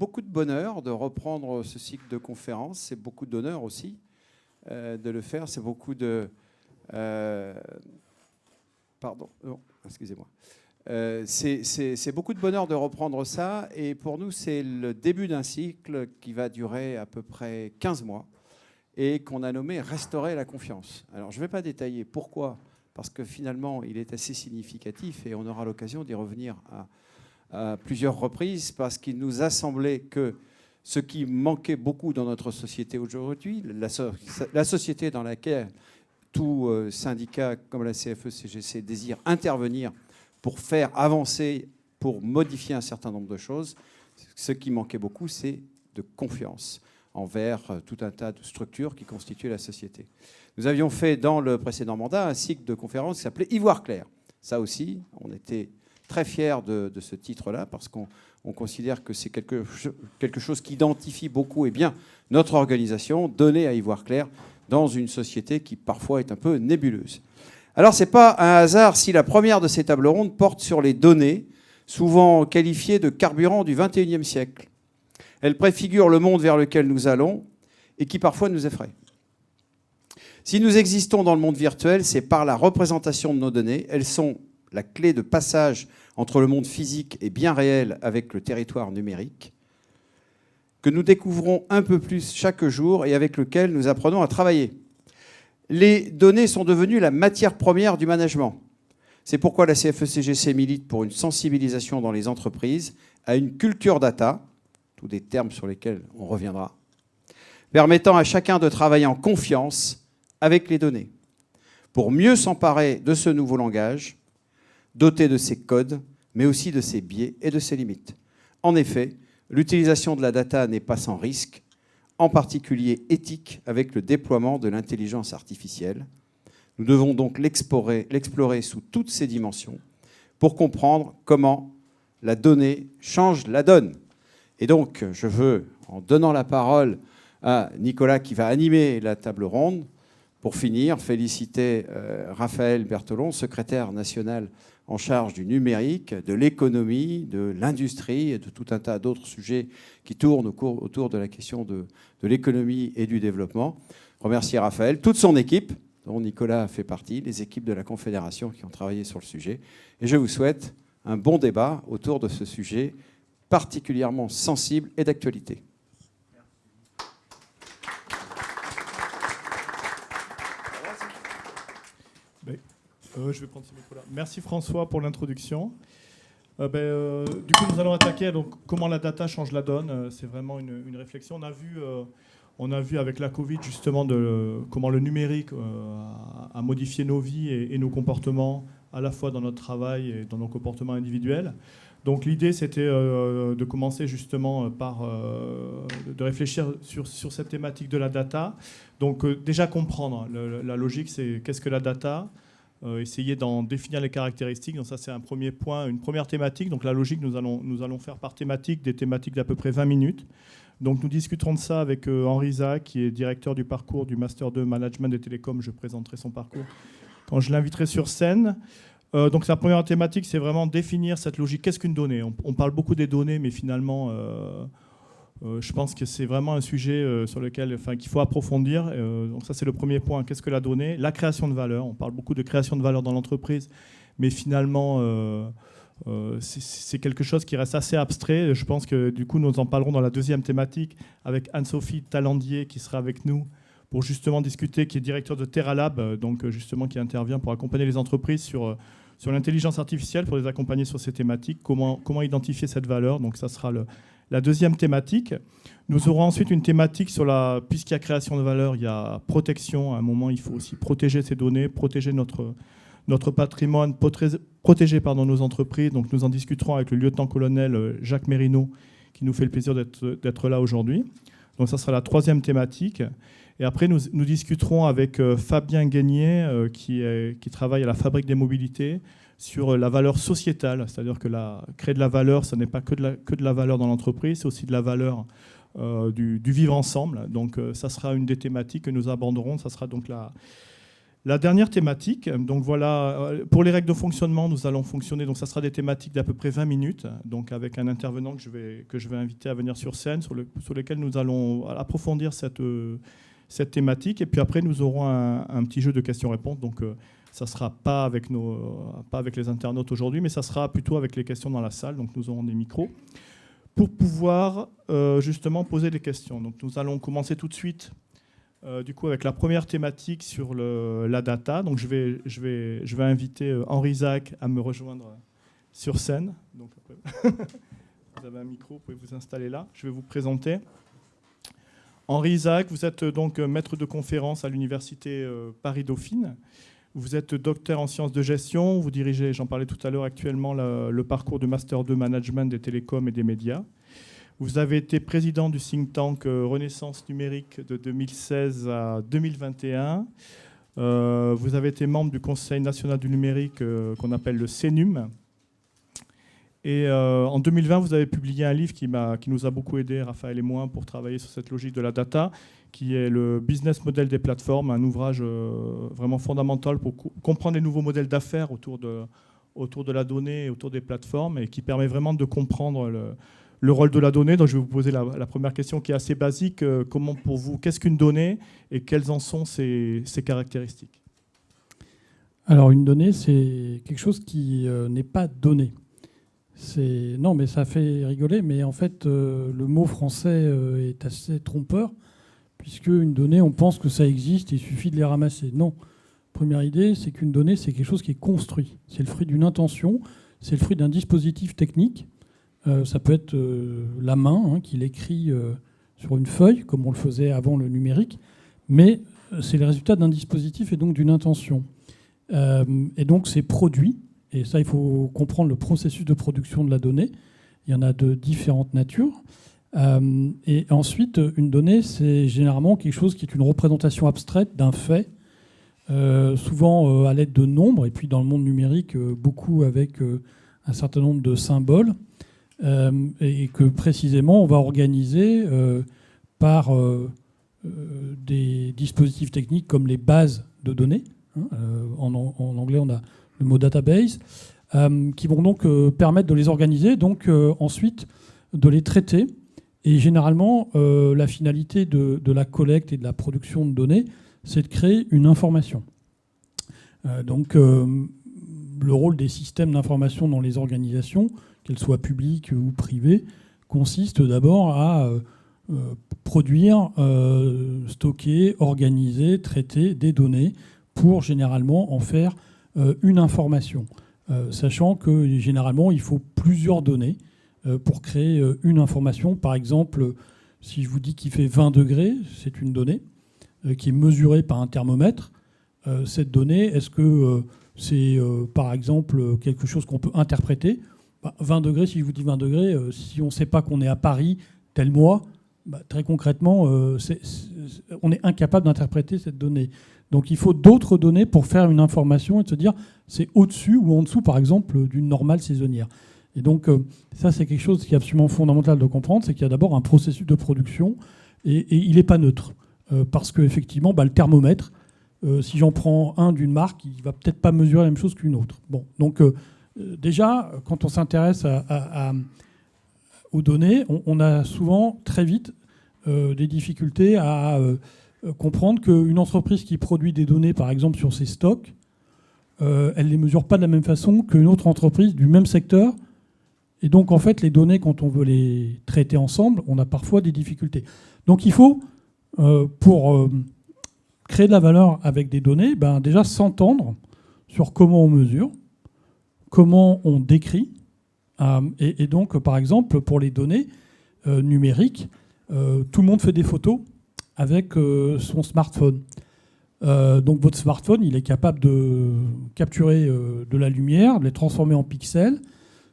beaucoup de bonheur de reprendre ce cycle de conférences. C'est beaucoup d'honneur aussi de le faire. C'est beaucoup de... pardon, non, excusez-moi. C'est beaucoup de bonheur de reprendre ça. Et pour nous, c'est le début d'un cycle qui va durer à peu près 15 mois et qu'on a nommé « Restaurer la confiance ». Alors, je ne vais pas détailler pourquoi, parce que finalement, il est assez significatif et on aura l'occasion d'y revenir à plusieurs reprises, parce qu'il nous a semblé que ce qui manquait beaucoup dans notre société aujourd'hui, la société dans laquelle tout syndicat comme la CFE-CGC désire intervenir pour faire avancer, pour modifier un certain nombre de choses, ce qui manquait beaucoup, c'est de confiance envers tout un tas de structures qui constituent la société. Nous avions fait dans le précédent mandat un cycle de conférences qui s'appelait Ivoire clair. Ça aussi, on était très fiers de ce titre-là, parce qu'on considère que c'est quelque chose qui identifie beaucoup et bien notre organisation, donnée à Ivoire clair, dans une société qui parfois est un peu nébuleuse. Alors, ce n'est pas un hasard si la première de ces tables rondes porte sur les données, souvent qualifiées de carburant du XXIe siècle. Elle préfigure le monde vers lequel nous allons et qui parfois nous effraie. Si nous existons dans le monde virtuel, c'est par la représentation de nos données. Elles sont la clé de passage entre le monde physique et bien réel avec le territoire numérique, que nous découvrons un peu plus chaque jour et avec lequel nous apprenons à travailler. Les données sont devenues la matière première du management. C'est pourquoi la CFE-CGC milite pour une sensibilisation dans les entreprises à une culture data, tous des termes sur lesquels on reviendra, permettant à chacun de travailler en confiance avec les données, pour mieux s'emparer de ce nouveau langage, doté de ses codes, mais aussi de ses biais et de ses limites. En effet, l'utilisation de la data n'est pas sans risque, en particulier éthique, avec le déploiement de l'intelligence artificielle. Nous devons donc l'explorer sous toutes ses dimensions pour comprendre comment la donnée change la donne. Et donc, je veux, en donnant la parole à Nicolas qui va animer la table ronde, pour finir, féliciter Raphaël Berthelon, secrétaire national en charge du numérique, de l'économie, de l'industrie et de tout un tas d'autres sujets qui tournent autour de la question de l'économie et du développement. Remercier Raphaël, toute son équipe, dont Nicolas fait partie, les équipes de la Confédération qui ont travaillé sur le sujet. Et je vous souhaite un bon débat autour de ce sujet particulièrement sensible et d'actualité. Je vais prendre ce micro-là. Merci François pour l'introduction. Du coup, nous allons attaquer donc, comment la data change la donne. C'est vraiment une réflexion. On a vu avec la Covid justement comment le numérique a modifié nos vies et nos comportements, à la fois dans notre travail et dans nos comportements individuels. Donc l'idée, c'était de commencer justement par de réfléchir sur cette thématique de la data. Donc déjà comprendre la logique, c'est qu'est-ce que la data ? Essayer d'en définir les caractéristiques. Donc ça, c'est un premier point, une première thématique. Donc la logique, nous allons faire par thématique, des thématiques d'à peu près 20 minutes. Donc nous discuterons de ça avec Henri Zach, qui est directeur du parcours du Master 2 Management des Télécoms. Je présenterai son parcours quand je l'inviterai sur scène. Donc la première thématique, c'est vraiment définir cette logique. Qu'est-ce qu'une donnée ? On parle beaucoup des données, mais finalement, je pense que c'est vraiment un sujet sur lequel, qu'il faut approfondir. Donc ça, c'est le premier point. Qu'est-ce que la donnée ? La création de valeur. On parle beaucoup de création de valeur dans l'entreprise, mais finalement, c'est quelque chose qui reste assez abstrait. Je pense que du coup, nous en parlerons dans la deuxième thématique avec Anne-Sophie Talandier qui sera avec nous pour justement discuter, qui est directeur de TerraLab, donc justement qui intervient pour accompagner les entreprises sur l'intelligence artificielle, pour les accompagner sur ces thématiques, comment identifier cette valeur. Donc ça sera la deuxième thématique. Nous aurons ensuite une thématique sur puisqu'il y a création de valeur, il y a protection. À un moment, il faut aussi protéger ces données, protéger notre patrimoine, protéger nos entreprises. Donc nous en discuterons avec le lieutenant-colonel Jacques Mérineau, qui nous fait le plaisir d'être là aujourd'hui. Donc ça sera la troisième thématique. Et après, nous discuterons avec Fabien Guénier, qui travaille à la Fabrique des Mobilités, sur la valeur sociétale. C'est-à-dire que créer de la valeur, ce n'est pas que de la valeur dans l'entreprise, c'est aussi de la valeur du vivre ensemble. Donc ça sera une des thématiques que nous aborderons. Ça sera donc La dernière thématique, donc voilà, pour les règles de fonctionnement, nous allons fonctionner, donc ça sera des thématiques d'à peu près 20 minutes, donc avec un intervenant que je vais inviter à venir sur scène, sur lesquels nous allons approfondir cette thématique, et puis après nous aurons un petit jeu de questions-réponses, donc ça ne sera pas avec les internautes aujourd'hui, mais ça sera plutôt avec les questions dans la salle, donc nous aurons des micros, pour pouvoir justement poser des questions. Donc nous allons commencer tout de suite du coup, avec la première thématique sur la data. Donc, je vais inviter Henri Zach à me rejoindre sur scène. Donc, vous avez un micro, vous pouvez vous installer là. Je vais vous présenter. Henri Zach, vous êtes donc maître de conférence à l'université Paris-Dauphine. Vous êtes docteur en sciences de gestion. Vous dirigez, j'en parlais tout à l'heure, actuellement le parcours de Master 2 Management des télécoms et des médias. Vous avez été président du think tank Renaissance numérique de 2016 à 2021. Vous avez été membre du Conseil national du numérique qu'on appelle le CNUM. Et en 2020, vous avez publié un livre qui nous a beaucoup aidé, Raphaël et moi, pour travailler sur cette logique de la data, qui est le business model des plateformes, un ouvrage vraiment fondamental pour comprendre les nouveaux modèles d'affaires autour de la donnée et autour des plateformes, et qui permet vraiment de comprendre le rôle de la donnée. Donc je vais vous poser la première question qui est assez basique. Comment pour vous, qu'est-ce qu'une donnée et quelles en sont ses caractéristiques? Alors une donnée, c'est quelque chose qui n'est pas donné. Non, mais ça fait rigoler, mais en fait, le mot français est assez trompeur, puisque une donnée, on pense que ça existe, il suffit de les ramasser. Non. Première idée, c'est qu'une donnée, c'est quelque chose qui est construit. C'est le fruit d'une intention, c'est le fruit d'un dispositif technique. Ça peut être la main qui l'écrit sur une feuille, comme on le faisait avant le numérique, mais c'est le résultat d'un dispositif et donc d'une intention. Et donc c'est produit, et ça il faut comprendre le processus de production de la donnée. Il y en a de différentes natures. Et ensuite, une donnée, c'est généralement quelque chose qui est une représentation abstraite d'un fait, souvent à l'aide de nombres, et puis dans le monde numérique, beaucoup avec un certain nombre de symboles. Et que précisément on va organiser par des dispositifs techniques comme les bases de données. En anglais, on a le mot database, qui vont donc permettre de les organiser, donc ensuite de les traiter. Et généralement, la finalité de la collecte et de la production de données, c'est de créer une information. Donc, le rôle des systèmes d'information dans les organisations, qu'elles soient publiques ou privées, consiste d'abord à produire, stocker, organiser, traiter des données pour généralement en faire une information. Sachant que généralement, il faut plusieurs données pour créer une information. Par exemple, si je vous dis qu'il fait 20 degrés, c'est une donnée qui est mesurée par un thermomètre. Cette donnée, est-ce que c'est par exemple quelque chose qu'on peut interpréter? 20 degrés, si je vous dis 20 degrés, si on ne sait pas qu'on est à Paris tel mois, très concrètement, on est incapable d'interpréter cette donnée. Donc il faut d'autres données pour faire une information et de se dire c'est au-dessus ou en dessous, par exemple, d'une normale saisonnière. Et donc ça, c'est quelque chose qui est absolument fondamental de comprendre, c'est qu'il y a d'abord un processus de production et il n'est pas neutre. Parce qu'effectivement, le thermomètre, si j'en prends un d'une marque, il ne va peut-être pas mesurer la même chose qu'une autre. Bon, donc déjà, quand on s'intéresse aux données, on a souvent très vite des difficultés à comprendre qu'une entreprise qui produit des données, par exemple, sur ses stocks, elle ne les mesure pas de la même façon qu'une autre entreprise du même secteur. Et donc, en fait, les données, quand on veut les traiter ensemble, on a parfois des difficultés. Donc, il faut, pour créer de la valeur avec des données, déjà s'entendre sur comment on mesure, comment on décrit. Et donc, par exemple, pour les données numériques, tout le monde fait des photos avec son smartphone. Donc votre smartphone, il est capable de capturer de la lumière, de les transformer en pixels,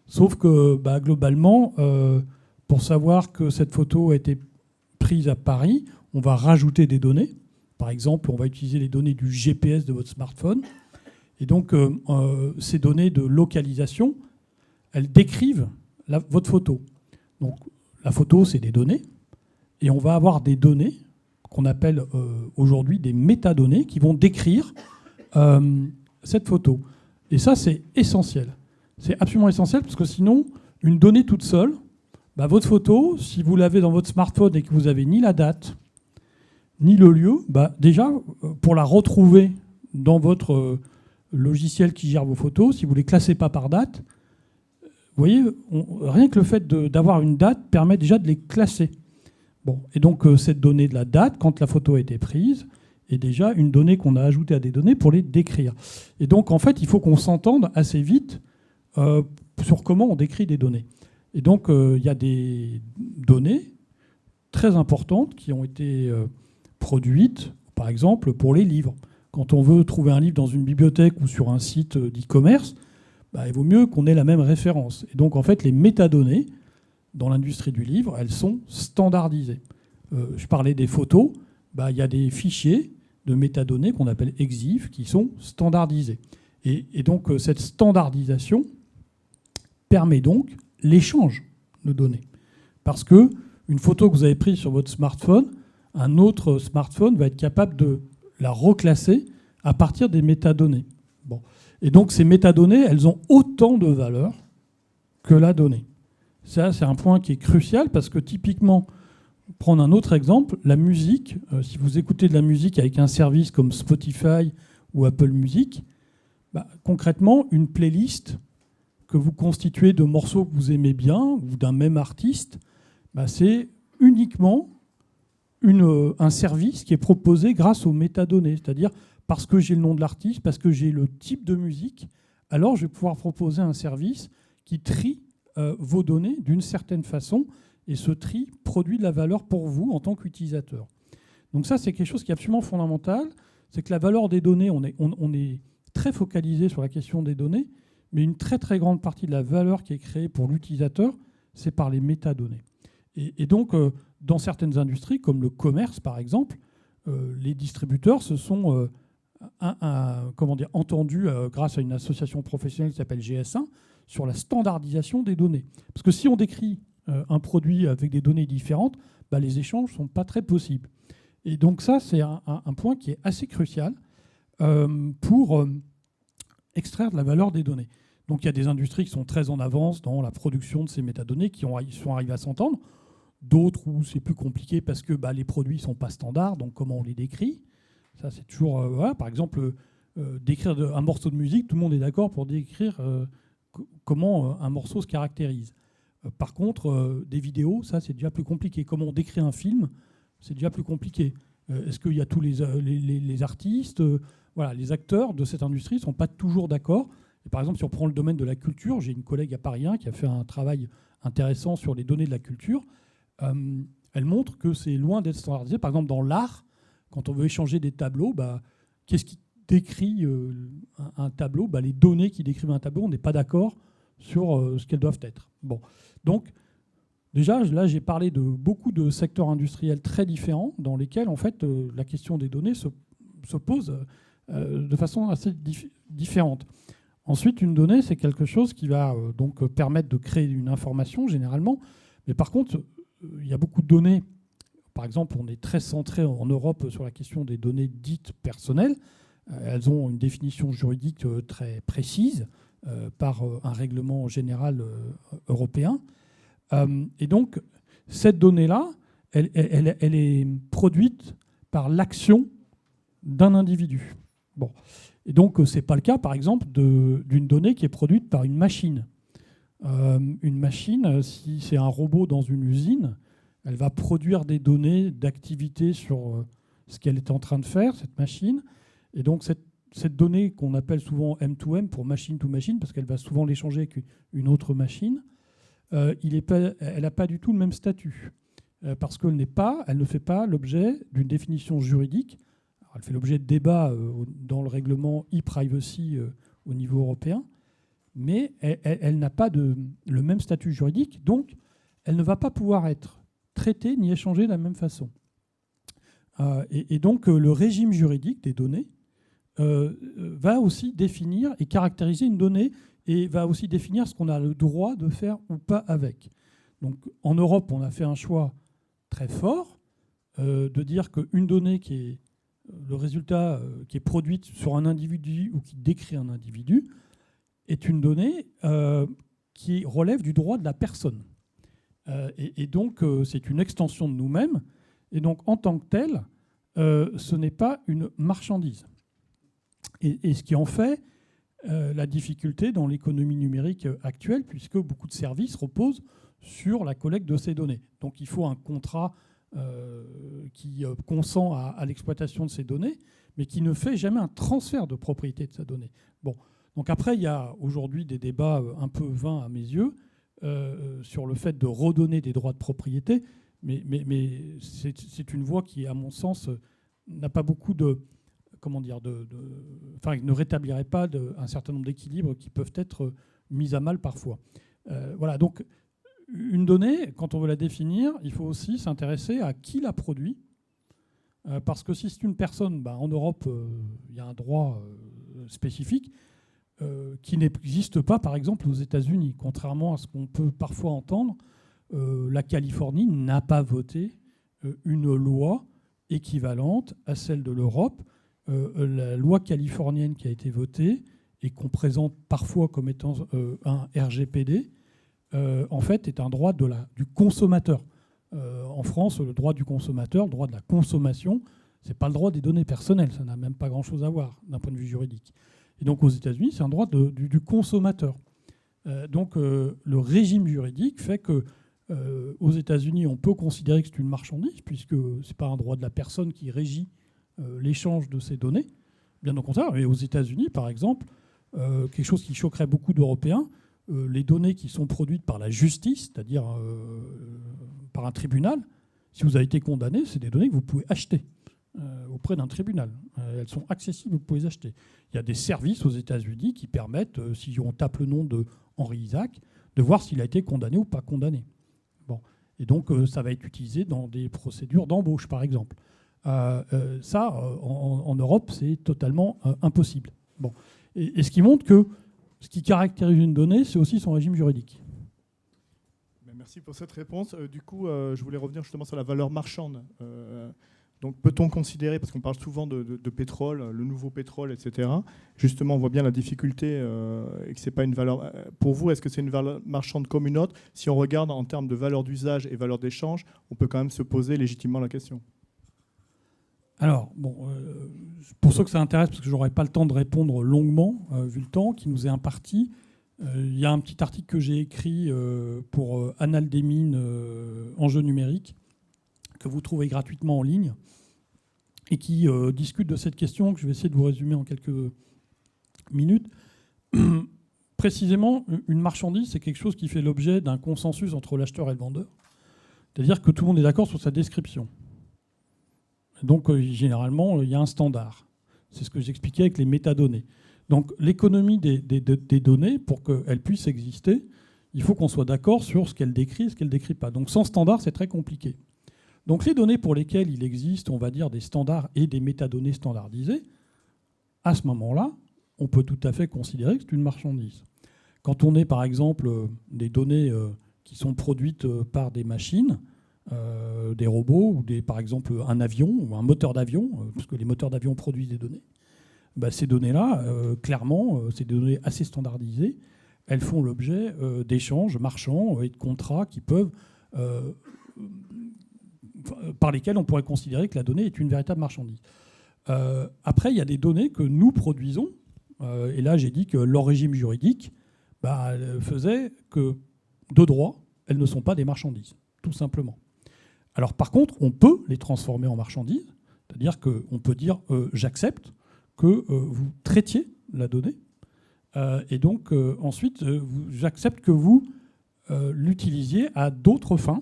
sauf que globalement, pour savoir que cette photo a été prise à Paris, on va rajouter des données. Par exemple, on va utiliser les données du GPS de votre smartphone. Et donc, ces données de localisation, elles décrivent votre photo. Donc, la photo, c'est des données. Et on va avoir des données qu'on appelle aujourd'hui des métadonnées qui vont décrire cette photo. Et ça, c'est essentiel. C'est absolument essentiel parce que sinon, une donnée toute seule, votre photo, si vous l'avez dans votre smartphone et que vous n'avez ni la date, ni le lieu, déjà, pour la retrouver dans votre logiciel qui gère vos photos, si vous ne les classez pas par date, vous voyez, rien que le fait d'avoir une date permet déjà de les classer. Bon, et donc, cette donnée de la date, quand la photo a été prise, est déjà une donnée qu'on a ajoutée à des données pour les décrire. Et donc, en fait, il faut qu'on s'entende assez vite sur comment on décrit des données. Et donc, il y a des données très importantes qui ont été produites, par exemple, pour les livres. Quand on veut trouver un livre dans une bibliothèque ou sur un site d'e-commerce, il vaut mieux qu'on ait la même référence. Et donc, en fait, les métadonnées dans l'industrie du livre, elles sont standardisées. Je parlais des photos. Il y a des fichiers de métadonnées qu'on appelle EXIF qui sont standardisés. Et donc, cette standardisation permet donc l'échange de données. Parce qu'une photo que vous avez prise sur votre smartphone, un autre smartphone va être capable de la reclasser à partir des métadonnées. Bon. Et donc, ces métadonnées, elles ont autant de valeur que la donnée. Ça, c'est un point qui est crucial parce que typiquement, prendre un autre exemple, la musique, si vous écoutez de la musique avec un service comme Spotify ou Apple Music, concrètement, une playlist que vous constituez de morceaux que vous aimez bien ou d'un même artiste, c'est uniquement un service qui est proposé grâce aux métadonnées. C'est-à-dire, parce que j'ai le nom de l'artiste, parce que j'ai le type de musique, alors je vais pouvoir proposer un service qui trie vos données d'une certaine façon. Et ce tri produit de la valeur pour vous en tant qu'utilisateur. Donc ça, c'est quelque chose qui est absolument fondamental. C'est que la valeur des données, on est très focalisé sur la question des données, mais une très très grande partie de la valeur qui est créée pour l'utilisateur, c'est par les métadonnées. Et donc, dans certaines industries, comme le commerce par exemple, les distributeurs se sont entendus grâce à une association professionnelle qui s'appelle GS1 sur la standardisation des données. Parce que si on décrit un produit avec des données différentes, les échanges ne sont pas très possibles. Et donc ça, c'est un point qui est assez crucial pour extraire de la valeur des données. Donc il y a des industries qui sont très en avance dans la production de ces métadonnées, qui sont arrivées à s'entendre. D'autres où c'est plus compliqué parce que les produits ne sont pas standards, donc comment on les décrit. Ça, c'est toujours... Par exemple, décrire un morceau de musique, tout le monde est d'accord pour décrire comment un morceau se caractérise. Par contre, des vidéos, ça, c'est déjà plus compliqué. Comment on décrit un film, c'est déjà plus compliqué. Est-ce qu'il y a tous les artistes les acteurs de cette industrie ne sont pas toujours d'accord. Et par exemple, si on prend le domaine de la culture, j'ai une collègue à Paris 1 qui a fait un travail intéressant sur les données de la culture. Elle montre que c'est loin d'être standardisé. Par exemple, dans l'art, quand on veut échanger des tableaux, qu'est-ce qui décrit un tableau ? Les données qui décrivent un tableau, on n'est pas d'accord sur ce qu'elles doivent être. Bon. Donc, déjà, là, j'ai parlé de beaucoup de secteurs industriels très différents dans lesquels, en fait, la question des données se pose de façon assez différente. Ensuite, une donnée, c'est quelque chose qui va donc permettre de créer une information, généralement. Mais par contre, il y a beaucoup de données. Par exemple, on est très centré en Europe sur la question des données dites personnelles. Elles ont une définition juridique très précise par un règlement général européen. Et donc, cette donnée-là, elle est produite par l'action d'un individu. Bon. Et donc, ce n'est pas le cas, par exemple, d'une donnée qui est produite par une machine. Une machine, si c'est un robot dans une usine, elle va produire des données d'activité sur ce qu'elle est en train de faire, cette machine. Et donc, cette donnée qu'on appelle souvent M2M pour machine to machine, parce qu'elle va souvent l'échanger avec une autre machine, elle n'a pas du tout le même statut. Parce qu'elle ne fait pas l'objet d'une définition juridique. Alors, elle fait l'objet de débats dans le règlement e-privacy au niveau européen, mais elle n'a pas le même statut juridique, donc elle ne va pas pouvoir être traitée ni échangée de la même façon. Et donc le régime juridique des données va aussi définir et caractériser une donnée et va aussi définir ce qu'on a le droit de faire ou pas avec. Donc en Europe, on a fait un choix très fort de dire qu'une donnée qui est le résultat qui est produit sur un individu ou qui décrit un individu est une donnée qui relève du droit de la personne. Et donc, c'est une extension de nous-mêmes. Et donc, en tant que telle, ce n'est pas une marchandise. Et ce qui en fait la difficulté dans l'économie numérique actuelle, puisque beaucoup de services reposent sur la collecte de ces données. Donc, il faut un contrat qui consent à l'exploitation de ces données, mais qui ne fait jamais un transfert de propriété de ces données. Bon. Donc après, il y a aujourd'hui des débats un peu vains à mes yeux sur le fait de redonner des droits de propriété, mais c'est une voie qui, à mon sens, n'a pas beaucoup de... Comment dire, enfin, ne rétablirait pas un certain nombre d'équilibres qui peuvent être mis à mal parfois. Voilà, donc une donnée, quand on veut la définir, il faut aussi s'intéresser à qui la produit, parce que si c'est une personne, en Europe, il y a un droit spécifique qui n'existe pas, par exemple, aux États-Unis. Contrairement à ce qu'on peut parfois entendre, la Californie n'a pas voté une loi équivalente à celle de l'Europe. La loi californienne qui a été votée et qu'on présente parfois comme étant un RGPD, en fait, est un droit du consommateur. En France, le droit du consommateur, le droit de la consommation, ce n'est pas le droit des données personnelles. Ça n'a même pas grand-chose à voir d'un point de vue juridique. Et donc, aux États-Unis, c'est un droit du consommateur. Donc, le régime juridique fait que aux États-Unis, on peut considérer que c'est une marchandise, puisque ce n'est pas un droit de la personne qui régit l'échange de ces données. Bien au contraire. Et aux États-Unis, par exemple, quelque chose qui choquerait beaucoup d'Européens, les données qui sont produites par la justice, c'est-à-dire par un tribunal, si vous avez été condamné, c'est des données que vous pouvez acheter auprès d'un tribunal. Elles sont accessibles, vous pouvez les acheter. Il y a des services aux États-Unis qui permettent, si on tape le nom de Henri Isaac, de voir s'il a été condamné ou pas condamné. Bon. Et donc, ça va être utilisé dans des procédures d'embauche, par exemple. Ça, en Europe, c'est totalement impossible. Bon. Et ce qui montre que ce qui caractérise une donnée, c'est aussi son régime juridique. Merci pour cette réponse. Du coup, je voulais revenir justement sur la valeur marchande. Donc, peut-on considérer, parce qu'on parle souvent de pétrole, le nouveau pétrole, etc. Justement, on voit bien la difficulté et que c'est pas une valeur. Pour vous, est-ce que c'est une valeur marchande comme une autre? Si on regarde en termes de valeur d'usage et valeur d'échange, on peut quand même se poser légitimement la question. Alors, bon, pour ceux que ça intéresse, parce que je n'aurai pas le temps de répondre longuement, vu le temps qui nous est imparti, il y a un petit article que j'ai écrit pour Analdemine, Enjeux numériques, que vous trouvez gratuitement en ligne, et qui discute de cette question, que je vais essayer de vous résumer en quelques minutes. Précisément, une marchandise, c'est quelque chose qui fait l'objet d'un consensus entre l'acheteur et le vendeur. C'est-à-dire que tout le monde est d'accord sur sa description. Donc, généralement, il y a un standard. C'est ce que j'expliquais avec les métadonnées. Donc, l'économie des données, pour qu'elles puissent exister, il faut qu'on soit d'accord sur ce qu'elle décrit et ce qu'elle ne décrit pas. Donc, sans standard, c'est très compliqué. Donc, les données pour lesquelles il existe, on va dire, des standards et des métadonnées standardisées, à ce moment-là, on peut tout à fait considérer que c'est une marchandise. Quand on est, par exemple, des données qui sont produites par des machines, des robots, ou par exemple un avion, ou un moteur d'avion, parce que les moteurs d'avion produisent des données, ces données-là, clairement, c'est des données assez standardisées, elles font l'objet d'échanges marchands et de contrats qui peuvent... par lesquels on pourrait considérer que la donnée est une véritable marchandise. Après, il y a des données que nous produisons, et là j'ai dit que leur régime juridique faisait que, de droit, elles ne sont pas des marchandises, tout simplement. Alors par contre, on peut les transformer en marchandises, c'est-à-dire qu'on peut dire j'accepte que vous traitiez la donnée, et donc ensuite j'accepte que vous l'utilisiez à d'autres fins.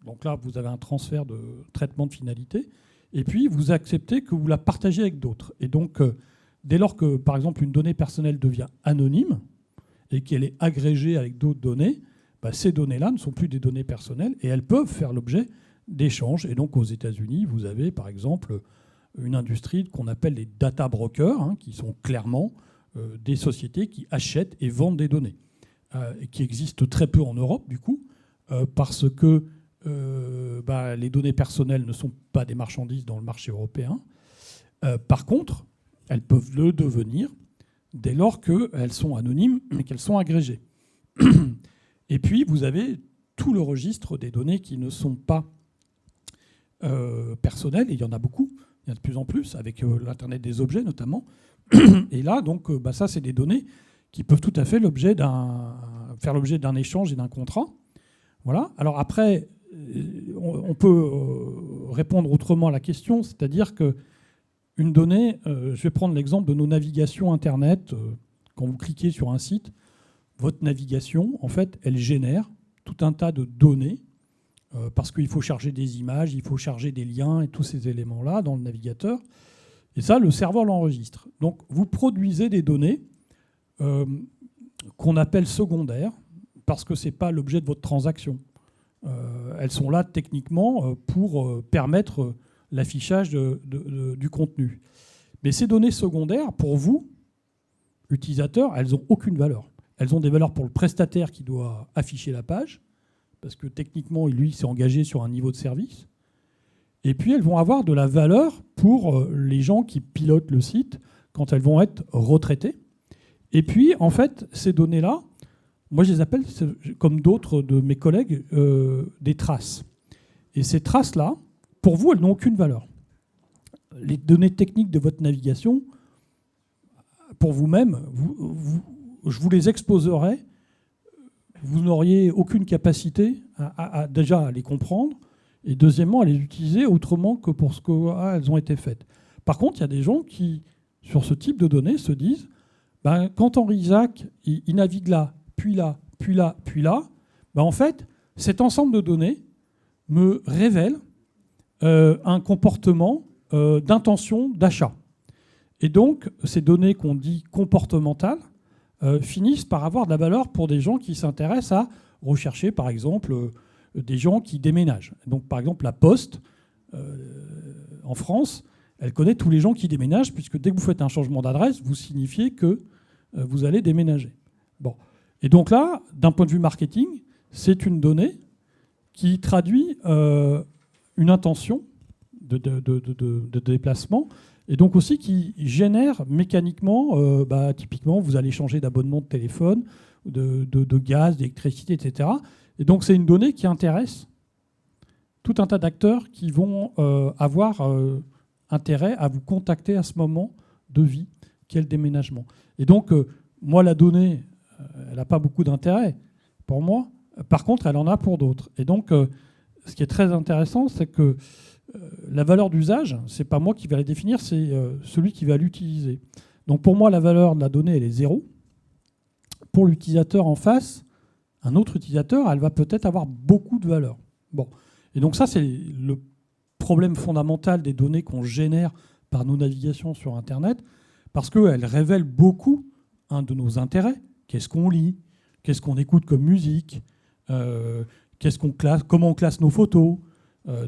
Donc là, vous avez un transfert de traitement de finalité, et puis vous acceptez que vous la partagez avec d'autres. Et donc, dès lors que, par exemple, une donnée personnelle devient anonyme et qu'elle est agrégée avec d'autres données, ces données-là ne sont plus des données personnelles et elles peuvent faire l'objet d'échanges. Et donc, aux États-Unis, vous avez, par exemple, une industrie qu'on appelle les data brokers, qui sont clairement des sociétés qui achètent et vendent des données, et qui existent très peu en Europe, du coup, parce que les données personnelles ne sont pas des marchandises dans le marché européen. Par contre, elles peuvent le devenir dès lors qu'elles sont anonymes et qu'elles sont agrégées. Et puis, vous avez tout le registre des données qui ne sont pas personnelles, et il y en a beaucoup, il y en a de plus en plus, avec l'Internet des objets notamment. Et là, donc, ça, c'est des données qui peuvent tout à fait faire l'objet d'un échange et d'un contrat. Voilà. Alors après, on peut répondre autrement à la question, c'est-à-dire qu'une donnée, je vais prendre l'exemple de nos navigations Internet. Quand vous cliquez sur un site, votre navigation, en fait, elle génère tout un tas de données, parce qu'il faut charger des images, il faut charger des liens et tous ces éléments-là dans le navigateur. Et ça, le serveur l'enregistre. Donc, vous produisez des données qu'on appelle secondaires, parce que ce n'est pas l'objet de votre transaction. Elles sont là techniquement pour permettre l'affichage du contenu. Mais ces données secondaires, pour vous, utilisateurs, elles n'ont aucune valeur. Elles ont des valeurs pour le prestataire qui doit afficher la page, parce que techniquement, lui, s'est engagé sur un niveau de service. Et puis, elles vont avoir de la valeur pour les gens qui pilotent le site quand elles vont être retraitées. Et puis, en fait, ces données-là, moi, je les appelle, comme d'autres de mes collègues, des traces. Et ces traces-là, pour vous, elles n'ont aucune valeur. Les données techniques de votre navigation, pour vous-même, je vous les exposerai. Vous n'auriez aucune capacité déjà à les comprendre, et deuxièmement, à les utiliser autrement que pour ce qu'elles ont été faites. Par contre, il y a des gens qui, sur ce type de données, se disent quand Henri Isaac, il navigue là, puis là, puis là, puis là, en fait, cet ensemble de données me révèle un comportement d'intention d'achat. Et donc, ces données qu'on dit comportementales finissent par avoir de la valeur pour des gens qui s'intéressent à rechercher, par exemple, des gens qui déménagent. Donc, par exemple, la Poste, en France, elle connaît tous les gens qui déménagent, puisque dès que vous faites un changement d'adresse, vous signifiez que vous allez déménager. Bon. Et donc là, d'un point de vue marketing, c'est une donnée qui traduit une intention de déplacement, et donc aussi qui génère mécaniquement, typiquement, vous allez changer d'abonnement de téléphone, de gaz, d'électricité, etc. Et donc c'est une donnée qui intéresse tout un tas d'acteurs qui vont avoir intérêt à vous contacter à ce moment de vie, qu'est le déménagement. Et donc, moi, la donnée, elle n'a pas beaucoup d'intérêt pour moi. Par contre, elle en a pour d'autres. Et donc, ce qui est très intéressant, c'est que la valeur d'usage, ce n'est pas moi qui va la définir, c'est celui qui va l'utiliser. Donc, pour moi, la valeur de la donnée, elle est 0. Pour l'utilisateur en face, un autre utilisateur, elle va peut-être avoir beaucoup de valeur. Bon. Et donc ça, c'est le problème fondamental des données qu'on génère par nos navigations sur Internet, parce qu'elles révèlent beaucoup de nos intérêts. Qu'est-ce qu'on lit? Qu'est-ce qu'on écoute comme musique? Qu'est-ce qu'on classe? Comment on classe nos photos?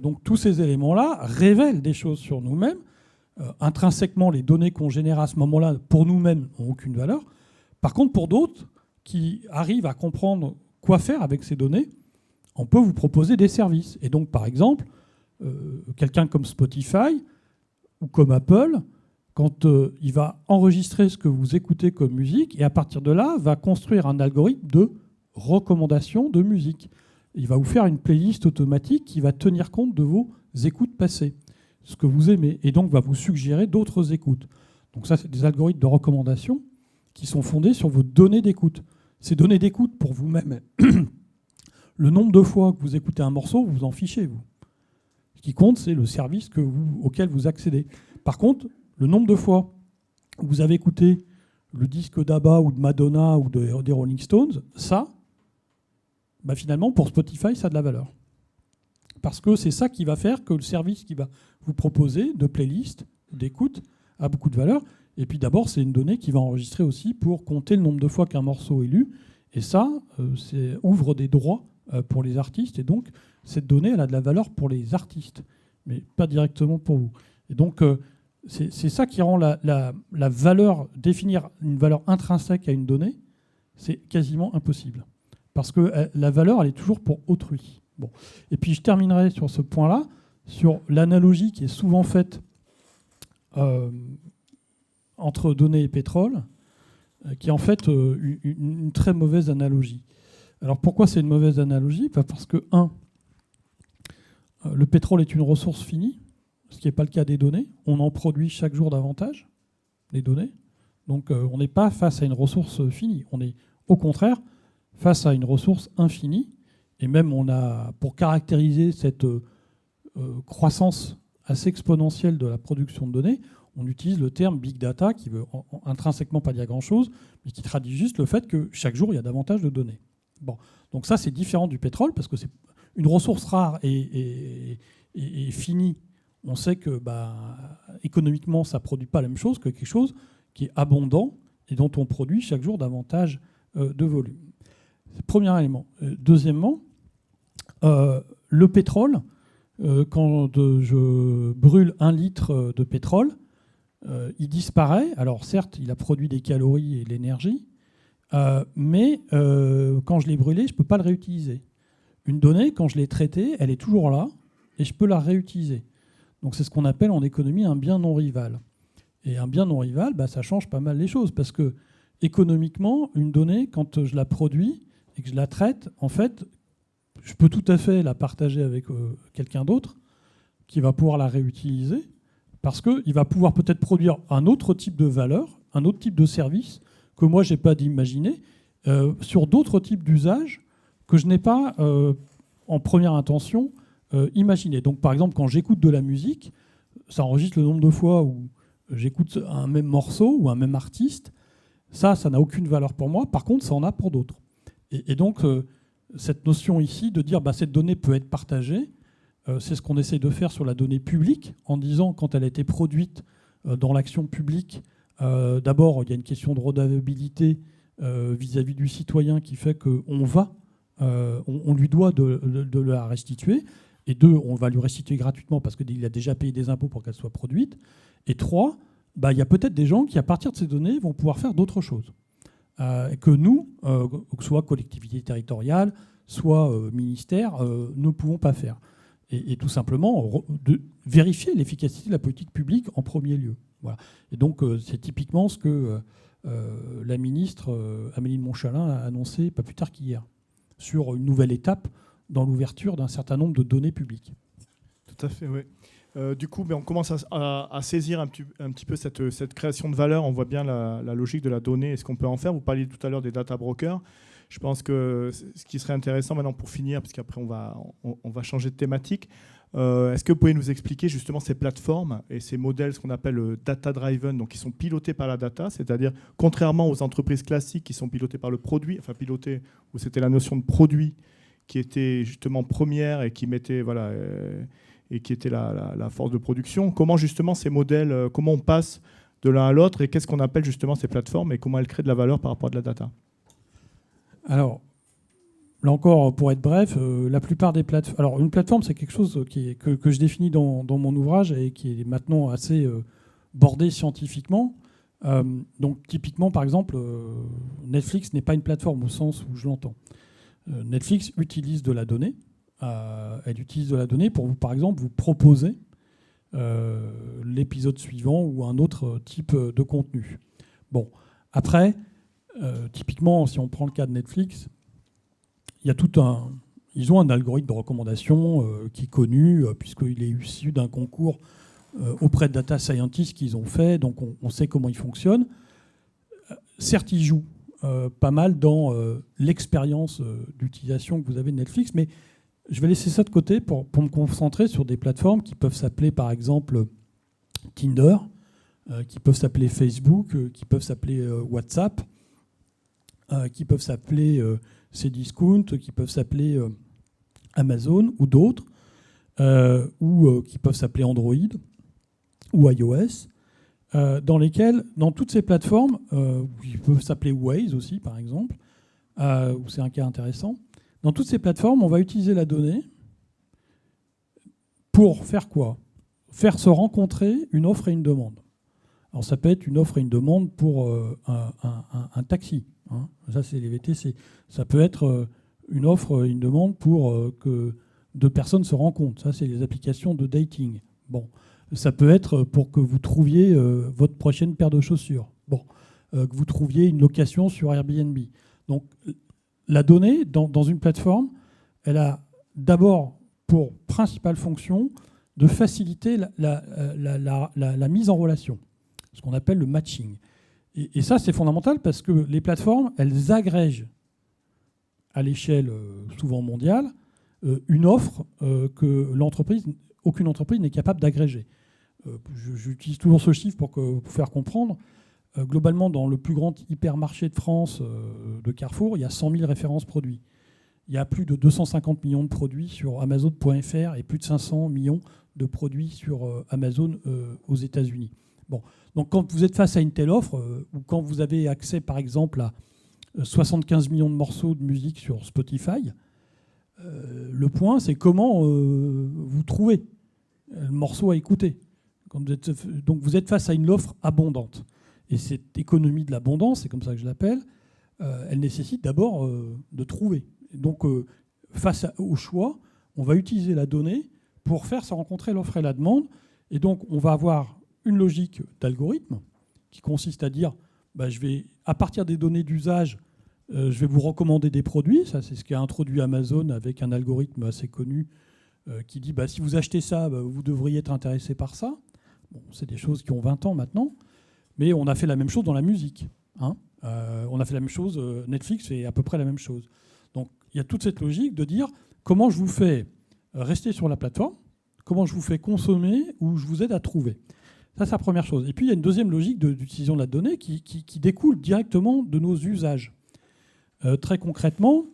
Donc tous ces éléments-là révèlent des choses sur nous-mêmes. Intrinsèquement, les données qu'on génère à ce moment-là, pour nous-mêmes, n'ont aucune valeur. Par contre, pour d'autres qui arrivent à comprendre quoi faire avec ces données, on peut vous proposer des services. Et donc, par exemple, quelqu'un comme Spotify ou comme Apple, quand il va enregistrer ce que vous écoutez comme musique, et à partir de là, va construire un algorithme de recommandation de musique. Il va vous faire une playlist automatique qui va tenir compte de vos écoutes passées, ce que vous aimez, et donc va vous suggérer d'autres écoutes. Donc ça, c'est des algorithmes de recommandation qui sont fondés sur vos données d'écoute. Ces données d'écoute pour vous-même, le nombre de fois que vous écoutez un morceau, vous en fichez, vous. Ce qui compte, c'est le service auquel vous accédez. Par contre, le nombre de fois où vous avez écouté le disque d'ABBA ou de Madonna ou des Rolling Stones, ça, finalement, pour Spotify, ça a de la valeur. Parce que c'est ça qui va faire que le service qui va vous proposer de playlist, d'écoute, a beaucoup de valeur. Et puis d'abord, c'est une donnée qui va enregistrer aussi pour compter le nombre de fois qu'un morceau est lu. Et ça, ouvre des droits pour les artistes. Et donc, cette donnée, elle a de la valeur pour les artistes, mais pas directement pour vous. Et donc, c'est ça qui rend la valeur, définir une valeur intrinsèque à une donnée, c'est quasiment impossible. Parce que la valeur, elle est toujours pour autrui. Bon. Et puis, je terminerai sur ce point-là, sur l'analogie qui est souvent faite entre données et pétrole, qui est en fait une très mauvaise analogie. Alors pourquoi c'est une mauvaise analogie ? Parce que, le pétrole est une ressource finie, ce qui n'est pas le cas des données. On en produit chaque jour davantage, des données. Donc on n'est pas face à une ressource finie. On est au contraire face à une ressource infinie. Et même on a, pour caractériser cette croissance assez exponentielle de la production de données, on utilise le terme big data, qui veut intrinsèquement pas dire grand-chose, mais qui traduit juste le fait que chaque jour, il y a davantage de données. Bon. Donc ça, c'est différent du pétrole, parce que c'est une ressource rare et finie. On sait que économiquement, ça ne produit pas la même chose que quelque chose qui est abondant et dont on produit chaque jour davantage de volume. Premier élément. Deuxièmement, le pétrole, quand je brûle 1 litre de pétrole, il disparaît. Alors certes, il a produit des calories et de l'énergie, mais quand je l'ai brûlé, je ne peux pas le réutiliser. Une donnée, quand je l'ai traitée, elle est toujours là et je peux la réutiliser. Donc c'est ce qu'on appelle en économie un bien non rival. Et un bien non rival, ça change pas mal les choses, parce que économiquement, une donnée, quand je la produis et que je la traite, en fait, je peux tout à fait la partager avec quelqu'un d'autre qui va pouvoir la réutiliser, parce qu'il va pouvoir peut-être produire un autre type de valeur, un autre type de service que moi, je n'ai pas d'imaginer, sur d'autres types d'usages que je n'ai pas, en première intention, imaginé. Donc, par exemple, quand j'écoute de la musique, ça enregistre le nombre de fois où j'écoute un même morceau ou un même artiste. Ça n'a aucune valeur pour moi. Par contre, ça en a pour d'autres. Et donc, cette notion ici de dire cette donnée peut être partagée, c'est ce qu'on essaie de faire sur la donnée publique, en disant quand elle a été produite dans l'action publique, d'abord, il y a une question de redevabilité vis-à-vis du citoyen qui fait qu'on lui doit de la restituer. Et 2, on va lui restituer gratuitement parce qu'il a déjà payé des impôts pour qu'elle soit produite. Et 3, il y a peut-être des gens qui, à partir de ces données, vont pouvoir faire d'autres choses. Que nous, que ce soit collectivité territoriale, soit ministère, ne pouvons pas faire. Et tout simplement de vérifier l'efficacité de la politique publique en premier lieu. Voilà. Et donc c'est typiquement ce que la ministre Amélie de Montchalin a annoncé pas plus tard qu'hier, sur une nouvelle étape dans l'ouverture d'un certain nombre de données publiques. Tout à fait, oui. Du coup, on commence à saisir un petit peu cette création de valeur. On voit bien la logique de la donnée et ce qu'on peut en faire. Vous parliez tout à l'heure des data brokers. Je pense que ce qui serait intéressant maintenant pour finir, parce qu'après on va changer de thématique, est-ce que vous pouvez nous expliquer justement ces plateformes et ces modèles, ce qu'on appelle data-driven, donc qui sont pilotés par la data, c'est-à-dire contrairement aux entreprises classiques qui sont pilotées par le produit, enfin pilotées où c'était la notion de produit qui était justement première et qui mettait et qui était la force de production. Comment justement ces modèles, comment on passe de l'un à l'autre et qu'est-ce qu'on appelle justement ces plateformes et comment elles créent de la valeur par rapport à de la data ? Alors, là encore, pour être bref, la plupart des plateformes... Alors, une plateforme, c'est quelque chose que je définis dans mon ouvrage et qui est maintenant assez bordé scientifiquement. Donc, typiquement, par exemple, Netflix n'est pas une plateforme au sens où je l'entends. Netflix utilise de la donnée. Elle utilise de la donnée pour, par exemple, vous proposer l'épisode suivant ou un autre type de contenu. Bon, après... typiquement, si on prend le cas de Netflix, il y a ils ont un algorithme de recommandation qui est connu, puisqu'il est issu d'un concours auprès de data scientists qu'ils ont fait, donc on sait comment il fonctionne. Certes, ils jouent pas mal dans l'expérience d'utilisation que vous avez de Netflix, mais je vais laisser ça de côté pour me concentrer sur des plateformes qui peuvent s'appeler, par exemple, Tinder, qui peuvent s'appeler Facebook, qui peuvent s'appeler WhatsApp, qui peuvent s'appeler Cdiscount, qui peuvent s'appeler Amazon ou d'autres, ou qui peuvent s'appeler Android ou iOS, dans toutes ces plateformes, qui peuvent s'appeler Waze aussi, par exemple, où c'est un cas intéressant, dans toutes ces plateformes, on va utiliser la donnée pour faire quoi ? Faire se rencontrer une offre et une demande. Alors ça peut être une offre et une demande pour un taxi. Hein. Ça, c'est les VTC. Ça peut être une offre et une demande pour que deux personnes se rencontrent. Ça, c'est les applications de dating. Bon, Ça peut être pour que vous trouviez votre prochaine paire de chaussures. Bon, que vous trouviez une location sur Airbnb. Donc, la donnée, dans une plateforme, elle a d'abord pour principale fonction de faciliter la mise en relation, ce qu'on appelle le matching. Et ça, c'est fondamental parce que les plateformes, elles agrègent à l'échelle souvent mondiale une offre que aucune entreprise n'est capable d'agréger. J'utilise toujours ce chiffre pour faire comprendre. Globalement, dans le plus grand hypermarché de France de Carrefour, il y a 100 000 références produits. Il y a plus de 250 millions de produits sur Amazon.fr et plus de 500 millions de produits sur Amazon aux États-Unis. Bon. Donc quand vous êtes face à une telle offre, ou quand vous avez accès par exemple à 75 millions de morceaux de musique sur Spotify, le point c'est comment vous trouvez le morceau à écouter. Donc vous êtes face à une offre abondante. Et cette économie de l'abondance, c'est comme ça que je l'appelle, elle nécessite d'abord de trouver. Donc, face au choix, on va utiliser la donnée pour faire se rencontrer l'offre et la demande. Et donc, on va avoir une logique d'algorithme qui consiste à dire, à partir des données d'usage, je vais vous recommander des produits. Ça, c'est ce qu'a introduit Amazon avec un algorithme assez connu qui dit, si vous achetez ça, vous devriez être intéressé par ça. Bon, c'est des choses qui ont 20 ans maintenant. Mais on a fait la même chose dans la musique. On a fait la même chose, Netflix fait à peu près la même chose. Donc il y a toute cette logique de dire comment je vous fais rester sur la plateforme, comment je vous fais consommer ou je vous aide à trouver. Ça, c'est la première chose. Et puis il y a une deuxième logique d'utilisation de la donnée qui découle directement de nos usages. Très concrètement,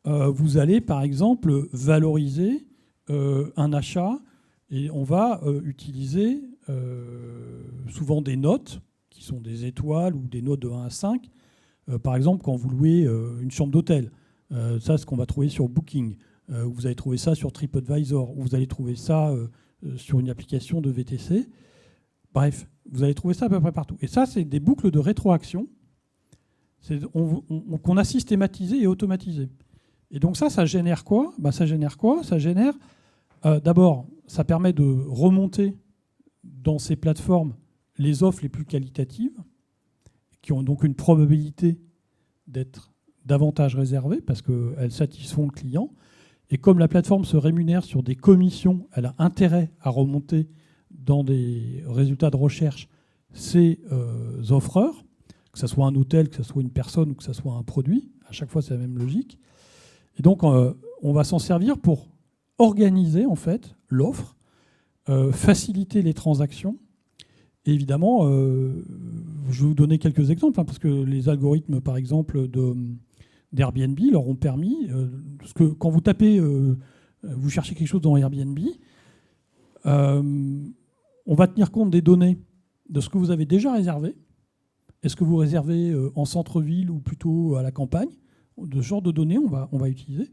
vous allez par exemple valoriser un achat et on va utiliser souvent des notes qui sont des étoiles ou des notes de 1 à 5. Par exemple, quand vous louez une chambre d'hôtel, ça, c'est ce qu'on va trouver sur Booking. Vous allez trouver ça sur TripAdvisor. Ou vous allez trouver ça sur une application de VTC. Bref, vous allez trouver ça à peu près partout. Et ça, c'est des boucles de rétroaction qu'on a systématisées et automatisées. Et donc ça génère quoi ? Ça génère d'abord, ça permet de remonter dans ces plateformes les offres les plus qualitatives, qui ont donc une probabilité d'être davantage réservées parce qu'elles satisfont le client. Et comme la plateforme se rémunère sur des commissions, elle a intérêt à remonter dans des résultats de recherche ces offreurs, que ce soit un hôtel, que ce soit une personne ou que ce soit un produit. À chaque fois, c'est la même logique. Et donc, on va s'en servir pour organiser en fait l'offre, faciliter les transactions. Et évidemment, je vais vous donner quelques exemples, parce que les algorithmes, par exemple, d'Airbnb leur ont permis, parce que quand vous tapez, vous cherchez quelque chose dans Airbnb, on va tenir compte des données de ce que vous avez déjà réservé. Est-ce que vous réservez en centre-ville ou plutôt à la campagne ? De ce genre de données, on va utiliser.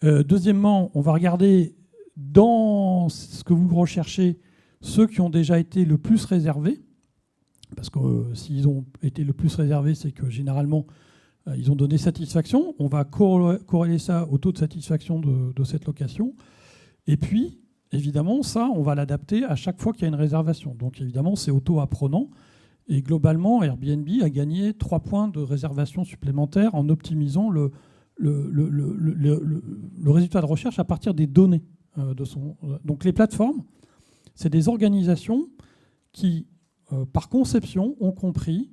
Deuxièmement, on va regarder dans ce que vous recherchez ceux qui ont déjà été le plus réservés, parce que s'ils ont été le plus réservés, c'est que généralement, ils ont donné satisfaction. On va corréler ça au taux de satisfaction de cette location. Et puis, évidemment, ça, on va l'adapter à chaque fois qu'il y a une réservation. Donc, évidemment, c'est auto-apprenant. Et globalement, Airbnb a gagné 3 points de réservation supplémentaires en optimisant le résultat de recherche à partir des données de son. Donc, les plateformes, c'est des organisations qui, par conception, ont compris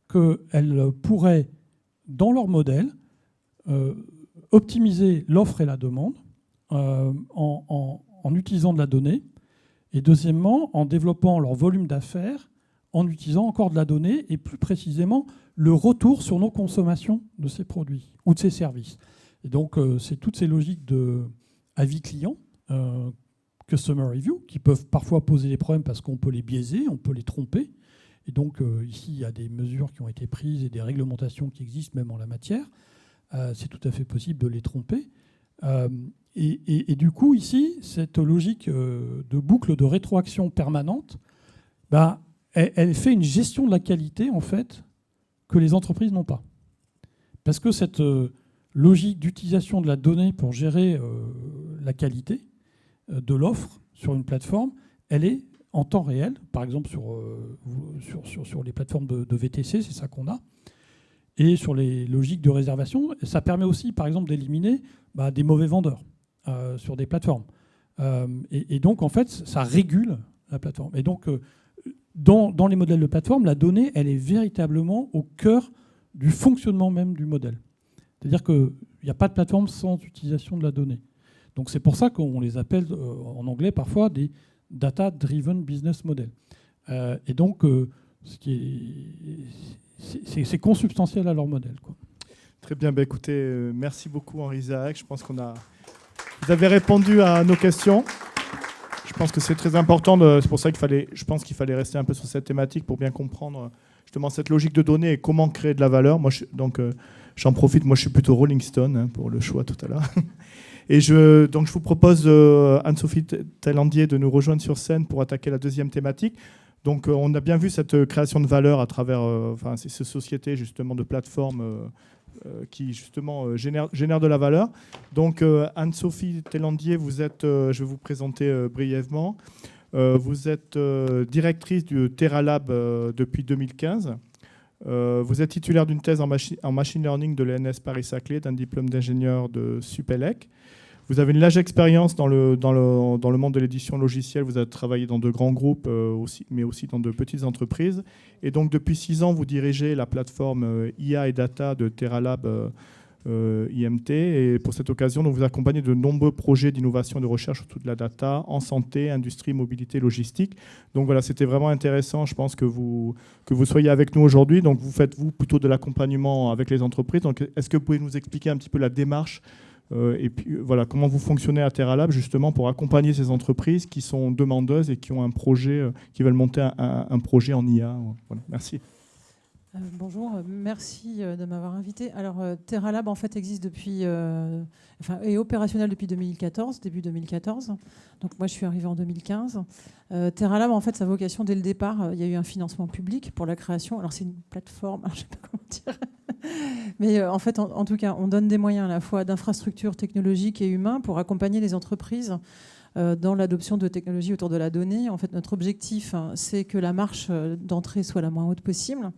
qu'elles pourraient, dans leur modèle, optimiser l'offre et la demande en utilisant de la donnée, et deuxièmement, en développant leur volume d'affaires, en utilisant encore de la donnée, et plus précisément, le retour sur nos consommations de ces produits ou de ces services. Et donc, c'est toutes ces logiques d'avis client, Customer Review, qui peuvent parfois poser des problèmes parce qu'on peut les biaiser, on peut les tromper. Et donc, ici, il y a des mesures qui ont été prises et des réglementations qui existent même en la matière. C'est tout à fait possible de les tromper. Et du coup, ici, cette logique de boucle de rétroaction permanente, elle fait une gestion de la qualité, en fait, que les entreprises n'ont pas. Parce que cette logique d'utilisation de la donnée pour gérer la qualité de l'offre sur une plateforme, elle est en temps réel, par exemple sur les plateformes de VTC, c'est ça qu'on a, et sur les logiques de réservation. Ça permet aussi, par exemple, d'éliminer des mauvais vendeurs sur des plateformes. Et donc, en fait, ça régule la plateforme. Et donc, dans les modèles de plateforme, la donnée, elle est véritablement au cœur du fonctionnement même du modèle. C'est-à-dire qu'il n'y a pas de plateforme sans utilisation de la donnée. Donc, c'est pour ça qu'on les appelle, en anglais, parfois, des data-driven business model. Et donc, c'est consubstantiel à leur modèle, quoi. Très bien. Écoutez, merci beaucoup, Henri Zahek. Je pense vous avez répondu à nos questions. Je pense que c'est très important. C'est pour ça je pense qu'il fallait rester un peu sur cette thématique pour bien comprendre justement cette logique de données et comment créer de la valeur. Moi, j'en profite. Moi, je suis plutôt Rolling Stone pour le choix tout à l'heure. Et je vous propose, Anne-Sophie Taillandier, de nous rejoindre sur scène pour attaquer la deuxième thématique. Donc, on a bien vu cette création de valeur à travers ces sociétés justement de plateformes qui justement génèrent de la valeur. Donc, Anne-Sophie Taillandier, je vais vous présenter brièvement. Vous êtes directrice du TerraLab depuis 2015. Vous êtes titulaire d'une thèse en machine learning de l'ENS Paris-Saclay, d'un diplôme d'ingénieur de Supélec. Vous avez une large expérience dans le monde de l'édition logicielle. Vous avez travaillé dans de grands groupes, mais aussi dans de petites entreprises. Et donc, depuis 6 ans, vous dirigez la plateforme IA et Data de TerraLab IMT. Et pour cette occasion, vous accompagnez de nombreux projets d'innovation et de recherche autour de la data en santé, industrie, mobilité, logistique. Donc voilà, c'était vraiment intéressant, je pense, que vous soyez avec nous aujourd'hui. Donc, vous faites, plutôt de l'accompagnement avec les entreprises. Donc, est-ce que vous pouvez nous expliquer un petit peu la démarche et puis voilà, comment vous fonctionnez à TerraLab justement pour accompagner ces entreprises qui sont demandeuses et qui ont un projet, qui veulent monter un projet en IA. Voilà, merci. Bonjour, merci de m'avoir invité. Alors TerraLab en fait existe depuis, est opérationnel depuis 2014, début 2014. Donc moi je suis arrivée en 2015. TerraLab en fait sa vocation dès le départ, il y a eu un financement public pour la création. Alors c'est une plateforme, je ne sais pas comment dire. Mais en fait, en tout cas, on donne des moyens à la fois d'infrastructures technologiques et humains pour accompagner les entreprises dans l'adoption de technologies autour de la donnée. En fait, notre objectif, c'est que la marche d'entrée soit la moins haute possible.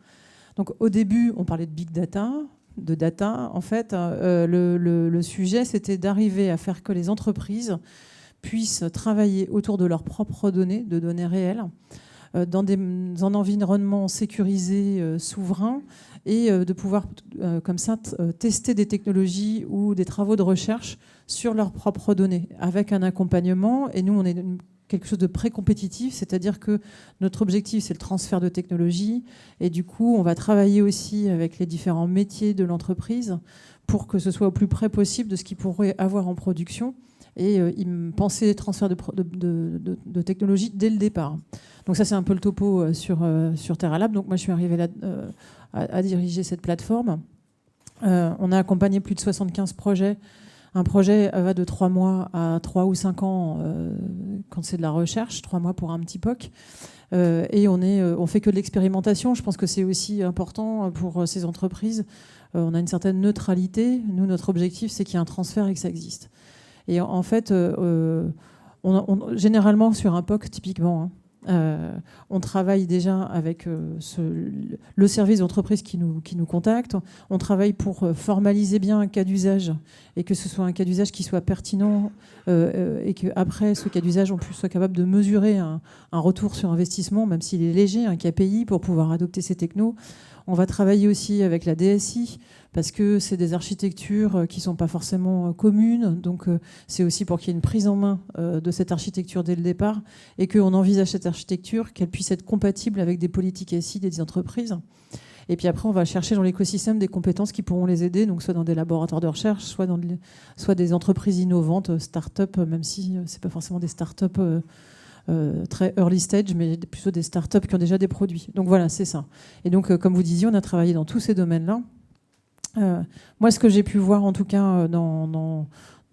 Donc, au début, on parlait de big data, de data. En fait, le sujet, c'était d'arriver à faire que les entreprises puissent travailler autour de leurs propres données, de données réelles, dans un environnement sécurisé, souverain, et de pouvoir comme ça tester des technologies ou des travaux de recherche sur leurs propres données, avec un accompagnement. Et nous, on est quelque chose de pré-compétitif, c'est-à-dire que notre objectif, c'est le transfert de technologie. Et du coup, on va travailler aussi avec les différents métiers de l'entreprise pour que ce soit au plus près possible de ce qu'ils pourraient avoir en production. Et penser les transferts de technologie dès le départ. Donc ça, c'est un peu le topo sur TerraLab. Donc moi, je suis arrivée là à diriger cette plateforme. On a accompagné plus de 75 projets. Un projet va de 3 mois à 3 ou 5 ans quand c'est de la recherche, 3 mois pour un petit POC. Et on fait que de l'expérimentation. Je pense que c'est aussi important pour ces entreprises. On a une certaine neutralité. Nous, notre objectif, c'est qu'il y ait un transfert et que ça existe. Et en fait, généralement sur un POC, typiquement, on travaille déjà avec le service d'entreprise qui nous contacte. On travaille pour formaliser bien un cas d'usage et que ce soit un cas d'usage qui soit pertinent et qu'après ce cas d'usage, on soit capable de mesurer un retour sur investissement, même s'il est léger, un KPI pour pouvoir adopter ces technos. On va travailler aussi avec la DSI parce que c'est des architectures qui ne sont pas forcément communes. Donc, c'est aussi pour qu'il y ait une prise en main de cette architecture dès le départ et qu'on envisage cette architecture, qu'elle puisse être compatible avec des politiques SI des entreprises. Et puis après, on va chercher dans l'écosystème des compétences qui pourront les aider, donc soit dans des laboratoires de recherche, soit des entreprises innovantes, start-up, même si ce n'est pas forcément des start-up très early stage, mais plutôt des startups qui ont déjà des produits. Donc voilà, c'est ça. Et donc, comme vous disiez, on a travaillé dans tous ces domaines-là. Moi, ce que j'ai pu voir, en tout cas,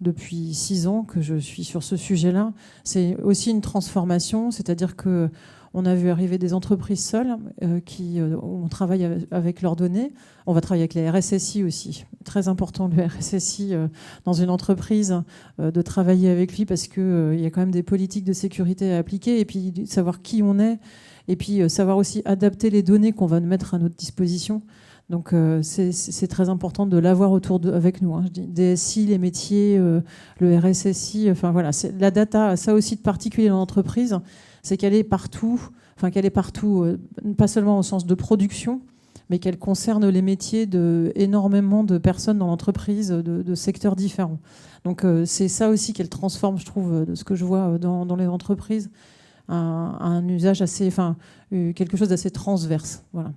depuis 6 ans que je suis sur ce sujet-là, c'est aussi une transformation, c'est-à-dire qu'on On a vu arriver des entreprises seules où on travaille avec leurs données. On va travailler avec les RSSI aussi. Très important, le RSSI dans une entreprise, de travailler avec lui parce qu'il y a quand même des politiques de sécurité à appliquer et puis savoir qui on est et puis savoir aussi adapter les données qu'on va mettre à notre disposition. Donc c'est très important de l'avoir avec nous. Je dis DSI, les métiers, le RSSI, enfin voilà, la data, ça aussi de particulier dans l'entreprise, c'est qu'elle est partout, pas seulement au sens de production, mais qu'elle concerne les métiers de énormément de personnes dans l'entreprise, de secteurs différents. Donc c'est ça aussi qu'elle transforme, je trouve, de ce que je vois dans les entreprises, un usage assez, quelque chose d'assez transverse. Voilà.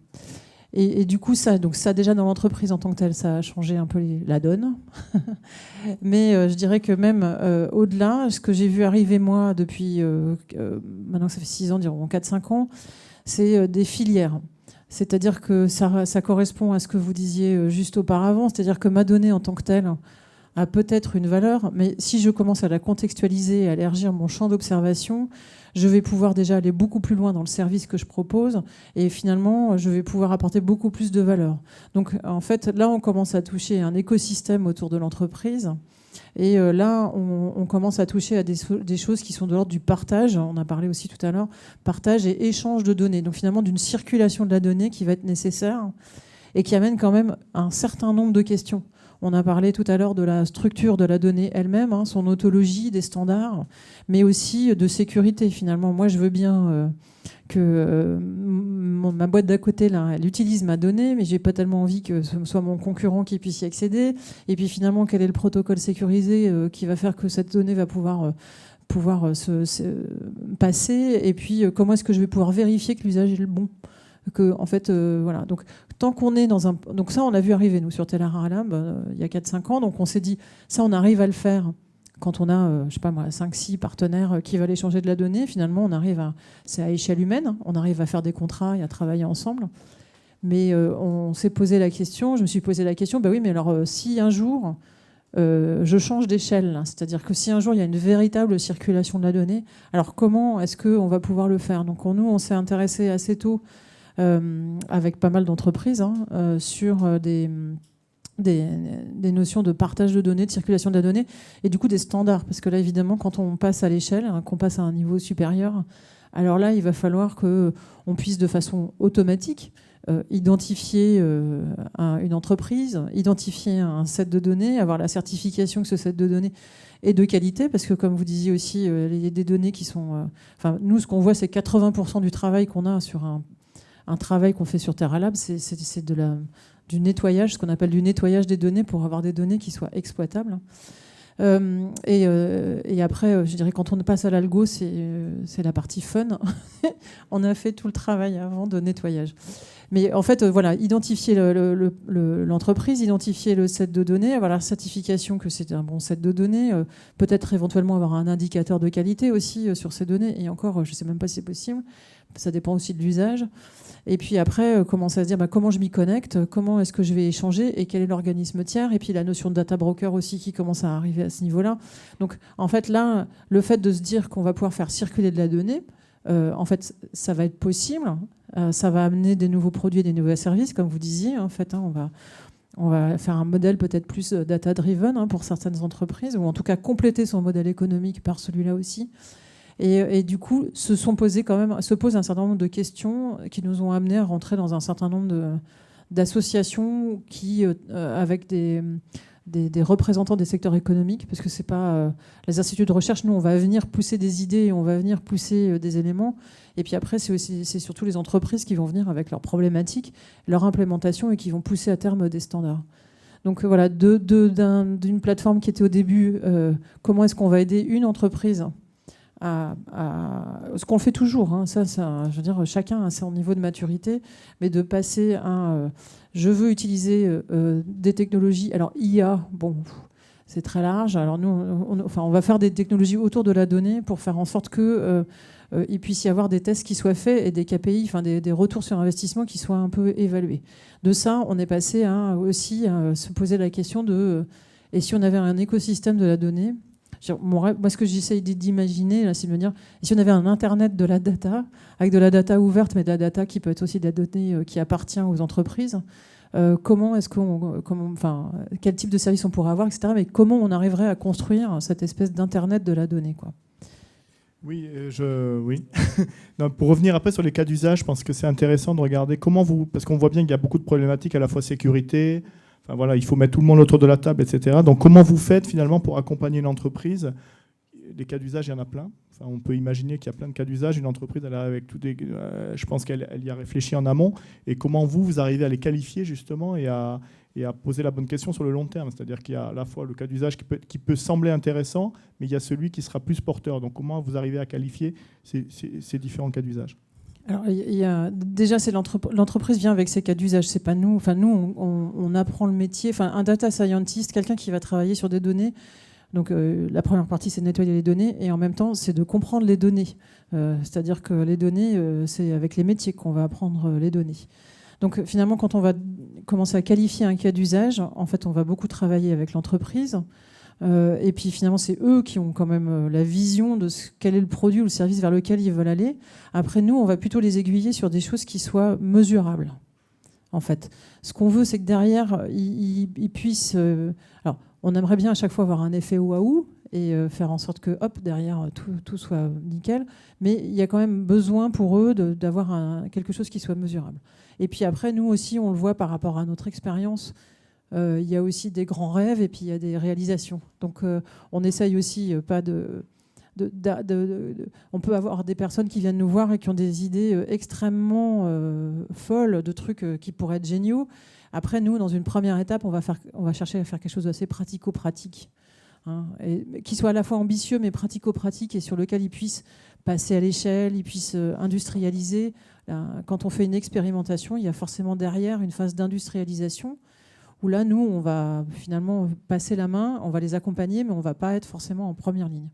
Et du coup, ça déjà dans l'entreprise en tant que telle, ça a changé un peu la donne. Mais je dirais que même au-delà, ce que j'ai vu arriver moi depuis, maintenant que ça fait 6 ans, environ 4-5 ans, c'est des filières. C'est-à-dire que ça correspond à ce que vous disiez juste auparavant, c'est-à-dire que ma donnée en tant que telle a peut-être une valeur, mais si je commence à la contextualiser, à élargir mon champ d'observation, je vais pouvoir déjà aller beaucoup plus loin dans le service que je propose et finalement, je vais pouvoir apporter beaucoup plus de valeur. Donc, en fait, là, on commence à toucher un écosystème autour de l'entreprise et là, on commence à toucher à des choses qui sont de l'ordre du partage. On a parlé aussi tout à l'heure, partage et échange de données. Donc, finalement, d'une circulation de la donnée qui va être nécessaire et qui amène quand même un certain nombre de questions. On a parlé tout à l'heure de la structure de la donnée elle-même, son ontologie, des standards, mais aussi de sécurité finalement. Moi, je veux bien que ma boîte d'à côté, là, elle utilise ma donnée, mais j'ai pas tellement envie que ce soit mon concurrent qui puisse y accéder. Et puis finalement, quel est le protocole sécurisé qui va faire que cette donnée va pouvoir se passer. Et puis, comment est-ce que je vais pouvoir vérifier que l'usage est le bon ? En fait, voilà. Donc, tant qu'on est dans un... Donc ça, on l'a vu arriver, nous, sur Telaralab, il y a 4-5 ans. Donc, on s'est dit, ça, on arrive à le faire quand on a, je sais pas moi, 5-6 partenaires qui veulent échanger de la donnée. Finalement, c'est à échelle humaine. On arrive à faire des contrats et à travailler ensemble. Mais on s'est posé la question, je me suis posé la question, oui, mais alors, si un jour... je change d'échelle, c'est-à-dire que si un jour il y a une véritable circulation de la donnée, alors comment est-ce qu'on va pouvoir le faire ? Donc nous, on s'est intéressé assez tôt avec pas mal d'entreprises sur des notions de partage de données, de circulation de la donnée, et du coup des standards, parce que là évidemment quand on passe à l'échelle, qu'on passe à un niveau supérieur, alors là il va falloir qu'on puisse de façon automatique identifier une entreprise, identifier un set de données, avoir la certification que ce set de données est de qualité, parce que comme vous disiez aussi, il y a des données qui sont... nous, ce qu'on voit, c'est 80% du travail qu'on a sur un travail qu'on fait sur Terralab, c'est du nettoyage, ce qu'on appelle du nettoyage des données pour avoir des données qui soient exploitables. Et après, je dirais, quand on passe à l'algo, c'est la partie fun. On a fait tout le travail avant de nettoyage. Mais en fait, voilà, identifier l'entreprise, identifier le set de données, avoir la certification que c'est un bon set de données, peut-être éventuellement avoir un indicateur de qualité aussi sur ces données. Et encore, je ne sais même pas si c'est possible. Ça dépend aussi de l'usage. Et puis après, commencer à se dire comment je m'y connecte, comment est-ce que je vais échanger et quel est l'organisme tiers. Et puis la notion de data broker aussi qui commence à arriver à ce niveau-là. Donc en fait, là, le fait de se dire qu'on va pouvoir faire circuler de la donnée, en fait, ça va être possible. Ça va amener des nouveaux produits et des nouveaux services, comme vous disiez. En fait, on va faire un modèle peut-être plus data-driven pour certaines entreprises, ou en tout cas compléter son modèle économique par celui-là aussi. Et du coup, se posent un certain nombre de questions qui nous ont amenés à rentrer dans un certain nombre d'associations qui, avec des représentants des secteurs économiques, parce que c'est pas les instituts de recherche. Nous, on va venir pousser des idées, on va venir pousser des éléments. Et puis après, c'est surtout les entreprises qui vont venir avec leurs problématiques, leur implémentation et qui vont pousser à terme des standards. Donc voilà, d'une plateforme qui était au début, comment est-ce qu'on va aider une entreprise à ce qu'on fait toujours, ça, je veux dire, chacun a son niveau de maturité, mais de passer à je veux utiliser des technologies. Alors IA, bon, c'est très large. Alors nous, on va faire des technologies autour de la donnée pour faire en sorte que il puisse y avoir des tests qui soient faits et des KPI, enfin des retours sur investissement qui soient un peu évalués. De ça, on est passé aussi à se poser la question de et si on avait un écosystème de la donnée Moi, ce que j'essaye d'imaginer, là, c'est de me dire, si on avait un Internet de la data, avec de la data ouverte, mais de la data qui peut être aussi de la donnée qui appartient aux entreprises, quel type de service on pourrait avoir, etc. Mais comment on arriverait à construire cette espèce d'Internet de la donnée, quoi. Oui, oui. Non, pour revenir après sur les cas d'usage, je pense que c'est intéressant de regarder comment parce qu'on voit bien qu'il y a beaucoup de problématiques à la fois sécurité, enfin voilà, il faut mettre tout le monde autour de la table, etc. Donc comment vous faites finalement pour accompagner une entreprise? Les cas d'usage, il y en a plein. Enfin, on peut imaginer qu'il y a plein de cas d'usage. Une entreprise, elle a avec je pense qu'elle y a réfléchi en amont. Et comment vous arrivez à les qualifier justement et à poser la bonne question sur le long terme. C'est-à-dire qu'il y a à la fois le cas d'usage qui peut sembler intéressant, mais il y a celui qui sera plus porteur. Donc comment vous arrivez à qualifier ces différents cas d'usage? Alors, déjà, c'est l'entreprise vient avec ses cas d'usage, c'est pas nous. Enfin, nous, on apprend le métier. Enfin, un data scientist, quelqu'un qui va travailler sur des données. Donc, la première partie, c'est de nettoyer les données, et en même temps, c'est de comprendre les données. C'est-à-dire que les données, c'est avec les métiers qu'on va apprendre les données. Donc, finalement, quand on va commencer à qualifier un cas d'usage, en fait, on va beaucoup travailler avec l'entreprise. Et puis finalement, c'est eux qui ont quand même la vision de quel est le produit ou le service vers lequel ils veulent aller. Après, nous, on va plutôt les aiguiller sur des choses qui soient mesurables, en fait. Ce qu'on veut, c'est que derrière, ils puissent... alors, on aimerait bien à chaque fois avoir un effet waouh et faire en sorte que, hop, derrière, tout soit nickel. Mais il y a quand même besoin pour eux d'avoir quelque chose qui soit mesurable. Et puis après, nous aussi, on le voit par rapport à notre expérience. Il y a aussi des grands rêves et puis il y a des réalisations. Donc on essaye aussi pas on peut avoir des personnes qui viennent nous voir et qui ont des idées extrêmement folles de trucs qui pourraient être géniaux. Après, nous, dans une première étape, on va chercher à faire quelque chose d'assez pratico-pratique, hein, et qui soit à la fois ambitieux mais pratico-pratique et sur lequel ils puissent passer à l'échelle, ils puissent industrialiser. Quand on fait une expérimentation, il y a forcément derrière une phase d'industrialisation où là, nous, on va finalement passer la main, on va les accompagner, mais on ne va pas être forcément en première ligne.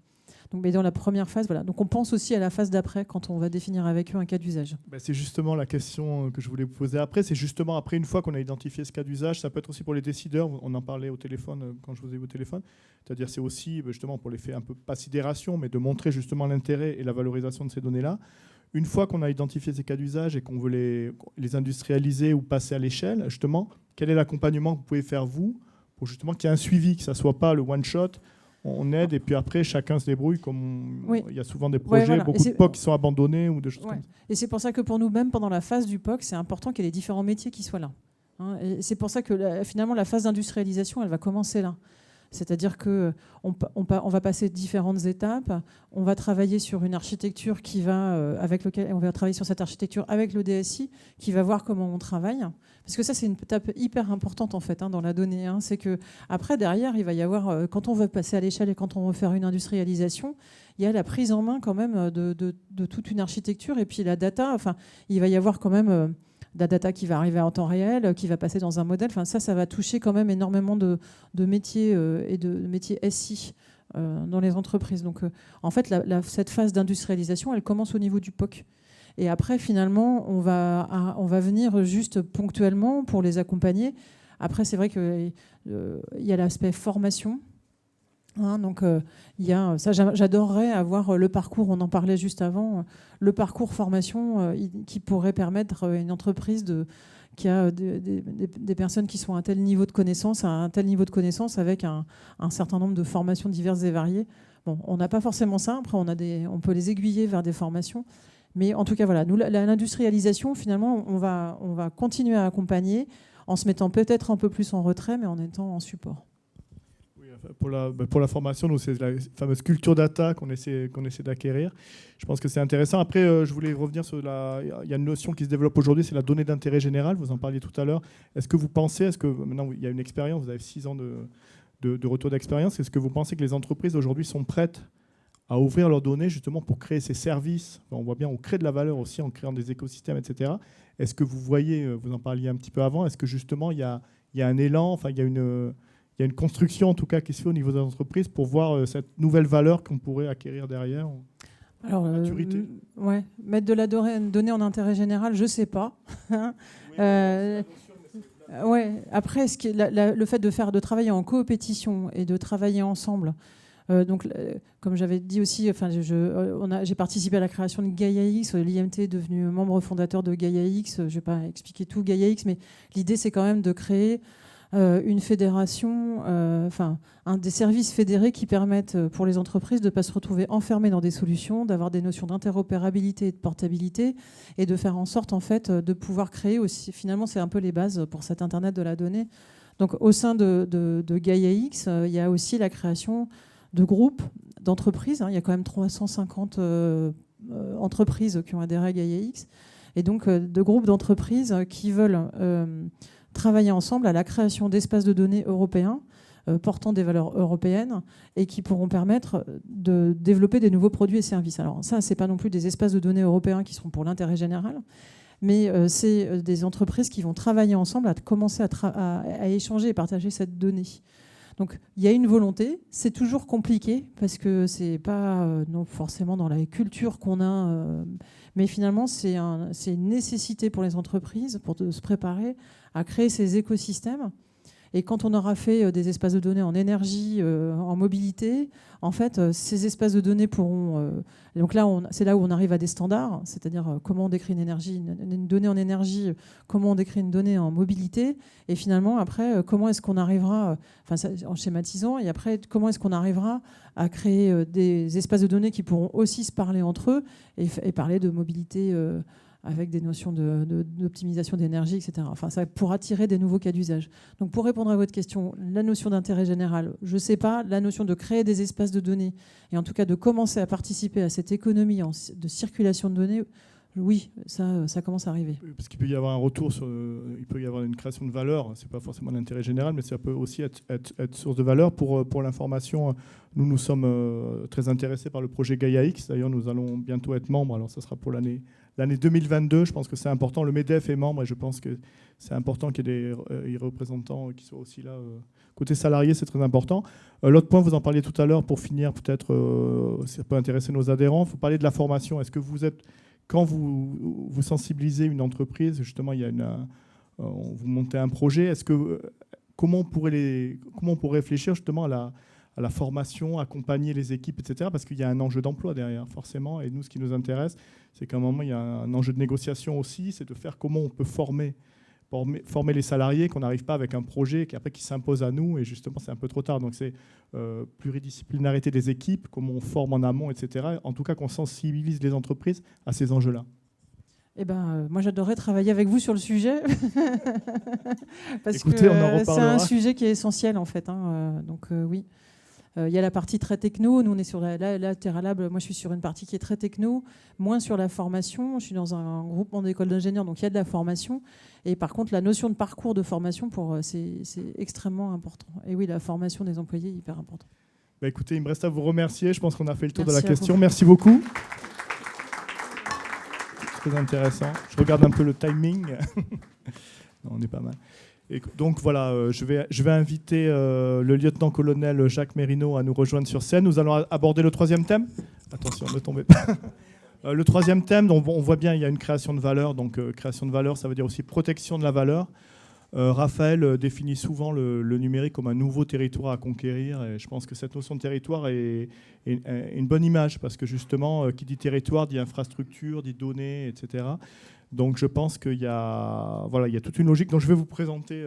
Donc, mais dans la première phase, voilà. Donc on pense aussi à la phase d'après, quand on va définir avec eux un cas d'usage. C'est justement la question que je voulais vous poser après. C'est justement après, une fois qu'on a identifié ce cas d'usage, ça peut être aussi pour les décideurs, on en parlait au téléphone, quand je vous ai eu au téléphone, c'est-à-dire c'est aussi justement pour l'effet un peu, pas sidération, mais de montrer justement l'intérêt et la valorisation de ces données-là. Une fois qu'on a identifié ces cas d'usage et qu'on veut les industrialiser ou passer à l'échelle, justement, quel est l'accompagnement que vous pouvez faire, vous, pour justement qu'il y ait un suivi, que ça ne soit pas le one-shot, on aide et puis après, chacun se débrouille, comme oui. Il y a souvent des projets, voilà. Beaucoup de POC qui sont abandonnés ou des choses comme ça. Et c'est pour ça que pour nous, même pendant la phase du POC, c'est important qu'il y ait les différents métiers qui soient là. Hein, et c'est pour ça que finalement, la phase d'industrialisation, elle va commencer là. C'est-à-dire qu'on va passer différentes étapes. On va travailler sur une architecture qui va on va travailler sur cette architecture avec le DSI qui va voir comment on travaille. Parce que ça, c'est une étape hyper importante en fait dans la donnée. Hein. C'est que après derrière, il va y avoir quand on veut passer à l'échelle et quand on veut faire une industrialisation, il y a la prise en main quand même de toute une architecture et puis la data. Enfin, il va y avoir quand même la data qui va arriver en temps réel, qui va passer dans un modèle. Enfin, ça va toucher quand même énormément de métiers et de métiers SI dans les entreprises. Donc, en fait, cette phase d'industrialisation, elle commence au niveau du POC. Et après, finalement, on va venir juste ponctuellement pour les accompagner. Après, c'est vrai qu'il y a l'aspect formation. Hein, donc, ça, j'adorerais avoir le parcours, on en parlait juste avant, le parcours formation qui pourrait permettre à une entreprise qui a des personnes qui sont à un tel niveau de connaissance, avec un certain nombre de formations diverses et variées. Bon, on n'a pas forcément ça, après on peut les aiguiller vers des formations, mais en tout cas, voilà, nous, l'industrialisation, finalement, on va continuer à accompagner en se mettant peut-être un peu plus en retrait, mais en étant en support. Pour la formation, nous, c'est la fameuse culture data qu'on essaie d'acquérir. Je pense que c'est intéressant. Après, je voulais revenir sur il y a une notion qui se développe aujourd'hui, c'est la donnée d'intérêt général. Vous en parliez tout à l'heure. Est-ce que maintenant il y a une expérience, vous avez 6 ans de retour d'expérience, est-ce que vous pensez que les entreprises aujourd'hui sont prêtes à ouvrir leurs données justement pour créer ces services? On voit bien, on crée de la valeur aussi en créant des écosystèmes, etc. Est-ce que vous voyez, vous en parliez un petit peu avant, est-ce que justement il y a un élan, enfin il y a une construction en tout cas qui se fait au niveau des entreprises pour voir cette nouvelle valeur qu'on pourrait acquérir derrière? Alors, mettre de la donnée en intérêt général, je ne sais pas. Après, le fait de travailler en coopétition et de travailler ensemble, Donc, comme j'avais dit aussi, j'ai participé à la création de GaiaX. L'IMT est devenu membre fondateur de GaiaX. Je ne vais pas expliquer tout GaiaX, mais l'idée, c'est quand même de créer une fédération, des services fédérés qui permettent pour les entreprises de ne pas se retrouver enfermées dans des solutions, d'avoir des notions d'interopérabilité et de portabilité, et de faire en sorte en fait, de pouvoir créer aussi, finalement c'est un peu les bases pour cet Internet de la donnée. Donc au sein de GaiaX, il y a aussi la création de groupes d'entreprises. Il y a quand même 350 entreprises qui ont adhéré à GaiaX, et donc de groupes d'entreprises qui veulent travailler ensemble à la création d'espaces de données européens portant des valeurs européennes et qui pourront permettre de développer des nouveaux produits et services. Alors ça, c'est pas non plus des espaces de données européens qui seront pour l'intérêt général, mais c'est des entreprises qui vont travailler ensemble à commencer à échanger et partager cette donnée. Donc il y a une volonté, c'est toujours compliqué parce que c'est pas non forcément dans la culture qu'on a, mais finalement c'est une nécessité pour les entreprises pour se préparer à créer ces écosystèmes. Et quand on aura fait des espaces de données en énergie, en mobilité, en fait, ces espaces de données pourront... donc là, c'est là où on arrive à des standards, c'est-à-dire comment on décrit une donnée en énergie, comment on décrit une donnée en mobilité, et finalement, après, comment est-ce qu'on arrivera, en schématisant, et après, comment est-ce qu'on arrivera à créer des espaces de données qui pourront aussi se parler entre eux et parler de mobilité avec des notions d'optimisation d'énergie, etc. Enfin, ça pour attirer des nouveaux cas d'usage. Donc, pour répondre à votre question, la notion d'intérêt général, je ne sais pas. La notion de créer des espaces de données, et en tout cas de commencer à participer à cette économie de circulation de données, oui, ça commence à arriver. Parce qu'il peut y avoir un retour, il peut y avoir une création de valeur. C'est pas forcément l'intérêt général, mais ça peut aussi être source de valeur. Pour l'information, nous sommes très intéressés par le projet GaiaX. D'ailleurs, nous allons bientôt être membres. Alors, ça sera pour l'année 2022. Je pense que c'est important. Le MEDEF est membre et je pense que c'est important qu'il y ait des représentants qui soient aussi là. Côté salarié, c'est très important. L'autre point, vous en parliez tout à l'heure, pour finir, peut-être, ça peut intéresser nos adhérents. Il faut parler de la formation. Est-ce que quand vous sensibilisez une entreprise, justement, vous montez un projet, comment on pourrait réfléchir justement à la formation, accompagner les équipes, etc. Parce qu'il y a un enjeu d'emploi derrière, forcément. Et nous, ce qui nous intéresse, c'est qu'à un moment, il y a un enjeu de négociation aussi, c'est de faire comment on peut former les salariés, qu'on n'arrive pas avec un projet qui s'impose à nous, et justement, c'est un peu trop tard. Donc, c'est pluridisciplinarité des équipes, comment on forme en amont, etc. En tout cas, qu'on sensibilise les entreprises à ces enjeux-là. Moi, j'adorerais travailler avec vous sur le sujet. Parce Écoutez, que on en reparlera. c'est un sujet qui est essentiel, en fait. Donc, oui. Il y a la partie très techno. Nous, on est sur la Terra Lab. Moi, je suis sur une partie qui est très techno, moins sur la formation. Je suis dans un groupement d'écoles d'ingénieurs, donc il y a de la formation. Et par contre, la notion de parcours de formation, c'est extrêmement important. Et oui, la formation des employés est hyper importante. Écoutez, il me reste à vous remercier. Je pense qu'on a fait le tour Merci de la question. Merci beaucoup. Très intéressant. Je regarde un peu le timing. Non, on est pas mal. Et donc voilà, je vais inviter le lieutenant-colonel Jacques Mérineau à nous rejoindre sur scène. Nous allons aborder le troisième thème. Attention, ne tombez pas. Le troisième thème, donc, on voit bien, il y a une création de valeur. Donc création de valeur, ça veut dire aussi protection de la valeur. Raphaël définit souvent le numérique comme un nouveau territoire à conquérir. Et je pense que cette notion de territoire est une bonne image parce que justement, qui dit territoire dit infrastructure, dit données, etc. Donc je pense qu'il y a toute une logique. Donc je vais vous présenter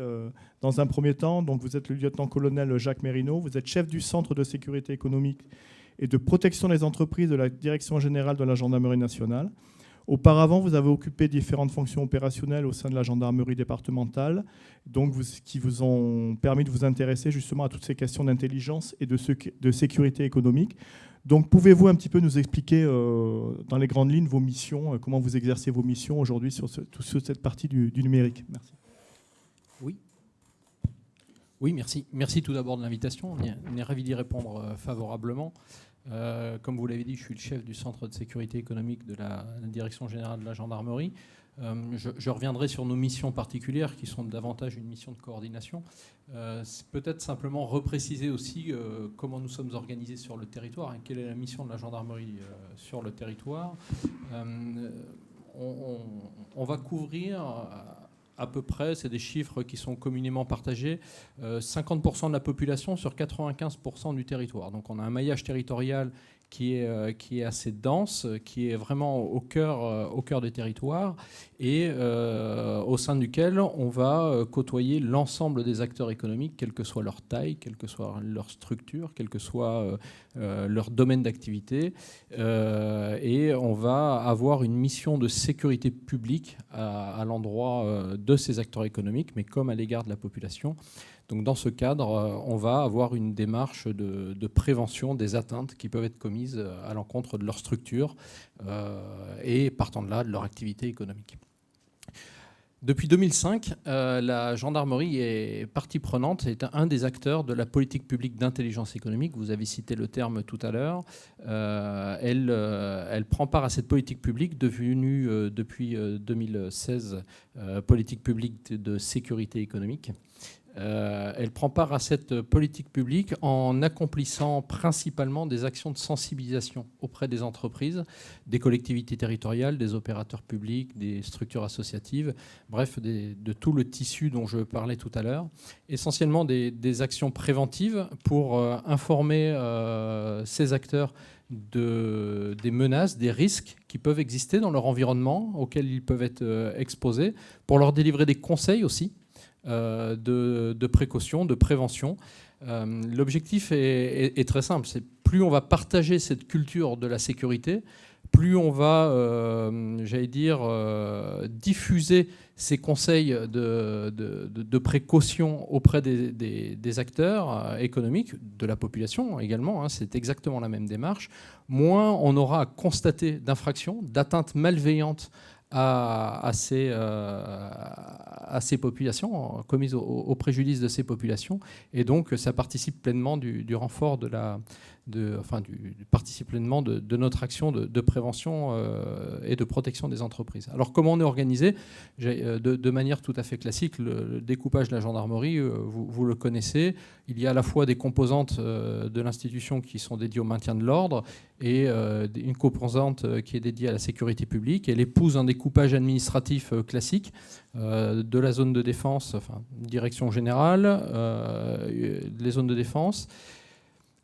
dans un premier temps. Donc vous êtes le lieutenant-colonel Jacques Mérineau. Vous êtes chef du Centre de sécurité économique et de protection des entreprises de la Direction générale de la Gendarmerie nationale. Auparavant, vous avez occupé différentes fonctions opérationnelles au sein de la gendarmerie départementale, donc qui vous ont permis de vous intéresser justement à toutes ces questions d'intelligence et de sécurité économique. Donc, pouvez-vous un petit peu nous expliquer dans les grandes lignes vos missions, comment vous exercez vos missions aujourd'hui sur cette partie du numérique? Merci. Oui, merci. Merci tout d'abord de l'invitation. On est ravis d'y répondre favorablement. Comme vous l'avez dit, je suis le chef du Centre de sécurité économique de la Direction générale de la gendarmerie. Je reviendrai sur nos missions particulières qui sont davantage une mission de coordination. C'est peut-être simplement repréciser aussi comment nous sommes organisés sur le territoire et quelle est la mission de la gendarmerie sur le territoire. On va couvrir à peu près, c'est des chiffres qui sont communément partagés, 50% de la population sur 95% du territoire. Donc on a un maillage territorial qui est assez dense, qui est vraiment au cœur des territoires et au sein duquel on va côtoyer l'ensemble des acteurs économiques, quelle que soit leur taille, quelle que soit leur structure, quel que soit leur domaine d'activité. Et on va avoir une mission de sécurité publique à l'endroit de ces acteurs économiques, mais comme à l'égard de la population. Donc dans ce cadre, on va avoir une démarche de prévention des atteintes qui peuvent être commises à l'encontre de leur structure et partant de là, de leur activité économique. Depuis 2005, la gendarmerie est partie prenante, est un des acteurs de la politique publique d'intelligence économique. Vous avez cité le terme tout à l'heure. Elle prend part à cette politique publique devenue depuis 2016 politique publique de sécurité économique. Elle prend part à cette politique publique en accomplissant principalement des actions de sensibilisation auprès des entreprises, des collectivités territoriales, des opérateurs publics, des structures associatives, bref, de tout le tissu dont je parlais tout à l'heure. Essentiellement des actions préventives pour informer ces acteurs des menaces, des risques qui peuvent exister dans leur environnement, auxquels ils peuvent être exposés, pour leur délivrer des conseils aussi, de précaution, de prévention. L'objectif est très simple, c'est plus on va partager cette culture de la sécurité, plus on va, diffuser ces conseils de précaution auprès des acteurs économiques, de la population également, hein, c'est exactement la même démarche, moins on aura à constater d'infractions, d'atteintes malveillantes à ces populations, commises au préjudice de ces populations. Et donc, ça participe pleinement du renfort participe pleinement de notre action de prévention et de protection des entreprises. Alors, comment on est organisé ? De manière tout à fait classique, le découpage de la gendarmerie, vous le connaissez. Il y a à la fois des composantes de l'institution qui sont dédiées au maintien de l'ordre et une composante qui est dédiée à la sécurité publique. Elle épouse un découpage administratif classique de la zone de défense, direction générale, les zones de défense,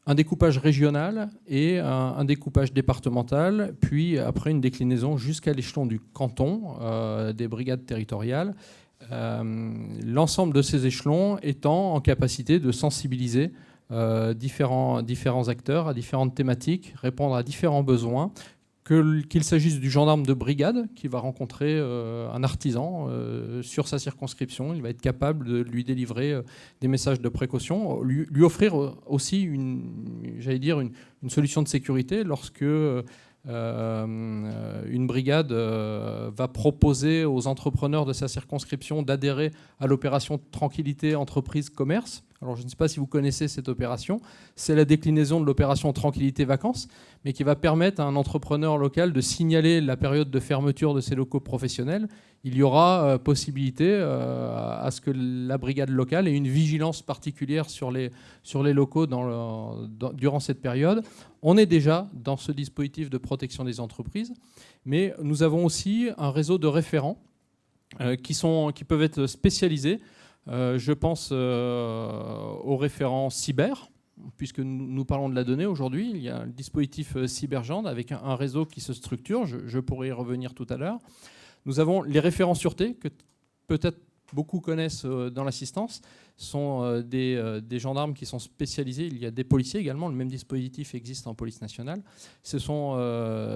un découpage régional et un découpage départemental, puis après une déclinaison jusqu'à l'échelon du canton, des brigades territoriales. L'ensemble de ces échelons étant en capacité de sensibiliser différents acteurs à différentes thématiques, répondre à différents besoins, qu'il s'agisse du gendarme de brigade qui va rencontrer un artisan sur sa circonscription. Il va être capable de lui délivrer des messages de précaution, lui offrir aussi une solution de sécurité lorsque une brigade va proposer aux entrepreneurs de sa circonscription d'adhérer à l'opération Tranquillité Entreprise Commerce. Alors je ne sais pas si vous connaissez cette opération, c'est la déclinaison de l'opération Tranquillité Vacances, mais qui va permettre à un entrepreneur local de signaler la période de fermeture de ses locaux professionnels. Il y aura possibilité à ce que la brigade locale ait une vigilance particulière sur les locaux durant cette période. On est déjà dans ce dispositif de protection des entreprises, mais nous avons aussi un réseau de référents qui peuvent être spécialisés. Je pense aux référents cyber, puisque nous parlons de la donnée aujourd'hui. Il y a le dispositif Cybergend avec un réseau qui se structure. Je pourrais y revenir tout à l'heure. Nous avons les référents sûreté, que peut-être beaucoup connaissent dans l'assistance. Ce sont des gendarmes qui sont spécialisés. Il y a des policiers également. Le même dispositif existe en police nationale. Ce sont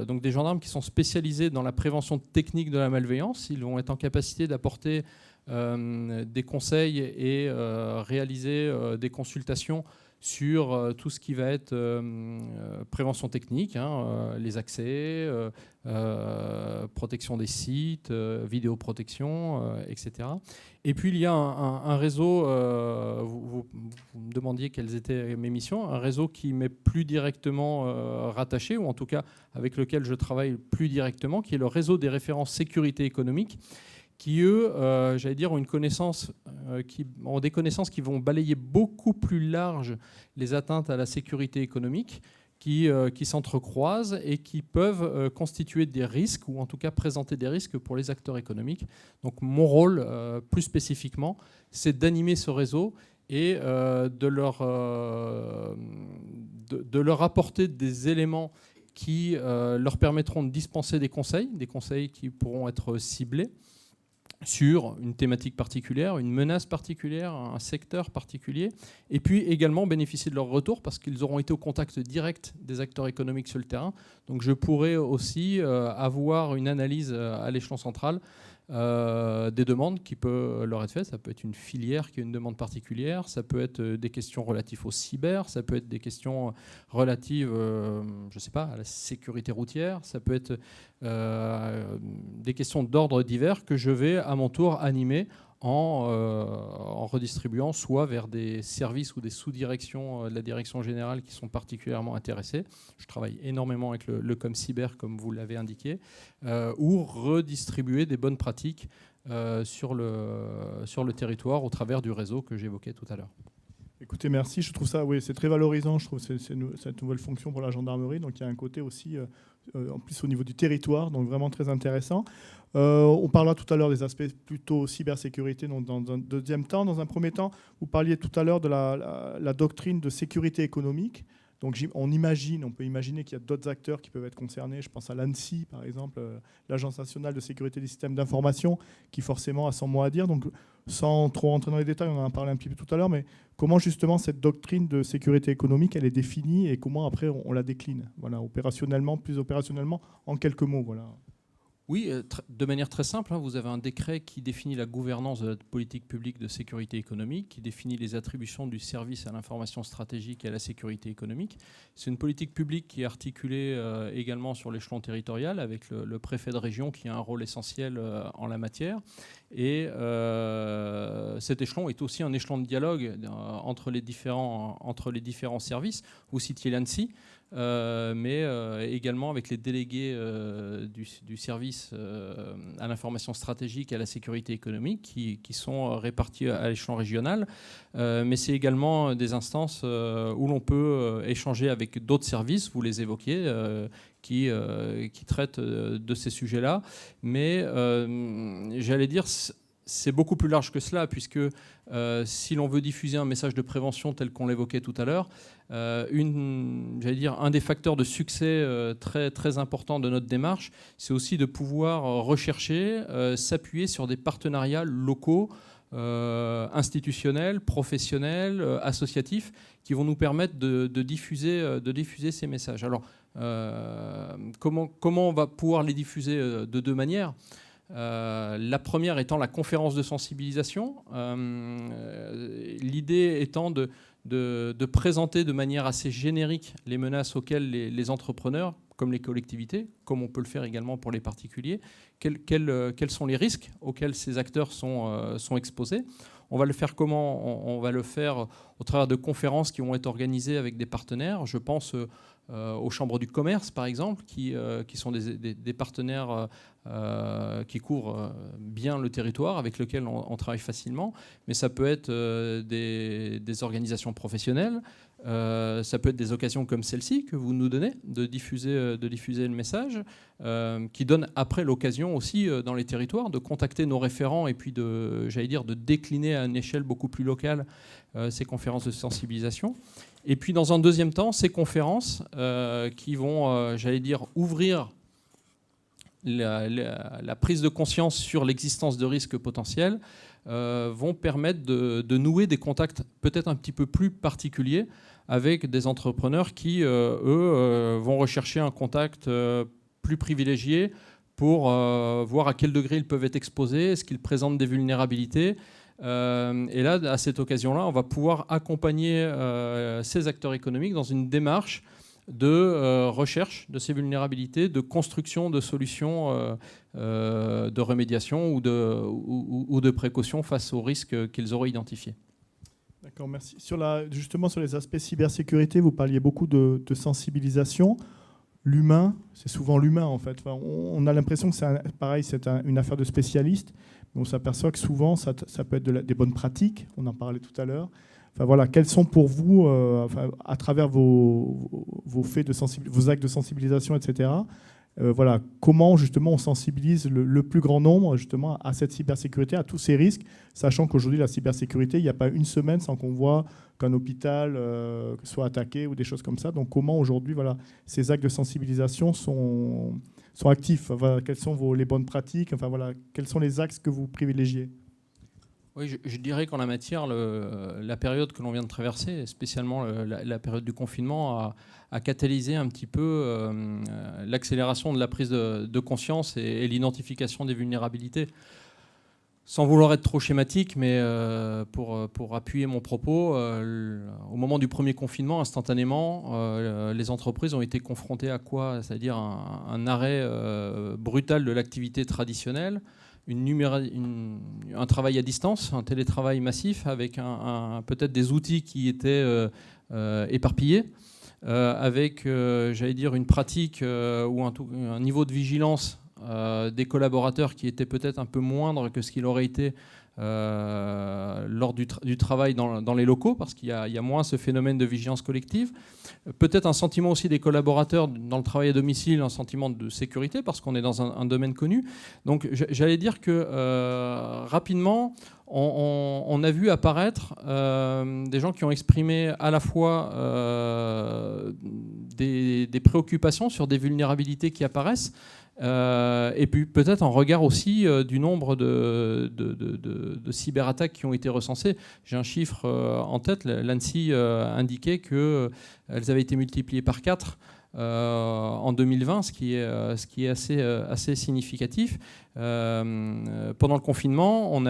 donc des gendarmes qui sont spécialisés dans la prévention technique de la malveillance. Ils vont être en capacité d'apporter des conseils et réaliser des consultations sur tout ce qui va être prévention technique, les accès, protection des sites, vidéoprotection, etc. Et puis il y a un réseau, vous me demandiez quelles étaient mes missions, un réseau qui m'est plus directement rattaché, ou en tout cas avec lequel je travaille plus directement, qui est le réseau des références sécurité économique, qui, eux, ont des connaissances qui vont balayer beaucoup plus large les atteintes à la sécurité économique qui s'entrecroisent et qui peuvent constituer des risques, ou en tout cas présenter des risques pour les acteurs économiques. Donc mon rôle, plus spécifiquement, c'est d'animer ce réseau et de leur apporter des éléments qui leur permettront de dispenser des conseils qui pourront être ciblés sur une thématique particulière, une menace particulière, un secteur particulier, et puis également bénéficier de leur retour parce qu'ils auront été au contact direct des acteurs économiques sur le terrain. Donc je pourrais aussi avoir une analyse à l'échelon central des demandes qui peuvent leur être faites. Ça peut être une filière qui a une demande particulière, ça peut être des questions relatives au cyber, ça peut être des questions relatives, je ne sais pas, à la sécurité routière, ça peut être des questions d'ordre divers que je vais à mon tour animer en redistribuant soit vers des services ou des sous-directions de la direction générale qui sont particulièrement intéressés. Je travaille énormément avec le ComCyber, comme vous l'avez indiqué, ou redistribuer des bonnes pratiques sur le territoire au travers du réseau que j'évoquais tout à l'heure. Écoutez, merci. Je trouve ça, oui, c'est très valorisant. Je trouve cette nouvelle fonction pour la gendarmerie. Donc il y a un côté aussi, en plus au niveau du territoire, donc vraiment très intéressant. On parlera tout à l'heure des aspects plutôt cybersécurité, donc dans un deuxième temps. Dans un premier temps, vous parliez tout à l'heure de la doctrine de sécurité économique. Donc on peut imaginer qu'il y a d'autres acteurs qui peuvent être concernés. Je pense à l'ANSSI, par exemple, l'Agence nationale de sécurité des systèmes d'information, qui forcément a son mot à dire. Donc sans trop rentrer dans les détails, on en a parlé un petit peu tout à l'heure, mais comment justement cette doctrine de sécurité économique, elle est définie et comment après on la décline, voilà, plus opérationnellement, en quelques mots, voilà. Oui, de manière très simple, vous avez un décret qui définit la gouvernance de la politique publique de sécurité économique, qui définit les attributions du service à l'information stratégique et à la sécurité économique. C'est une politique publique qui est articulée également sur l'échelon territorial avec le préfet de région qui a un rôle essentiel en la matière. Et cet échelon est aussi un échelon de dialogue entre les différents services. Vous citiez l'ANSSI. Mais également avec les délégués du service à l'information stratégique et à la sécurité économique qui sont répartis à l'échelon régional. Mais c'est également des instances où l'on peut échanger avec d'autres services, vous les évoquiez, qui traitent de ces sujets-là. Mais j'allais dire, c'est beaucoup plus large que cela, puisque si l'on veut diffuser un message de prévention tel qu'on l'évoquait tout à l'heure, un des facteurs de succès très, très important de notre démarche, c'est aussi de pouvoir rechercher, s'appuyer sur des partenariats locaux, institutionnels, professionnels, associatifs, qui vont nous permettre de diffuser ces messages. Alors, comment on va pouvoir les diffuser de deux manières ? La première étant la conférence de sensibilisation, l'idée étant de présenter de manière assez générique les menaces auxquelles les entrepreneurs, comme les collectivités, comme on peut le faire également pour les particuliers, quels sont les risques auxquels ces acteurs sont exposés. On va le faire comment ? On va le faire au travers de conférences qui vont être organisées avec des partenaires. Je pense aux chambres du commerce, par exemple, qui sont des partenaires qui couvrent bien le territoire, avec lesquels on travaille facilement. Mais ça peut être des organisations professionnelles, ça peut être des occasions comme celle-ci que vous nous donnez de diffuser le message, qui donne après l'occasion aussi dans les territoires de contacter nos référents et puis de décliner à une échelle beaucoup plus locale ces conférences de sensibilisation. Et puis dans un deuxième temps, ces conférences qui vont, ouvrir la prise de conscience sur l'existence de risques potentiels, vont permettre de nouer des contacts peut-être un petit peu plus particuliers avec des entrepreneurs qui, vont rechercher un contact plus privilégié pour voir à quel degré ils peuvent être exposés, est-ce qu'ils présentent des vulnérabilités. Et là, à cette occasion-là, on va pouvoir accompagner ces acteurs économiques dans une démarche de recherche de ces vulnérabilités, de construction de solutions de remédiation ou de précaution face aux risques qu'ils auraient identifiés. D'accord, merci. Justement, sur les aspects cybersécurité, vous parliez beaucoup de sensibilisation. L'humain, c'est souvent l'humain en fait. Enfin, on a l'impression que c'est une affaire de spécialistes, mais on s'aperçoit que souvent ça peut être des bonnes pratiques, on en parlait tout à l'heure. Enfin, voilà, quels sont pour vous, à travers vos faits vos actes de sensibilisation, etc., voilà, comment justement on sensibilise le plus grand nombre justement à cette cybersécurité, à tous ces risques, sachant qu'aujourd'hui la cybersécurité, il n'y a pas une semaine sans qu'on voit qu'un hôpital soit attaqué ou des choses comme ça. Donc comment aujourd'hui, voilà, ces actes de sensibilisation sont actifs, voilà, quelles sont les bonnes pratiques, enfin voilà, quels sont les axes que vous privilégiez? Oui, je dirais qu'en la matière, la période que l'on vient de traverser, spécialement la période du confinement, a catalysé un petit peu l'accélération de la prise de conscience et l'identification des vulnérabilités. Sans vouloir être trop schématique, mais pour appuyer mon propos, au moment du premier confinement, instantanément, les entreprises ont été confrontées à quoi? C'est-à-dire un arrêt brutal de l'activité traditionnelle, un travail à distance, un télétravail massif avec peut-être des outils qui étaient éparpillés, avec, j'allais dire, une pratique ou un niveau de vigilance des collaborateurs qui était peut-être un peu moindre que ce qu'il aurait été lors du travail dans les locaux, parce qu'il y a moins ce phénomène de vigilance collective. Peut-être un sentiment aussi des collaborateurs dans le travail à domicile, un sentiment de sécurité, parce qu'on est dans un domaine connu. Donc j'allais dire que rapidement, on a vu apparaître des gens qui ont exprimé à la fois des préoccupations sur des vulnérabilités qui apparaissent, et puis peut-être en regard aussi du nombre de cyberattaques qui ont été recensées. J'ai un chiffre en tête, l'ANSSI indiquait qu'elles avaient été multipliées par 4 en 2020, ce qui est assez significatif. Pendant le confinement, on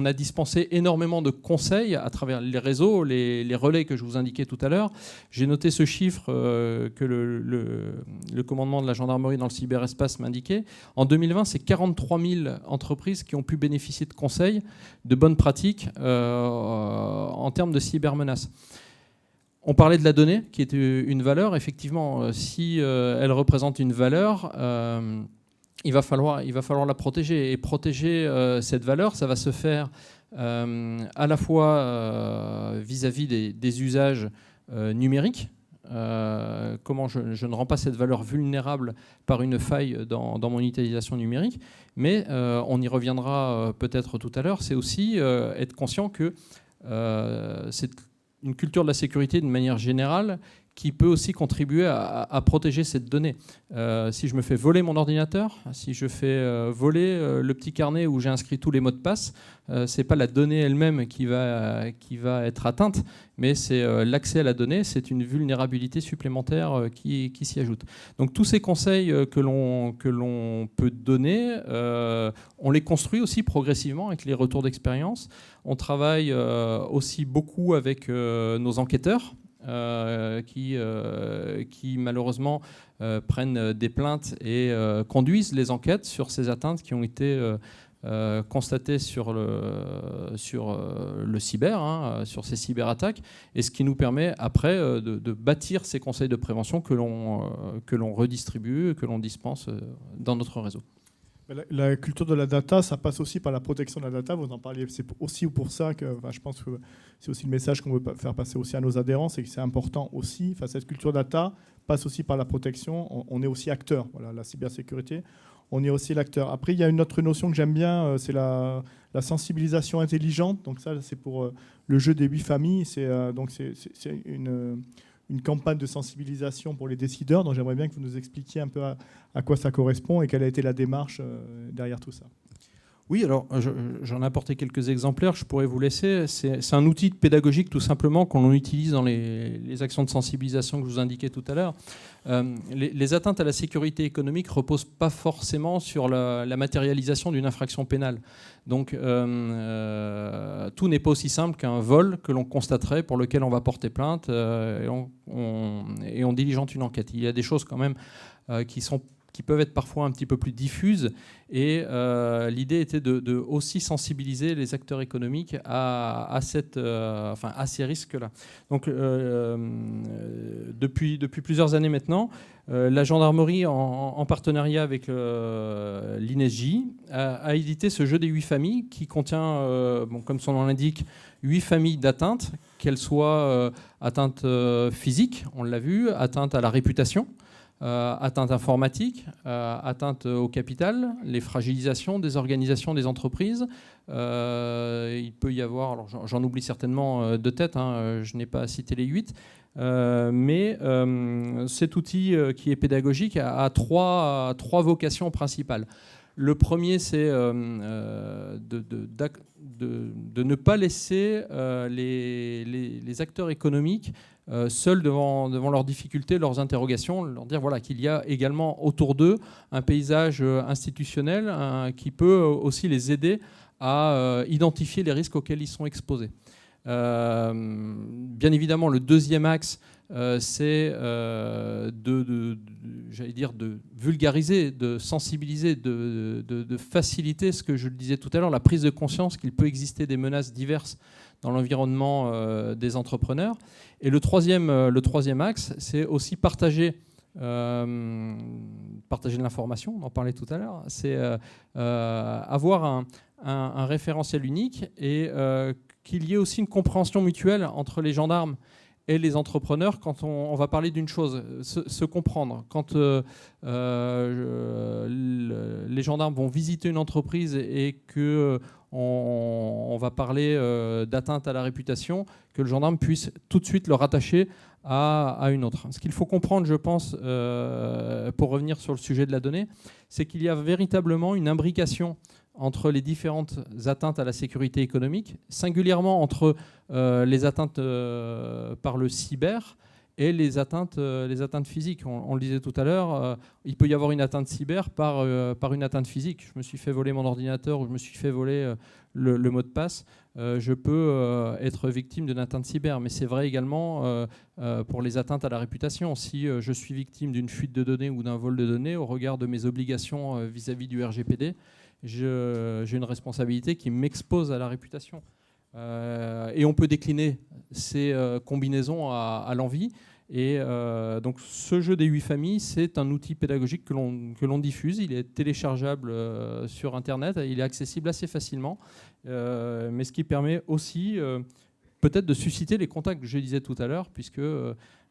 a dispensé énormément de conseils à travers les réseaux, les relais que je vous indiquais tout à l'heure. J'ai noté ce chiffre que le commandement de la gendarmerie dans le cyberespace m'indiquait. En 2020, c'est 43 000 entreprises qui ont pu bénéficier de conseils, de bonnes pratiques en termes de cybermenaces. On parlait de la donnée, qui est une valeur. Effectivement, si elle représente une valeur, il va falloir la protéger. Et protéger cette valeur, ça va se faire à la fois vis-à-vis des usages numériques. Comment je ne rends pas cette valeur vulnérable par une faille dans mon utilisation numérique. Mais on y reviendra peut-être tout à l'heure. C'est aussi être conscient que c'est une culture de la sécurité de manière générale qui peut aussi contribuer à protéger cette donnée. Si je me fais voler mon ordinateur, si je fais voler le petit carnet où j'ai inscrit tous les mots de passe, ce n'est pas la donnée elle-même qui va être atteinte, mais c'est l'accès à la donnée, c'est une vulnérabilité supplémentaire qui s'y ajoute. Donc tous ces conseils que l'on peut donner, on les construit aussi progressivement avec les retours d'expérience. On travaille aussi beaucoup avec nos enquêteurs, qui malheureusement prennent des plaintes et conduisent les enquêtes sur ces atteintes qui ont été constatées sur le cyber, sur ces cyberattaques, et ce qui nous permet après de bâtir ces conseils de prévention que l'on redistribue, que l'on dispense dans notre réseau. La culture de la data, ça passe aussi par la protection de la data. Vous en parliez, c'est aussi pour ça que je pense que c'est aussi le message qu'on veut faire passer aussi à nos adhérents, c'est que c'est important aussi. Enfin, cette culture data passe aussi par la protection. On est aussi acteur. Voilà, la cybersécurité, on est aussi l'acteur. Après, il y a une autre notion que j'aime bien, c'est la sensibilisation intelligente. Donc ça, c'est pour le jeu des 8 familles. C'est une campagne de sensibilisation pour les décideurs. Donc j'aimerais bien que vous nous expliquiez un peu à quoi ça correspond et quelle a été la démarche derrière tout ça. Oui, alors j'en ai apporté quelques exemplaires, je pourrais vous laisser. C'est un outil pédagogique tout simplement qu'on utilise dans les actions de sensibilisation que je vous indiquais tout à l'heure. Les atteintes à la sécurité économique ne reposent pas forcément sur la matérialisation d'une infraction pénale. Donc tout n'est pas aussi simple qu'un vol que l'on constaterait, pour lequel on va porter plainte et on diligente une enquête. Il y a des choses quand même qui sont qui peuvent être parfois un petit peu plus diffuses. Et l'idée était de aussi sensibiliser les acteurs économiques à ces risques-là. Donc, depuis plusieurs années maintenant, la gendarmerie, en partenariat avec l'INSJ, a édité ce jeu des 8 familles qui contient, comme son nom l'indique, 8 familles d'atteintes, qu'elles soient atteintes physiques, on l'a vu, atteintes à la réputation, atteinte informatique, atteinte au capital, les fragilisations des organisations des entreprises. Il peut y avoir, alors j'en oublie certainement de tête, je n'ai pas cité les 8, mais cet outil qui est pédagogique a trois vocations principales. Le premier, c'est de ne pas laisser les acteurs économiques seuls devant leurs difficultés, leurs interrogations, leur dire voilà, qu'il y a également autour d'eux un paysage institutionnel qui peut aussi les aider à identifier les risques auxquels ils sont exposés. Bien évidemment, le deuxième axe, c'est de vulgariser, de sensibiliser, de faciliter ce que je le disais tout à l'heure, la prise de conscience qu'il peut exister des menaces diverses dans l'environnement des entrepreneurs. Et le troisième axe, c'est aussi partager de l'information, on en parlait tout à l'heure, c'est avoir un référentiel unique et qu'il y ait aussi une compréhension mutuelle entre les gendarmes et les entrepreneurs quand on va parler d'une chose, se comprendre. Quand les gendarmes vont visiter une entreprise et qu'on va parler d'atteinte à la réputation, que le gendarme puisse tout de suite le rattacher à une autre. Ce qu'il faut comprendre, je pense, pour revenir sur le sujet de la donnée, c'est qu'il y a véritablement une imbrication entre les différentes atteintes à la sécurité économique, singulièrement entre les atteintes par le cyber et les atteintes physiques. On le disait tout à l'heure, il peut y avoir une atteinte cyber par une atteinte physique. Je me suis fait voler mon ordinateur ou je me suis fait voler le mot de passe. Je peux être victime d'une atteinte cyber, mais c'est vrai également pour les atteintes à la réputation. Si je suis victime d'une fuite de données ou d'un vol de données, au regard de mes obligations vis-à-vis du RGPD, j'ai une responsabilité qui m'expose à la réputation. Et on peut décliner ces combinaisons à l'envi. Et donc ce jeu des 8 familles, c'est un outil pédagogique que l'on diffuse. Il est téléchargeable sur Internet, il est accessible assez facilement, mais ce qui permet aussi peut-être de susciter les contacts que je disais tout à l'heure, puisque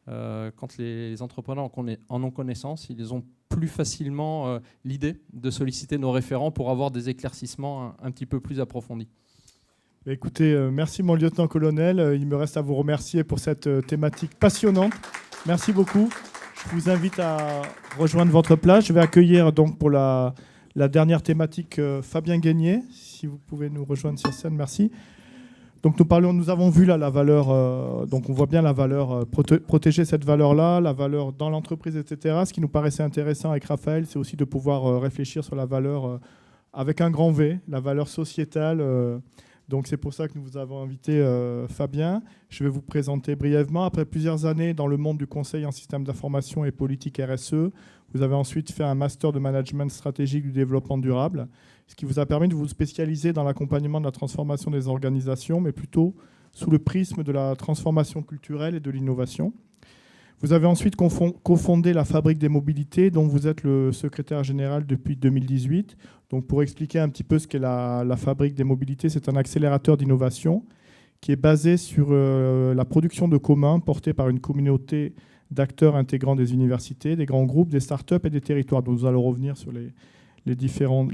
quand les entrepreneurs en ont connaissance, ils ont plus facilement l'idée de solliciter nos référents pour avoir des éclaircissements un petit peu plus approfondis. Écoutez, merci mon lieutenant-colonel. Il me reste à vous remercier pour cette thématique passionnante. Merci beaucoup. Je vous invite à rejoindre votre place. Je vais accueillir donc pour la dernière thématique Fabien Guénier. Si vous pouvez nous rejoindre sur scène, merci. Donc nous avons vu là la valeur, donc on voit bien la valeur, protéger cette valeur-là, la valeur dans l'entreprise, etc. Ce qui nous paraissait intéressant avec Raphaël, c'est aussi de pouvoir réfléchir sur la valeur avec un grand V, la valeur sociétale. Donc c'est pour ça que nous vous avons invité Fabien. Je vais vous présenter brièvement. Après plusieurs années dans le monde du conseil en système d'information et politique RSE, vous avez ensuite fait un master de management stratégique du développement durable, ce qui vous a permis de vous spécialiser dans l'accompagnement de la transformation des organisations, mais plutôt sous le prisme de la transformation culturelle et de l'innovation. Vous avez ensuite cofondé la Fabrique des mobilités, dont vous êtes le secrétaire général depuis 2018. Donc pour expliquer un petit peu ce qu'est la Fabrique des mobilités, c'est un accélérateur d'innovation qui est basé sur la production de communs portés par une communauté d'acteurs intégrant des universités, des grands groupes, des startups et des territoires. Donc nous allons revenir sur les différents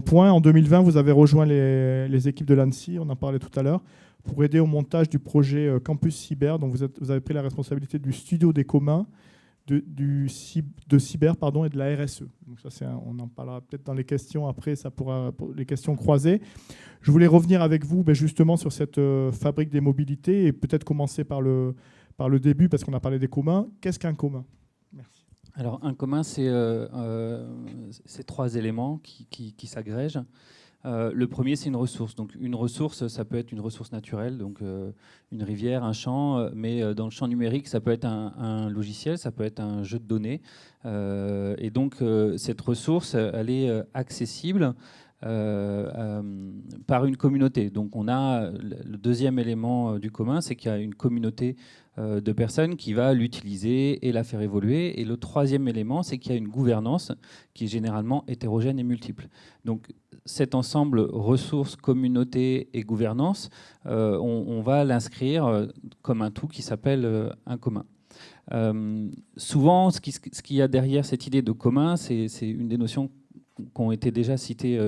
points. En 2020, vous avez rejoint les équipes de l'ANSSI, on en parlait tout à l'heure, pour aider au montage du projet Campus Cyber. Donc vous avez pris la responsabilité du studio des communs, de cyber et de la RSE. Donc ça, on en parlera peut-être dans les questions après, ça pourra les questions croisées. Je voulais revenir avec vous justement sur cette fabrique des mobilités et peut-être commencer par le début parce qu'on a parlé des communs. Qu'est-ce qu'un commun ? Merci. Alors un commun, c'est 3 éléments qui s'agrègent. Le premier, c'est une ressource. Donc, une ressource, ça peut être une ressource naturelle, donc une rivière, un champ, mais dans le champ numérique, ça peut être un logiciel, ça peut être un jeu de données. Et donc, cette ressource, elle est accessible par une communauté. Donc, on a le deuxième élément du commun, c'est qu'il y a une communauté de personnes qui va l'utiliser et la faire évoluer. Et le troisième élément, c'est qu'il y a une gouvernance qui est généralement hétérogène et multiple. Donc, cet ensemble ressources, communauté et gouvernance, on va l'inscrire comme un tout qui s'appelle un commun. Souvent, ce qu'il y a derrière cette idée de commun, c'est une des notions qui ont été déjà citées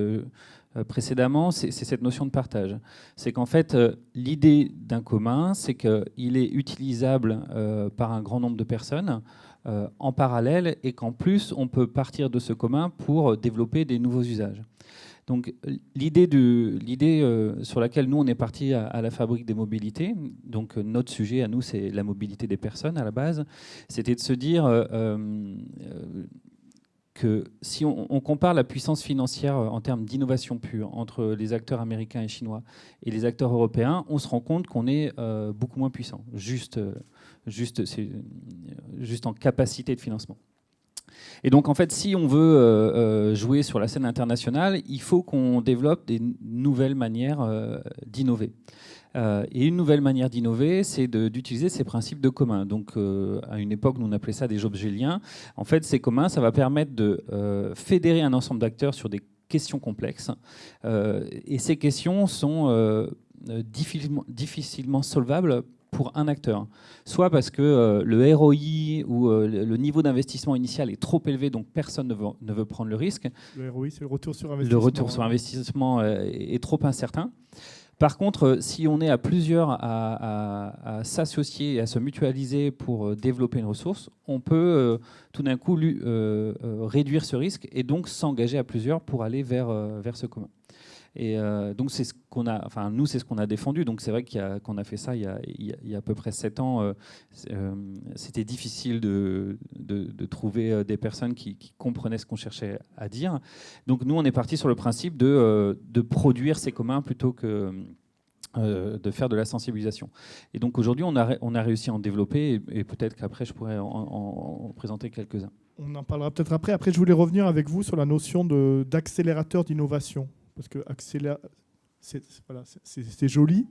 précédemment, c'est cette notion de partage. C'est qu'en fait, l'idée d'un commun, c'est qu'il est utilisable par un grand nombre de personnes en parallèle et qu'en plus, on peut partir de ce commun pour développer des nouveaux usages. Donc l'idée sur laquelle nous on est parti à la Fabrique des mobilités, donc notre sujet à nous c'est la mobilité des personnes à la base, c'était de se dire que si on compare la puissance financière en termes d'innovation pure entre les acteurs américains et chinois et les acteurs européens, on se rend compte qu'on est beaucoup moins puissant, juste en capacité de financement. Et donc, en fait, si on veut jouer sur la scène internationale, il faut qu'on développe des nouvelles manières d'innover. Et une nouvelle manière d'innover, c'est d'utiliser ces principes de commun. Donc, à une époque, nous on appelait ça des objets liens. En fait, ces communs, ça va permettre de fédérer un ensemble d'acteurs sur des questions complexes. Et ces questions sont difficilement solvables pour un acteur, soit parce que le ROI ou le niveau d'investissement initial est trop élevé, donc personne ne veut prendre le risque. Le ROI, c'est le retour sur investissement. Le retour sur investissement est trop incertain. Par contre, si on est à plusieurs à s'associer et à se mutualiser pour développer une ressource, on peut tout d'un coup réduire ce risque et donc s'engager à plusieurs pour aller vers ce commun. Et donc c'est ce qu'on a, enfin nous c'est ce qu'on a défendu. Donc c'est vrai qu'on a fait ça il y a à peu près 7 ans. C'était difficile de trouver des personnes qui comprenaient ce qu'on cherchait à dire. Donc nous on est parti sur le principe de produire ces communs plutôt que de faire de la sensibilisation. Et donc aujourd'hui on a réussi à en développer et peut-être qu'après je pourrais en présenter quelques-uns. On en parlera peut-être après. Après je voulais revenir avec vous sur la notion d'accélérateur d'innovation. Parce que c'est joli,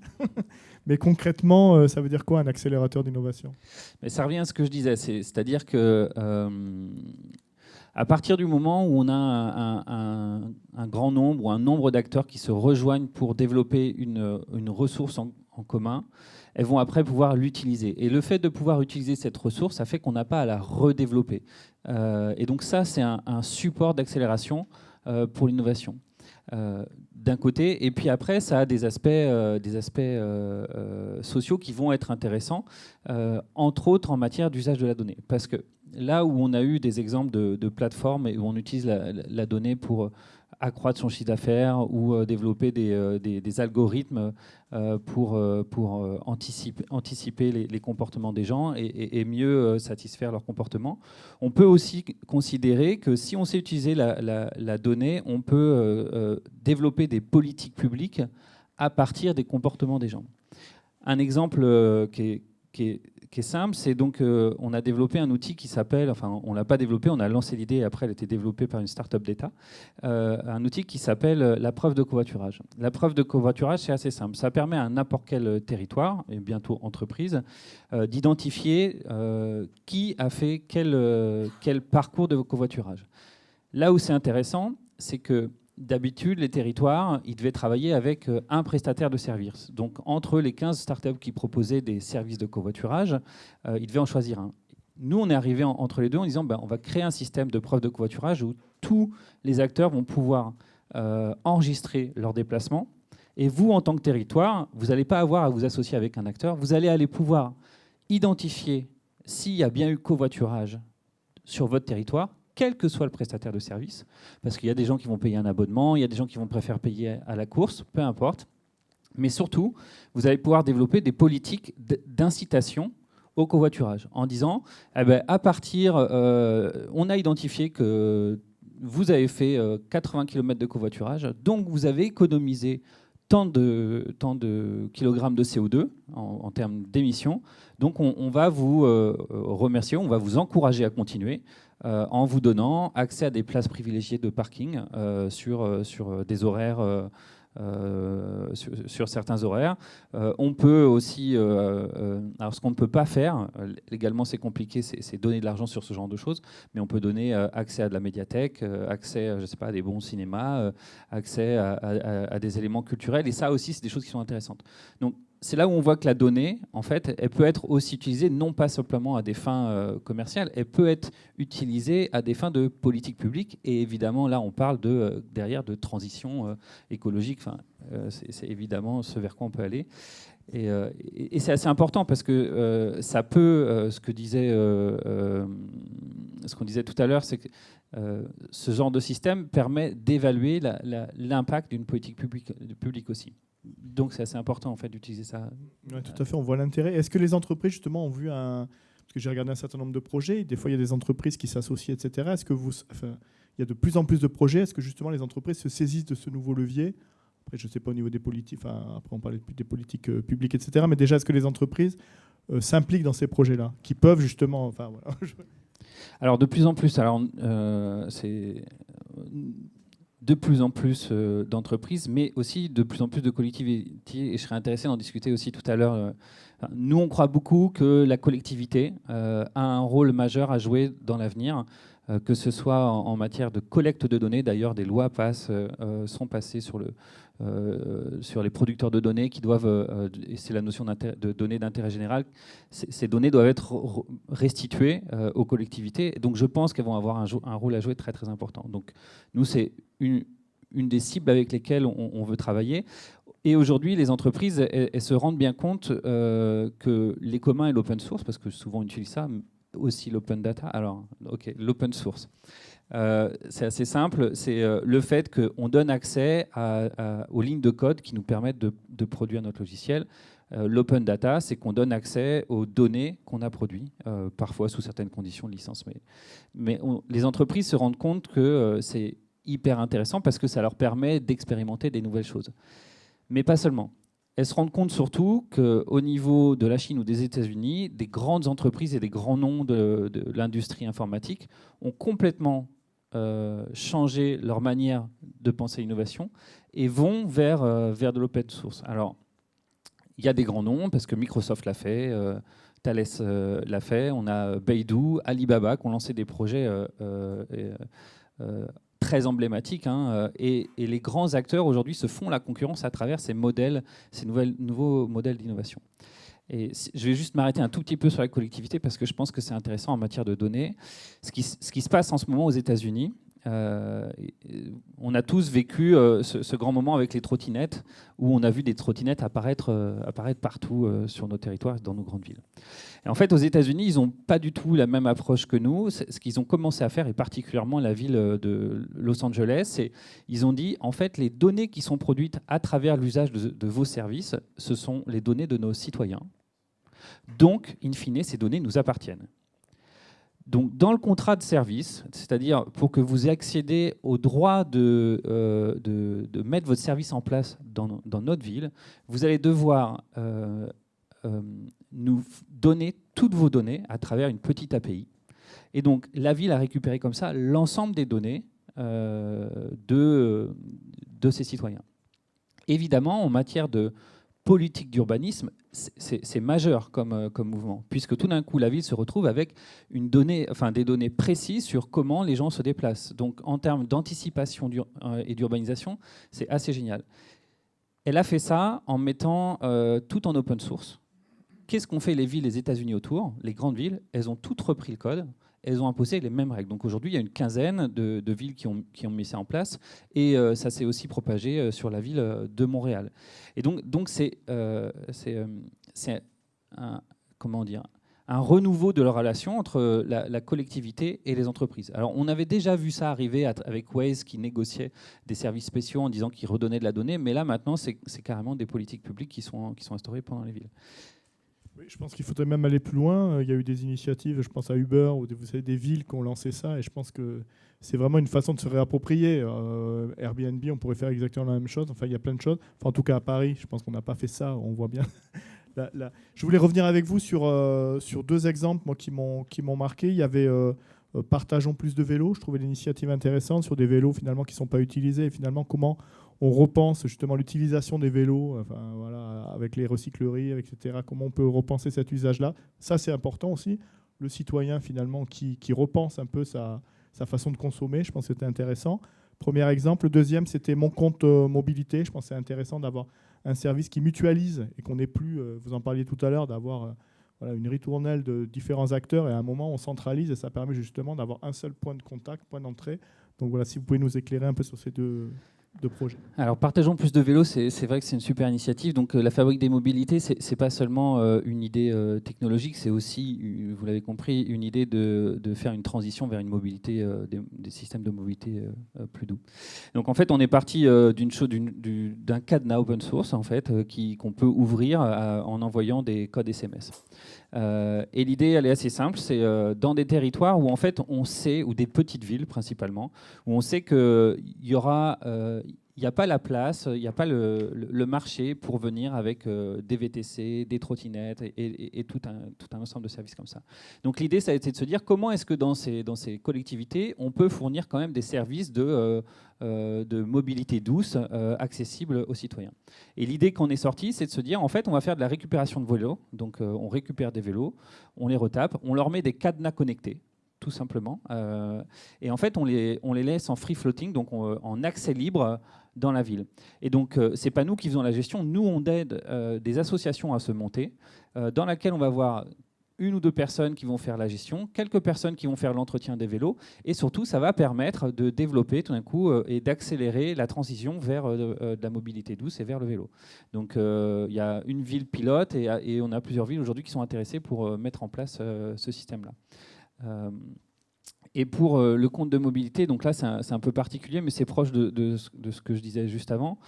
mais concrètement, ça veut dire quoi un accélérateur d'innovation ? Mais ça revient à ce que je disais, c'est-à-dire que à partir du moment où on a un grand nombre ou un nombre d'acteurs qui se rejoignent pour développer une ressource en commun, elles vont après pouvoir l'utiliser. Et le fait de pouvoir utiliser cette ressource, ça fait qu'on n'a pas à la redévelopper. Et donc ça, c'est un support d'accélération pour l'innovation. D'un côté, et puis après ça a des aspects sociaux qui vont être intéressants, entre autres en matière d'usage de la donnée, parce que là où on a eu des exemples de plateformes et où on utilise la donnée pour accroître son chiffre d'affaires ou développer des algorithmes pour anticiper les comportements des gens et mieux satisfaire leurs comportements. On peut aussi considérer que si on sait utiliser la donnée, on peut développer des politiques publiques à partir des comportements des gens. Un exemple qui est simple, c'est donc on a développé un outil qui s'appelle, enfin on ne l'a pas développé, on a lancé l'idée et après elle a été développée par une start-up d'État, un outil qui s'appelle la preuve de covoiturage. La preuve de covoiturage, c'est assez simple. Ça permet à n'importe quel territoire, et bientôt entreprise, d'identifier qui a fait quel parcours de covoiturage. Là où c'est intéressant, c'est que d'habitude, les territoires, ils devaient travailler avec un prestataire de services. Donc, entre les 15 startups qui proposaient des services de covoiturage, ils devaient en choisir un. Nous, on est arrivé entre les deux en disant on va créer un système de preuve de covoiturage où tous les acteurs vont pouvoir enregistrer leurs déplacements. Et vous, en tant que territoire, vous n'allez pas avoir à vous associer avec un acteur. Vous allez aller pouvoir identifier s'il y a bien eu covoiturage sur votre territoire, quel que soit le prestataire de service, parce qu'il y a des gens qui vont payer un abonnement, il y a des gens qui vont préférer payer à la course, peu importe. Mais surtout, vous allez pouvoir développer des politiques d'incitation au covoiturage, en disant, à partir, on a identifié que vous avez fait 80 km de covoiturage, donc vous avez économisé tant de kilogrammes de CO2 en termes d'émissions. Donc on va vous remercier, on va vous encourager à continuer en vous donnant accès à des places privilégiées de parking sur des horaires. Sur certains horaires. On peut aussi, alors ce qu'on ne peut pas faire, légalement c'est compliqué, c'est donner de l'argent sur ce genre de choses, mais on peut donner accès à de la médiathèque, accès, je sais pas, à des bons cinémas, accès à des éléments culturels, et ça aussi c'est des choses qui sont intéressantes. Donc c'est là où on voit que la donnée, en fait, elle peut être aussi utilisée non pas simplement à des fins commerciales, elle peut être utilisée à des fins de politique publique. Et évidemment, là, on parle derrière de transition écologique. Enfin, c'est évidemment ce vers quoi on peut aller. Et c'est assez important parce que ça peut, ce qu'on disait tout à l'heure, c'est que ce genre de système permet d'évaluer l'impact d'une politique publique aussi. Donc c'est assez important en fait d'utiliser ça. Ouais, tout à fait, on voit l'intérêt. Est-ce que les entreprises justement ont vu parce que j'ai regardé un certain nombre de projets, des fois il y a des entreprises qui s'associent, etc. Est-ce que il y a de plus en plus de projets, est-ce que justement les entreprises se saisissent de ce nouveau levier? Après, je ne sais pas au niveau des politiques, après on parlait des politiques publiques, etc. Mais déjà, est-ce que les entreprises s'impliquent dans ces projets-là, qui peuvent justement, voilà. Alors de plus en plus, c'est de plus en plus d'entreprises, mais aussi de plus en plus de collectivités. Et je serais intéressé d'en discuter aussi tout à l'heure. Nous, on croit beaucoup que la collectivité a un rôle majeur à jouer dans l'avenir, que ce soit en matière de collecte de données. D'ailleurs, des lois sont passées sur les producteurs de données qui doivent, et c'est la notion de données d'intérêt général, ces données doivent être restituées aux collectivités. Donc je pense qu'elles vont avoir un rôle à jouer très très important. Donc nous, c'est une des cibles avec lesquelles on veut travailler. Et aujourd'hui, les entreprises, elles se rendent bien compte que les communs et l'open source, parce que souvent on utilise ça, aussi l'open data. Alors, ok, l'open source. C'est assez simple, c'est le fait qu'on donne accès aux lignes de code qui nous permettent de produire notre logiciel. L'open data, c'est qu'on donne accès aux données qu'on a produites, parfois sous certaines conditions de licence. Mais les entreprises se rendent compte que c'est hyper intéressant parce que ça leur permet d'expérimenter des nouvelles choses. Mais pas seulement. Elles se rendent compte surtout qu'au niveau de la Chine ou des États-Unis, des grandes entreprises et des grands noms de l'industrie informatique ont complètement changé leur manière de penser l'innovation et vont vers de l'open source. Alors, il y a des grands noms parce que Microsoft l'a fait, Thales l'a fait, on a Baidu, Alibaba qui ont lancé des projets très emblématiques, et les grands acteurs aujourd'hui se font la concurrence à travers ces modèles, ces nouveaux modèles d'innovation. Et je vais juste m'arrêter un tout petit peu sur la collectivité parce que je pense que c'est intéressant en matière de données. Ce qui se passe en ce moment aux États-Unis, on a tous vécu ce grand moment avec les trottinettes où on a vu des trottinettes apparaître partout sur nos territoires, dans nos grandes villes. Et en fait, aux États-Unis, ils n'ont pas du tout la même approche que nous. Ce qu'ils ont commencé à faire, et particulièrement la ville de Los Angeles, c'est ils ont dit, en fait, les données qui sont produites à travers l'usage de vos services, ce sont les données de nos citoyens. Donc, in fine, ces données nous appartiennent. Donc, dans le contrat de service, c'est-à-dire pour que vous accédez au droit de mettre votre service en place dans notre ville, vous allez devoir nous donner toutes vos données à travers une petite API. Et donc, la ville a récupéré comme ça l'ensemble des données de ses citoyens. Évidemment, en matière de politique d'urbanisme, c'est majeur comme mouvement, puisque tout d'un coup, la ville se retrouve avec des données précises sur comment les gens se déplacent. Donc, en termes d'anticipation et d'urbanisation, c'est assez génial. Elle a fait ça en mettant tout en open source. Qu'est-ce qu'ont fait les villes des États-Unis autour? Les grandes villes, elles ont toutes repris le code. Elles ont imposé les mêmes règles. Donc aujourd'hui, il y a une quinzaine de villes qui ont mis ça en place. Et ça s'est aussi propagé sur la ville de Montréal. Et donc c'est un renouveau de la relation entre la collectivité et les entreprises. Alors on avait déjà vu ça arriver avec Waze qui négociait des services spéciaux en disant qu'ils redonnaient de la donnée. Mais là maintenant, c'est carrément des politiques publiques qui sont instaurées pendant les villes. Oui, je pense qu'il faudrait même aller plus loin. Il y a eu des initiatives, je pense à Uber, ou vous savez, des villes qui ont lancé ça, et je pense que c'est vraiment une façon de se réapproprier. Airbnb, on pourrait faire exactement la même chose. Enfin, il y a plein de choses. Enfin, en tout cas, à Paris, je pense qu'on n'a pas fait ça, on voit bien. Je voulais revenir avec vous sur 2 exemples moi, qui m'ont marqué. Il y avait Partageons plus de vélos. Je trouvais l'initiative intéressante sur des vélos finalement qui ne sont pas utilisés. Et finalement, comment on repense justement l'utilisation des vélos, enfin, voilà, avec les recycleries, etc. Comment on peut repenser cet usage-là. Ça, c'est important aussi. Le citoyen finalement qui repense un peu sa façon de consommer. Je pense que c'était intéressant. Premier exemple. Le deuxième, c'était Mon compte mobilité. Je pense que c'est intéressant d'avoir un service qui mutualise et qu'on n'ait plus, vous en parliez tout à l'heure, d'avoir voilà, une ritournelle de différents acteurs, et à un moment on centralise et ça permet justement d'avoir un seul point de contact, point d'entrée. Donc voilà, si vous pouvez nous éclairer un peu sur ces deux projets. Alors, partageons plus de vélos, c'est vrai que c'est une super initiative. Donc, la fabrique des mobilités, c'est pas seulement une idée technologique, c'est aussi, vous l'avez compris, une idée de faire une transition vers une mobilité, des systèmes de mobilité plus doux. Donc, en fait, on est parti d'un cadenas open source, en fait, qu'on peut ouvrir en envoyant des codes SMS. Et l'idée, elle est assez simple, c'est dans des territoires où en fait on sait, ou des petites villes principalement, où on sait qu'il y aura, il n'y a pas la place, il n'y a pas le marché pour venir avec des VTC, des trottinettes et tout un ensemble de services comme ça. Donc l'idée, ça a été de se dire comment est-ce que dans ces collectivités, on peut fournir quand même des services de mobilité douce accessible aux citoyens. Et l'idée qu'on est sortie, c'est de se dire, en fait, on va faire de la récupération de vélos. Donc on récupère des vélos, on les retape, on leur met des cadenas connectés, tout simplement. Et en fait, on les laisse en free floating, donc en accès libre dans la ville. Et donc, c'est pas nous qui faisons la gestion. Nous, on aide des associations à se monter, dans laquelle on va voir 1 ou 2 personnes qui vont faire la gestion, quelques personnes qui vont faire l'entretien des vélos, et surtout, ça va permettre de développer tout d'un coup et d'accélérer la transition vers de la mobilité douce et vers le vélo. Donc, il y a une ville pilote et on a plusieurs villes aujourd'hui qui sont intéressées pour mettre en place ce système-là. Et pour le compte de mobilité, donc là, c'est un peu particulier, mais c'est proche de ce que je disais juste avant.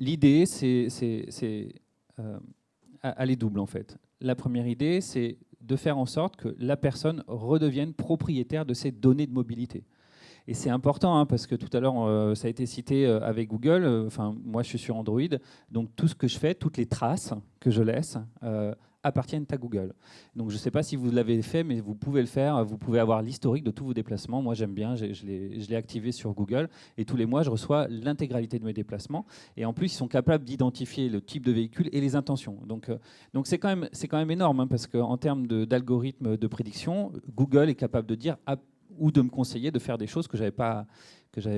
L'idée, elle est double, en fait. La première idée, c'est de faire en sorte que la personne redevienne propriétaire de ses données de mobilité. Et c'est important, hein, parce que tout à l'heure, ça a été cité avec Google. Enfin, moi, je suis sur Android. Donc, tout ce que je fais, toutes les traces que je laisse appartiennent à Google. Donc, je ne sais pas si vous l'avez fait, mais vous pouvez le faire. Vous pouvez avoir l'historique de tous vos déplacements. Moi, j'aime bien. Je l'ai activé sur Google. Et tous les mois, je reçois l'intégralité de mes déplacements. Et en plus, ils sont capables d'identifier le type de véhicule et les intentions. Donc c'est quand même énorme, hein, parce qu'en termes d'algorithme de prédiction, Google est capable de dire ou de me conseiller de faire des choses que je n'avais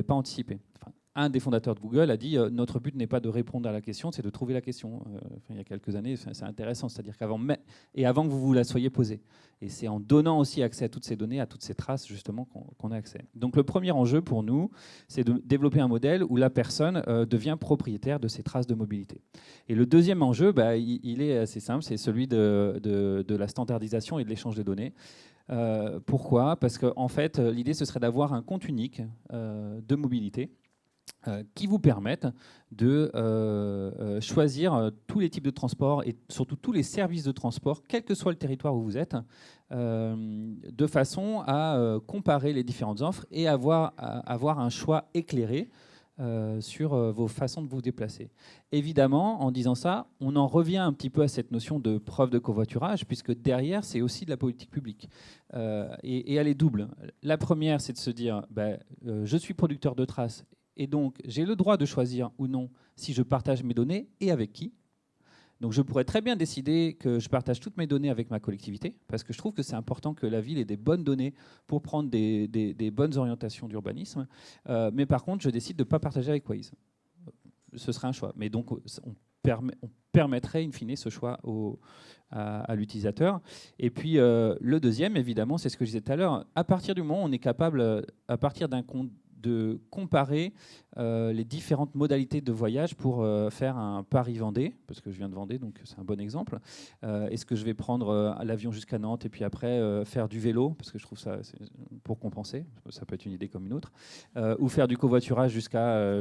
pas anticipées. Enfin, un des fondateurs de Google a dit notre but n'est pas de répondre à la question, c'est de trouver la question. Il y a quelques années, c'est intéressant, c'est-à-dire avant que vous la soyez posée. Et c'est en donnant aussi accès à toutes ces données, à toutes ces traces justement qu'on a accès. Donc le premier enjeu pour nous, c'est de développer un modèle où la personne devient propriétaire de ces traces de mobilité. Et le deuxième enjeu, il est assez simple, c'est celui de la standardisation et de l'échange de données. Pourquoi ? Parce qu'en fait, l'idée, ce serait d'avoir un compte unique de mobilité qui vous permettent de choisir tous les types de transport et surtout tous les services de transport, quel que soit le territoire où vous êtes, de façon à comparer les différentes offres et avoir un choix éclairé sur vos façons de vous déplacer. Évidemment, en disant ça, on en revient un petit peu à cette notion de preuve de covoiturage, puisque derrière, c'est aussi de la politique publique. Et elle est double. La première, c'est de se dire, je suis producteur de traces, et donc j'ai le droit de choisir ou non si je partage mes données et avec qui. Donc je pourrais très bien décider que je partage toutes mes données avec ma collectivité, parce que je trouve que c'est important que la ville ait des bonnes données pour prendre des bonnes orientations d'urbanisme. Mais par contre, je décide de ne pas partager avec Waze. Ce serait un choix. Mais donc on permettrait in fine ce choix à l'utilisateur. Et puis le deuxième, évidemment, c'est ce que je disais tout à l'heure. À partir du moment où on est capable, à partir d'un compte, de comparer les différentes modalités de voyage pour faire un Paris-Vendée, parce que je viens de Vendée, donc c'est un bon exemple. Est-ce que je vais prendre l'avion jusqu'à Nantes et puis après faire du vélo, parce que je trouve ça pour compenser, ça peut être une idée comme une autre, ou faire du covoiturage jusqu'à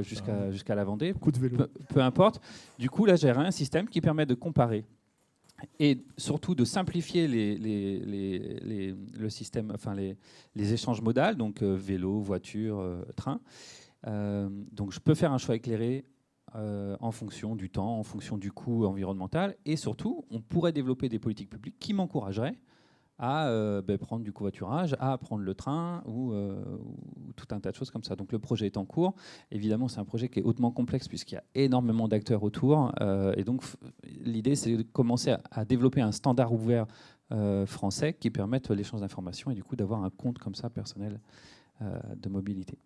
la Vendée, Beaucoup de vélo. peu importe. Du coup, là, j'ai un système qui permet de comparer et surtout de simplifier le système, enfin les échanges modaux, donc vélo, voiture, train. Donc je peux faire un choix éclairé en fonction du temps, en fonction du coût environnemental, et surtout, on pourrait développer des politiques publiques qui m'encourageraient à prendre du covoiturage, à prendre le train ou tout un tas de choses comme ça. Donc le projet est en cours. Évidemment, c'est un projet qui est hautement complexe puisqu'il y a énormément d'acteurs autour. Et donc l'idée, c'est de commencer à développer un standard ouvert français qui permette l'échange d'informations et du coup d'avoir un compte comme ça personnel de mobilité.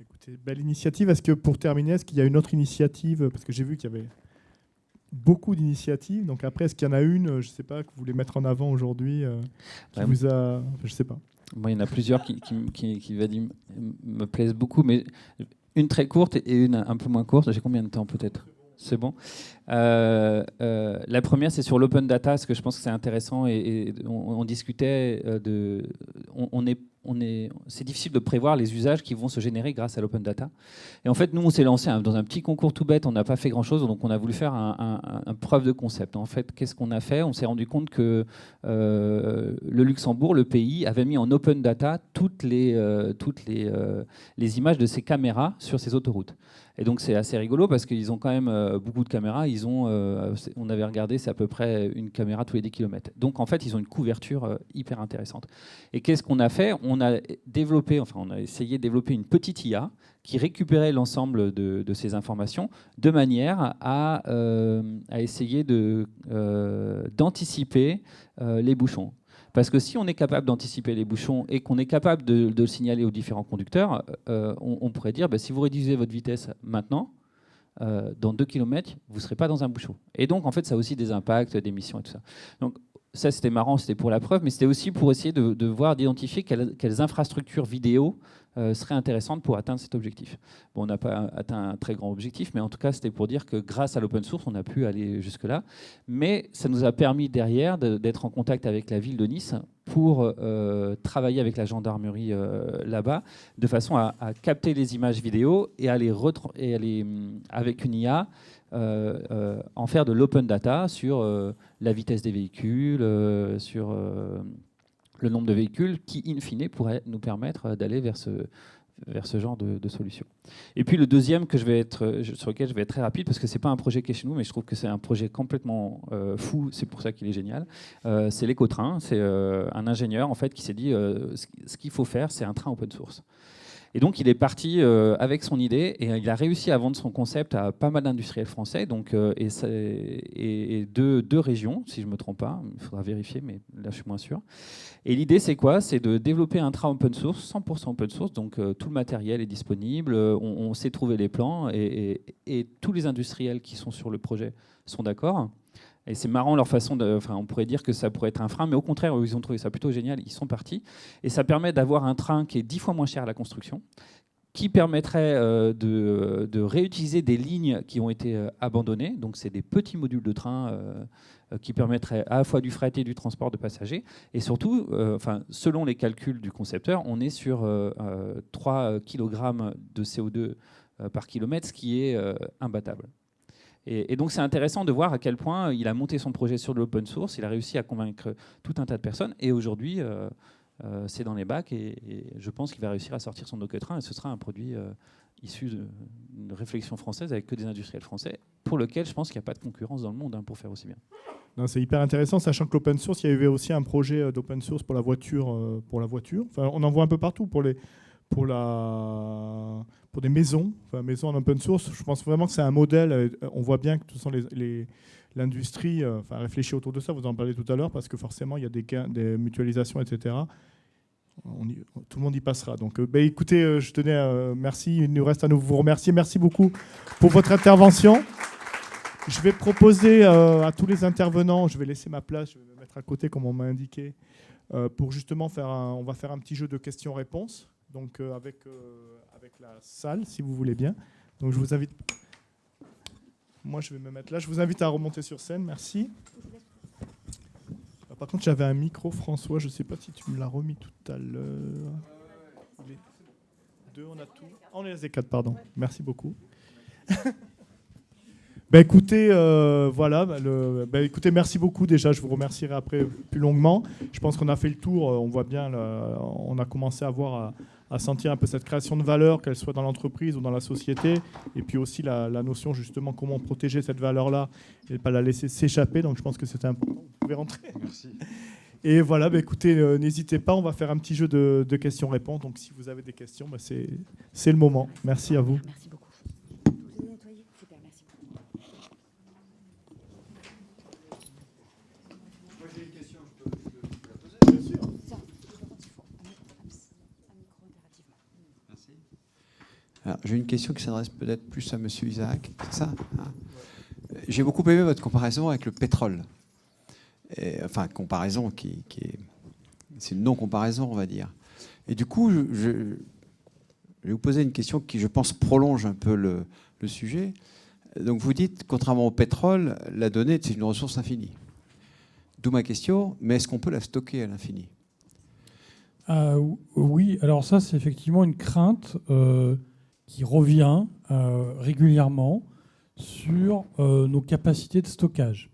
Écoutez, belle initiative. Est-ce que pour terminer, est-ce qu'il y a une autre initiative? Parce que j'ai vu qu'il y avait beaucoup d'initiatives. Donc après, est-ce qu'il y en a une, je ne sais pas, que vous voulez mettre en avant aujourd'hui, qui vous a... Je ne sais pas. Moi, il y en a plusieurs qui me plaisent beaucoup, mais une très courte et une un peu moins courte. J'ai combien de temps peut-être? C'est bon. La première, c'est sur l'open data, parce que je pense que c'est intéressant. Et on discutait c'est difficile de prévoir les usages qui vont se générer grâce à l'open data. Et en fait, nous, on s'est lancé dans un petit concours tout bête. On n'a pas fait grand-chose, donc on a voulu faire un preuve de concept. En fait, qu'est-ce qu'on a fait? On s'est rendu compte que le Luxembourg, le pays, avait mis en open data toutes les images de ses caméras sur ses autoroutes. Et donc c'est assez rigolo parce qu'ils ont quand même beaucoup de caméras. On avait regardé, c'est à peu près une caméra tous les 10 km. Donc en fait, ils ont une couverture hyper intéressante. Et qu'est-ce qu'on a fait? On a essayé de développer une petite IA qui récupérait l'ensemble de ces informations de manière à essayer d'anticiper les bouchons. Parce que si on est capable d'anticiper les bouchons et qu'on est capable de le signaler aux différents conducteurs, on pourrait dire, si vous réduisez votre vitesse maintenant, dans 2 km, vous ne serez pas dans un bouchon. Et donc, en fait, ça a aussi des impacts, d'émissions et tout ça. Donc, ça, c'était marrant, c'était pour la preuve, mais c'était aussi pour essayer de voir, d'identifier quelles infrastructures vidéo seraient intéressantes pour atteindre cet objectif. Bon, on n'a pas atteint un très grand objectif, mais en tout cas, c'était pour dire que grâce à l'open source, on a pu aller jusque-là. Mais ça nous a permis derrière d'être en contact avec la ville de Nice pour travailler avec la gendarmerie là-bas, de façon à capter les images vidéo et avec une IA, en faire de l'open data sur la vitesse des véhicules, sur le nombre de véhicules qui, in fine, pourrait nous permettre d'aller vers ce genre de solution. Et puis le deuxième sur lequel je vais être très rapide, parce que ce n'est pas un projet qui est chez nous, mais je trouve que c'est un projet complètement fou, c'est pour ça qu'il est génial, c'est l'écotrain. C'est un ingénieur en fait, qui s'est dit ce qu'il faut faire, c'est un train open source. Et donc, il est parti avec son idée et il a réussi à vendre son concept à pas mal d'industriels français et deux régions, si je ne me trompe pas. Il faudra vérifier, mais là, je suis moins sûr. Et l'idée, c'est quoi? C'est de développer un train open source, 100% open source. Donc, tout le matériel est disponible. On sait trouver les plans et tous les industriels qui sont sur le projet sont d'accord. Et c'est marrant leur façon on pourrait dire que ça pourrait être un frein, mais au contraire, ils ont trouvé ça plutôt génial, ils sont partis. Et ça permet d'avoir un train qui est 10 fois moins cher à la construction, qui permettrait de réutiliser des lignes qui ont été abandonnées. Donc c'est des petits modules de train qui permettraient à la fois du fret et du transport de passagers. Et surtout, selon les calculs du concepteur, on est sur 3 kg de CO2 par kilomètre, ce qui est imbattable. Et donc c'est intéressant de voir à quel point il a monté son projet sur de l'open source, il a réussi à convaincre tout un tas de personnes, et aujourd'hui c'est dans les bacs, et je pense qu'il va réussir à sortir son Docker-train, et ce sera un produit issu d'une réflexion française avec que des industriels français, pour lequel je pense qu'il n'y a pas de concurrence dans le monde pour faire aussi bien. Non, c'est hyper intéressant, sachant que l'open source, il y avait aussi un projet d'open source pour la voiture. Enfin, on en voit un peu partout pour des maisons en open source. Je pense vraiment que c'est un modèle. On voit bien que de toute façon, l'industrie réfléchit autour de ça. Vous en parlez tout à l'heure, parce que forcément, il y a des mutualisations, etc. Tout le monde y passera. Donc, écoutez, je tenais merci. Il nous reste à nous vous remercier. Merci beaucoup pour votre intervention. Je vais proposer à tous les intervenants, je vais laisser ma place, je vais me mettre à côté comme on m'a indiqué, pour justement on va faire un petit jeu de questions-réponses. Donc avec la salle, si vous voulez bien. Donc je vous invite. Moi, je vais me mettre là. Je vous invite à remonter sur scène. Merci. Par contre, j'avais un micro, François. Je ne sais pas si tu me l'as remis tout à l'heure. Les deux, on a tout. On est les 4, pardon. Merci beaucoup. Écoutez, écoutez, merci beaucoup déjà. Je vous remercierai après plus longuement. Je pense qu'on a fait le tour. On voit bien, on a commencé à sentir un peu cette création de valeur, qu'elle soit dans l'entreprise ou dans la société. Et puis aussi la notion justement comment protéger cette valeur-là et ne pas la laisser s'échapper. Donc je pense que c'était important. Vous pouvez rentrer. Merci. Et voilà, écoutez, n'hésitez pas. On va faire un petit jeu de questions-réponses. Donc si vous avez des questions, c'est le moment. Merci à vous. Merci beaucoup. J'ai une question qui s'adresse peut-être plus à M. Isaac, c'est ça, hein? J'ai beaucoup aimé votre comparaison avec le pétrole. Comparaison qui est... C'est une non-comparaison, on va dire. Et du coup, je vais vous poser une question qui, je pense, prolonge un peu le sujet. Donc vous dites, contrairement au pétrole, la donnée, c'est une ressource infinie. D'où ma question, mais est-ce qu'on peut la stocker à l'infini ? Oui, alors ça, c'est effectivement une crainte qui revient régulièrement sur nos capacités de stockage.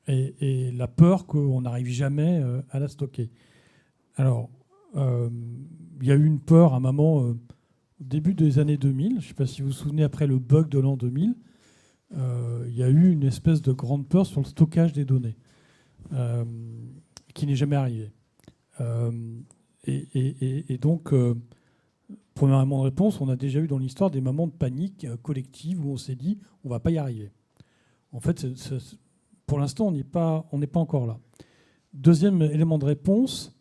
Et la peur qu'on n'arrive jamais à la stocker. Alors, il y a eu une peur à un moment, au début des années 2000, je ne sais pas si vous vous souvenez, après le bug de l'an 2000, il y a eu une espèce de grande peur sur le stockage des données, qui n'est jamais arrivé. Et donc, première élément de réponse, on a déjà eu dans l'histoire des moments de panique collective où on s'est dit on ne va pas y arriver. En fait, pour l'instant, on n'est pas encore là. Deuxième élément de réponse,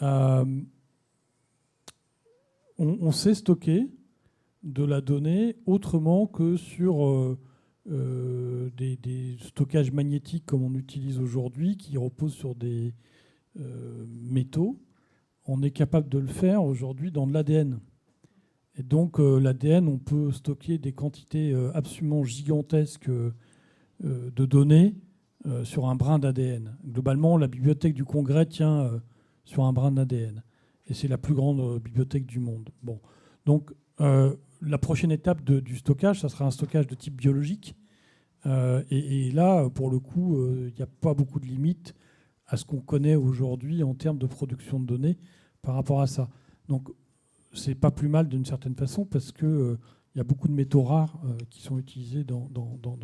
on sait stocker de la donnée autrement que sur des stockages magnétiques comme on utilise aujourd'hui, qui reposent sur des métaux. On est capable de le faire aujourd'hui dans de l'ADN. Et donc l'ADN, on peut stocker des quantités absolument gigantesques de données sur un brin d'ADN. Globalement, la bibliothèque du Congrès tient sur un brin d'ADN. Et c'est la plus grande bibliothèque du monde. Bon. Donc la prochaine étape du stockage, ça sera un stockage de type biologique. Et là, pour le coup, il n'y a pas beaucoup de limites à ce qu'on connaît aujourd'hui en termes de production de données par rapport à ça. Donc, c'est pas plus mal d'une certaine façon parce qu'il y a beaucoup de métaux rares qui sont utilisés dans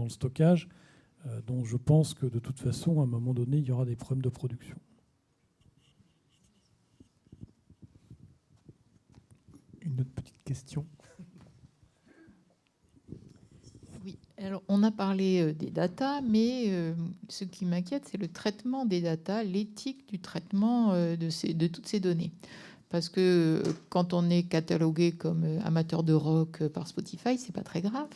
le stockage, dont je pense que de toute façon, à un moment donné, il y aura des problèmes de production. Une autre petite question. Oui, alors on a parlé des datas, mais ce qui m'inquiète, c'est le traitement des datas, l'éthique du traitement de toutes ces données. Parce que quand on est catalogué comme amateur de rock par Spotify, c'est pas très grave.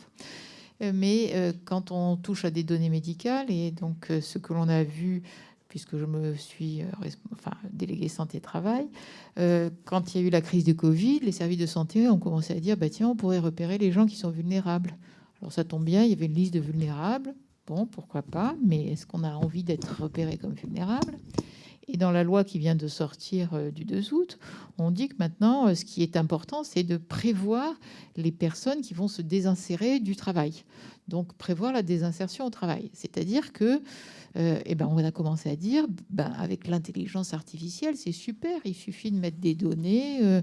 Mais quand on touche à des données médicales, et donc ce que l'on a vu, puisque je me suis déléguée santé-travail, quand il y a eu la crise du Covid, les services de santé ont commencé à dire tiens, on pourrait repérer les gens qui sont vulnérables. Alors ça tombe bien, il y avait une liste de vulnérables. Bon, pourquoi pas, mais est-ce qu'on a envie d'être repéré comme vulnérable ? Et dans la loi qui vient de sortir du 2 août, on dit que maintenant, ce qui est important, c'est de prévoir les personnes qui vont se désinsérer du travail. Donc, prévoir la désinsertion au travail. C'est-à-dire que, on a commencé à dire, avec l'intelligence artificielle, c'est super, il suffit de mettre des données,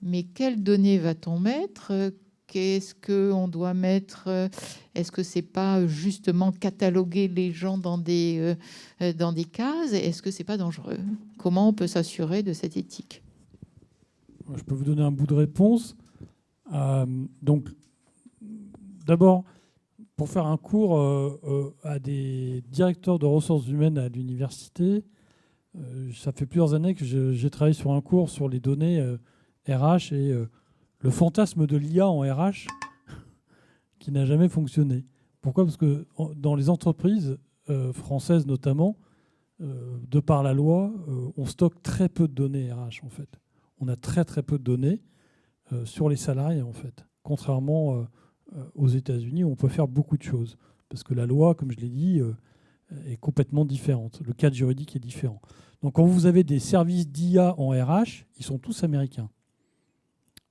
mais quelles données va-t-on mettre ? Qu'est-ce qu'on doit mettre ? Est-ce que c'est pas justement cataloguer les gens dans des cases ? Est-ce que c'est pas dangereux ? Comment on peut s'assurer de cette éthique ? Je peux vous donner un bout de réponse. Donc, d'abord, pour faire un cours à des directeurs de ressources humaines à l'université, ça fait plusieurs années que j'ai travaillé sur un cours sur les données RH et le fantasme de l'IA en RH qui n'a jamais fonctionné. Pourquoi ? Parce que dans les entreprises françaises notamment, de par la loi, on stocke très peu de données RH en fait. On a très très peu de données sur les salariés en fait. Contrairement aux États-Unis où on peut faire beaucoup de choses. Parce que la loi, comme je l'ai dit, est complètement différente. Le cadre juridique est différent. Donc quand vous avez des services d'IA en RH, ils sont tous américains.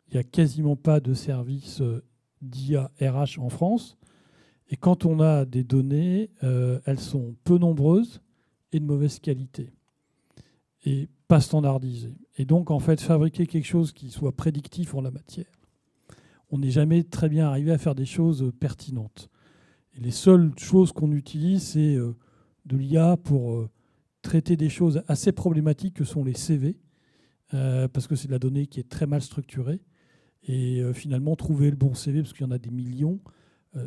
Il n'y a quasiment pas de service d'IA RH en France. Et quand on a des données, elles sont peu nombreuses et de mauvaise qualité et pas standardisées. Et donc, en fait, fabriquer quelque chose qui soit prédictif en la matière, on n'est jamais très bien arrivé à faire des choses pertinentes. Et les seules choses qu'on utilise, c'est de l'IA pour traiter des choses assez problématiques que sont les CV, parce que c'est de la donnée qui est très mal structurée. Et finalement, trouver le bon CV, parce qu'il y en a des millions,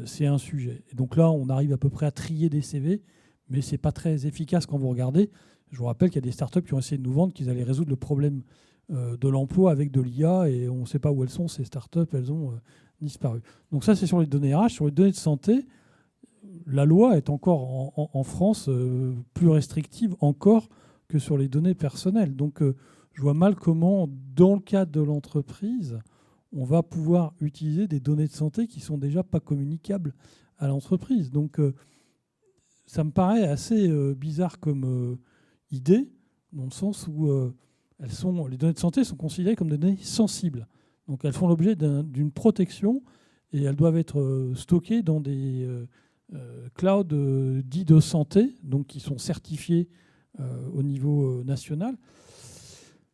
c'est un sujet. Et donc là, on arrive à peu près à trier des CV, mais ce n'est pas très efficace quand vous regardez. Je vous rappelle qu'il y a des startups qui ont essayé de nous vendre qu'ils allaient résoudre le problème de l'emploi avec de l'IA, et on ne sait pas où elles sont, ces startups, elles ont disparu. Donc ça, c'est sur les données RH. Sur les données de santé, la loi est encore en France plus restrictive encore que sur les données personnelles. Donc je vois mal comment, dans le cadre de l'entreprise, on va pouvoir utiliser des données de santé qui sont déjà pas communicables à l'entreprise. Donc ça me paraît assez bizarre comme idée, dans le sens où les données de santé sont considérées comme des données sensibles. Donc elles font l'objet d'une protection et elles doivent être stockées dans des clouds dits de santé, donc qui sont certifiés au niveau national.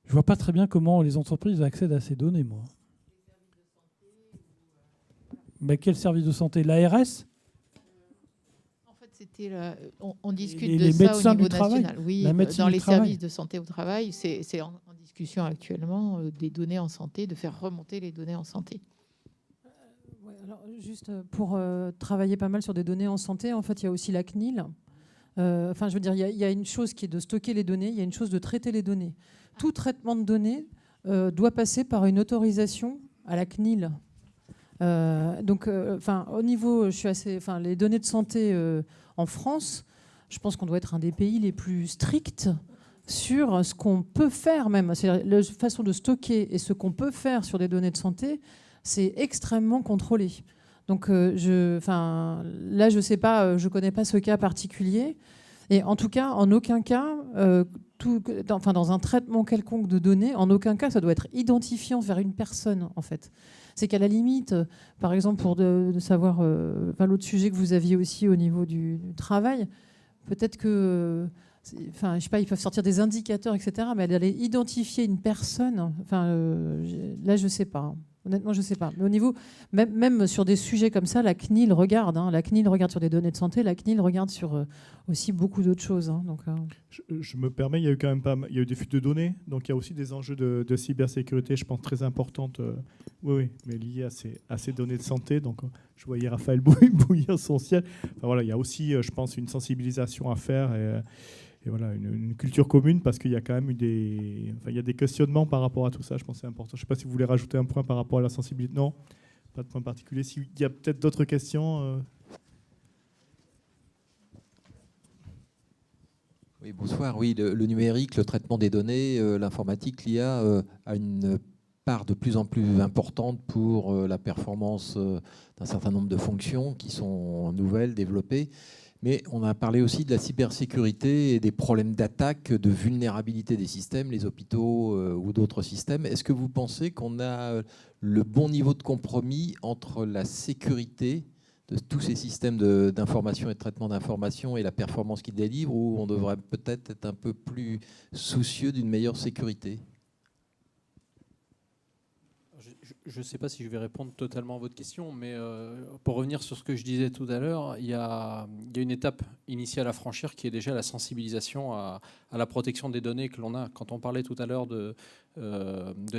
Je ne vois pas très bien comment les entreprises accèdent à ces données, moi. Mais quel service de santé? L'ARS? En fait, c'était on discute les de ça médecins au niveau du travail, national. Oui, la médecine dans du les travail. services de santé au travail, c'est en discussion actuellement des données en santé, de faire remonter les données en santé. Ouais, alors, juste pour travailler pas mal sur des données en santé, en fait, il y a aussi la CNIL. Enfin, je veux dire, il y a une chose qui est de stocker les données, il y a une chose de traiter les données. Tout traitement de données doit passer par une autorisation à la CNIL. Donc, au niveau, les données de santé en France, je pense qu'on doit être un des pays les plus stricts sur ce qu'on peut faire même. C'est-à-dire, la façon de stocker et ce qu'on peut faire sur des données de santé, c'est extrêmement contrôlé. Donc, là, je sais pas, je connais pas ce cas particulier. Et en tout cas, en aucun cas, dans un traitement quelconque de données, en aucun cas, ça doit être identifiant vers une personne, en fait. C'est qu'à la limite, par exemple, pour de savoir, l'autre sujet que vous aviez aussi au niveau du travail, peut-être que, je sais pas, ils peuvent sortir des indicateurs, etc., mais d'aller identifier une personne, là, je sais pas. Honnêtement, je ne sais pas. Mais au niveau, même sur des sujets comme ça, la CNIL regarde. La CNIL regarde sur des données de santé. La CNIL regarde sur aussi beaucoup d'autres choses. Donc, je me permets, il y a eu quand même il y a eu des fuites de données. Donc il y a aussi des enjeux de cybersécurité, je pense, très importantes. Oui, mais liées à ces données de santé. Donc je voyais Raphaël bouillir son ciel. Enfin, voilà, il y a aussi, je pense, une sensibilisation à faire. Et voilà, une culture commune, parce qu'il y a quand même il y a des questionnements par rapport à tout ça. Je pense que c'est important. Je ne sais pas si vous voulez rajouter un point par rapport à la sensibilité. Non, pas de point particulier. S'il y a peut-être d'autres questions. Oui, bonsoir. Oui, le numérique, le traitement des données, l'informatique, l'IA a une part de plus en plus importante pour la performance d'un certain nombre de fonctions qui sont nouvelles, développées. Mais on a parlé aussi de la cybersécurité et des problèmes d'attaque, de vulnérabilité des systèmes, les hôpitaux ou d'autres systèmes. Est-ce que vous pensez qu'on a le bon niveau de compromis entre la sécurité de tous ces systèmes d'information et de traitement d'information et la performance qu'ils délivrent, ou on devrait peut-être être un peu plus soucieux d'une meilleure sécurité? Je ne sais pas si je vais répondre totalement à votre question, mais pour revenir sur ce que je disais tout à l'heure, il y a une étape initiale à franchir qui est déjà la sensibilisation à la protection des données que l'on a. Quand on parlait tout à l'heure de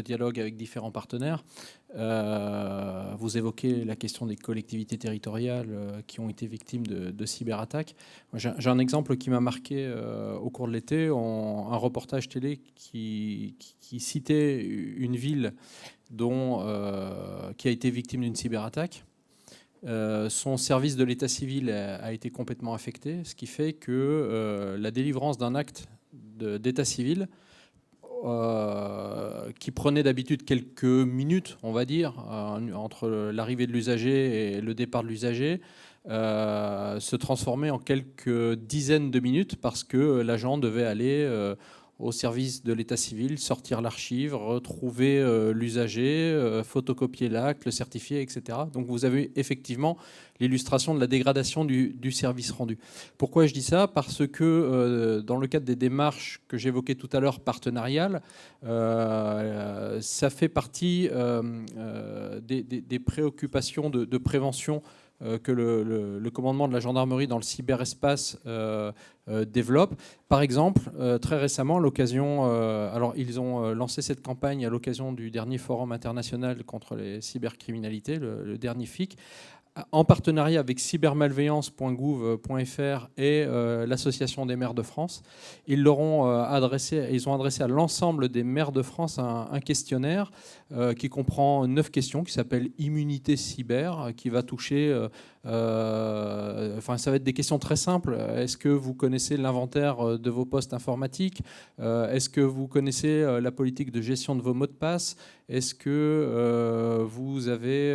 dialogue avec différents partenaires, vous évoquez la question des collectivités territoriales qui ont été victimes de cyberattaques. J'ai un exemple qui m'a marqué au cours de l'été, un reportage télé qui citait une ville qui a été victime d'une cyberattaque. Son service de l'état civil a été complètement affecté, ce qui fait que la délivrance d'un acte d'état civil qui prenait d'habitude quelques minutes, on va dire, entre l'arrivée de l'usager et le départ de l'usager, se transformait en quelques dizaines de minutes parce que l'agent devait aller au service de l'état civil, sortir l'archive, retrouver l'usager, photocopier l'acte, le certifier, etc. Donc vous avez effectivement l'illustration de la dégradation du service rendu. Pourquoi je dis ça? Parce que dans le cadre des démarches que j'évoquais tout à l'heure, partenariales, ça fait partie des préoccupations de prévention que le commandement de la gendarmerie dans le cyberespace développe. Par exemple, très récemment, à l'occasion, alors ils ont lancé cette campagne à l'occasion du dernier forum international contre les cybercriminalités, le dernier FIC, en partenariat avec cybermalveillance.gouv.fr et l'Association des maires de France. Ils ont adressé à l'ensemble des maires de France un questionnaire qui comprend 9 questions, qui s'appelle Immunité cyber, qui va toucher... ça va être des questions très simples. Est-ce que vous connaissez l'inventaire de vos postes informatiques? Est-ce que vous connaissez la politique de gestion de vos mots de passe? Est-ce que vous avez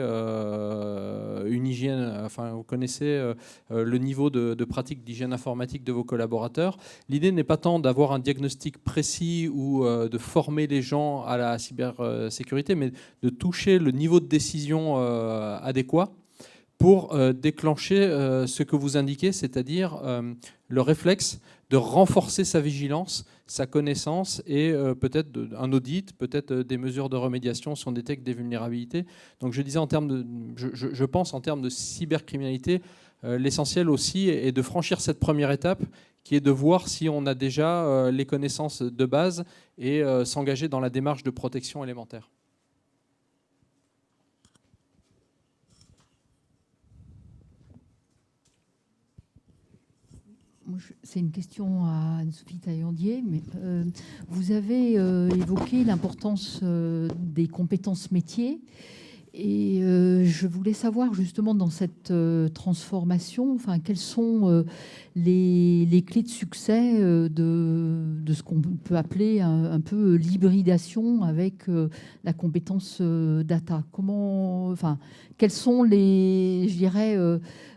une hygiène, vous connaissez le niveau de pratique d'hygiène informatique de vos collaborateurs? L'idée n'est pas tant d'avoir un diagnostic précis ou de former les gens à la cybersécurité, mais de toucher le niveau de décision adéquat pour déclencher ce que vous indiquez, c'est-à-dire le réflexe de renforcer sa vigilance, sa connaissance et peut-être un audit, peut-être des mesures de remédiation si on détecte des vulnérabilités. Donc je disais, je pense en termes de cybercriminalité, l'essentiel aussi est de franchir cette première étape qui est de voir si on a déjà les connaissances de base et s'engager dans la démarche de protection élémentaire. C'est une question à Anne-Sophie Taillandier, mais vous avez évoqué l'importance des compétences métiers. Et je voulais savoir justement dans cette transformation, quelles sont les clés de succès de ce qu'on peut appeler un peu l'hybridation avec la compétence data. Quels sont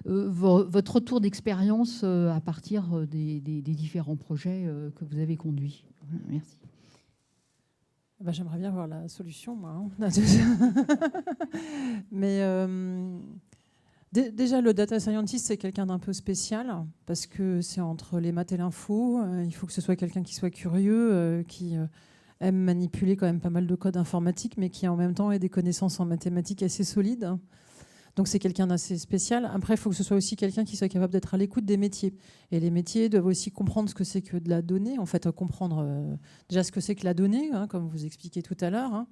votre retour d'expérience à partir des différents projets que vous avez conduits? Merci. J'aimerais bien voir la solution, moi. Mais déjà, le data scientist, c'est quelqu'un d'un peu spécial, parce que c'est entre les maths et l'info. Il faut que ce soit quelqu'un qui soit curieux, qui aime manipuler quand même pas mal de code informatique, mais qui en même temps ait des connaissances en mathématiques assez solides. Donc c'est quelqu'un d'assez spécial. Après, il faut que ce soit aussi quelqu'un qui soit capable d'être à l'écoute des métiers. Et les métiers doivent aussi comprendre ce que c'est que de la donnée, en fait, comprendre déjà ce que c'est que la donnée, comme vous expliquez tout à l'heure,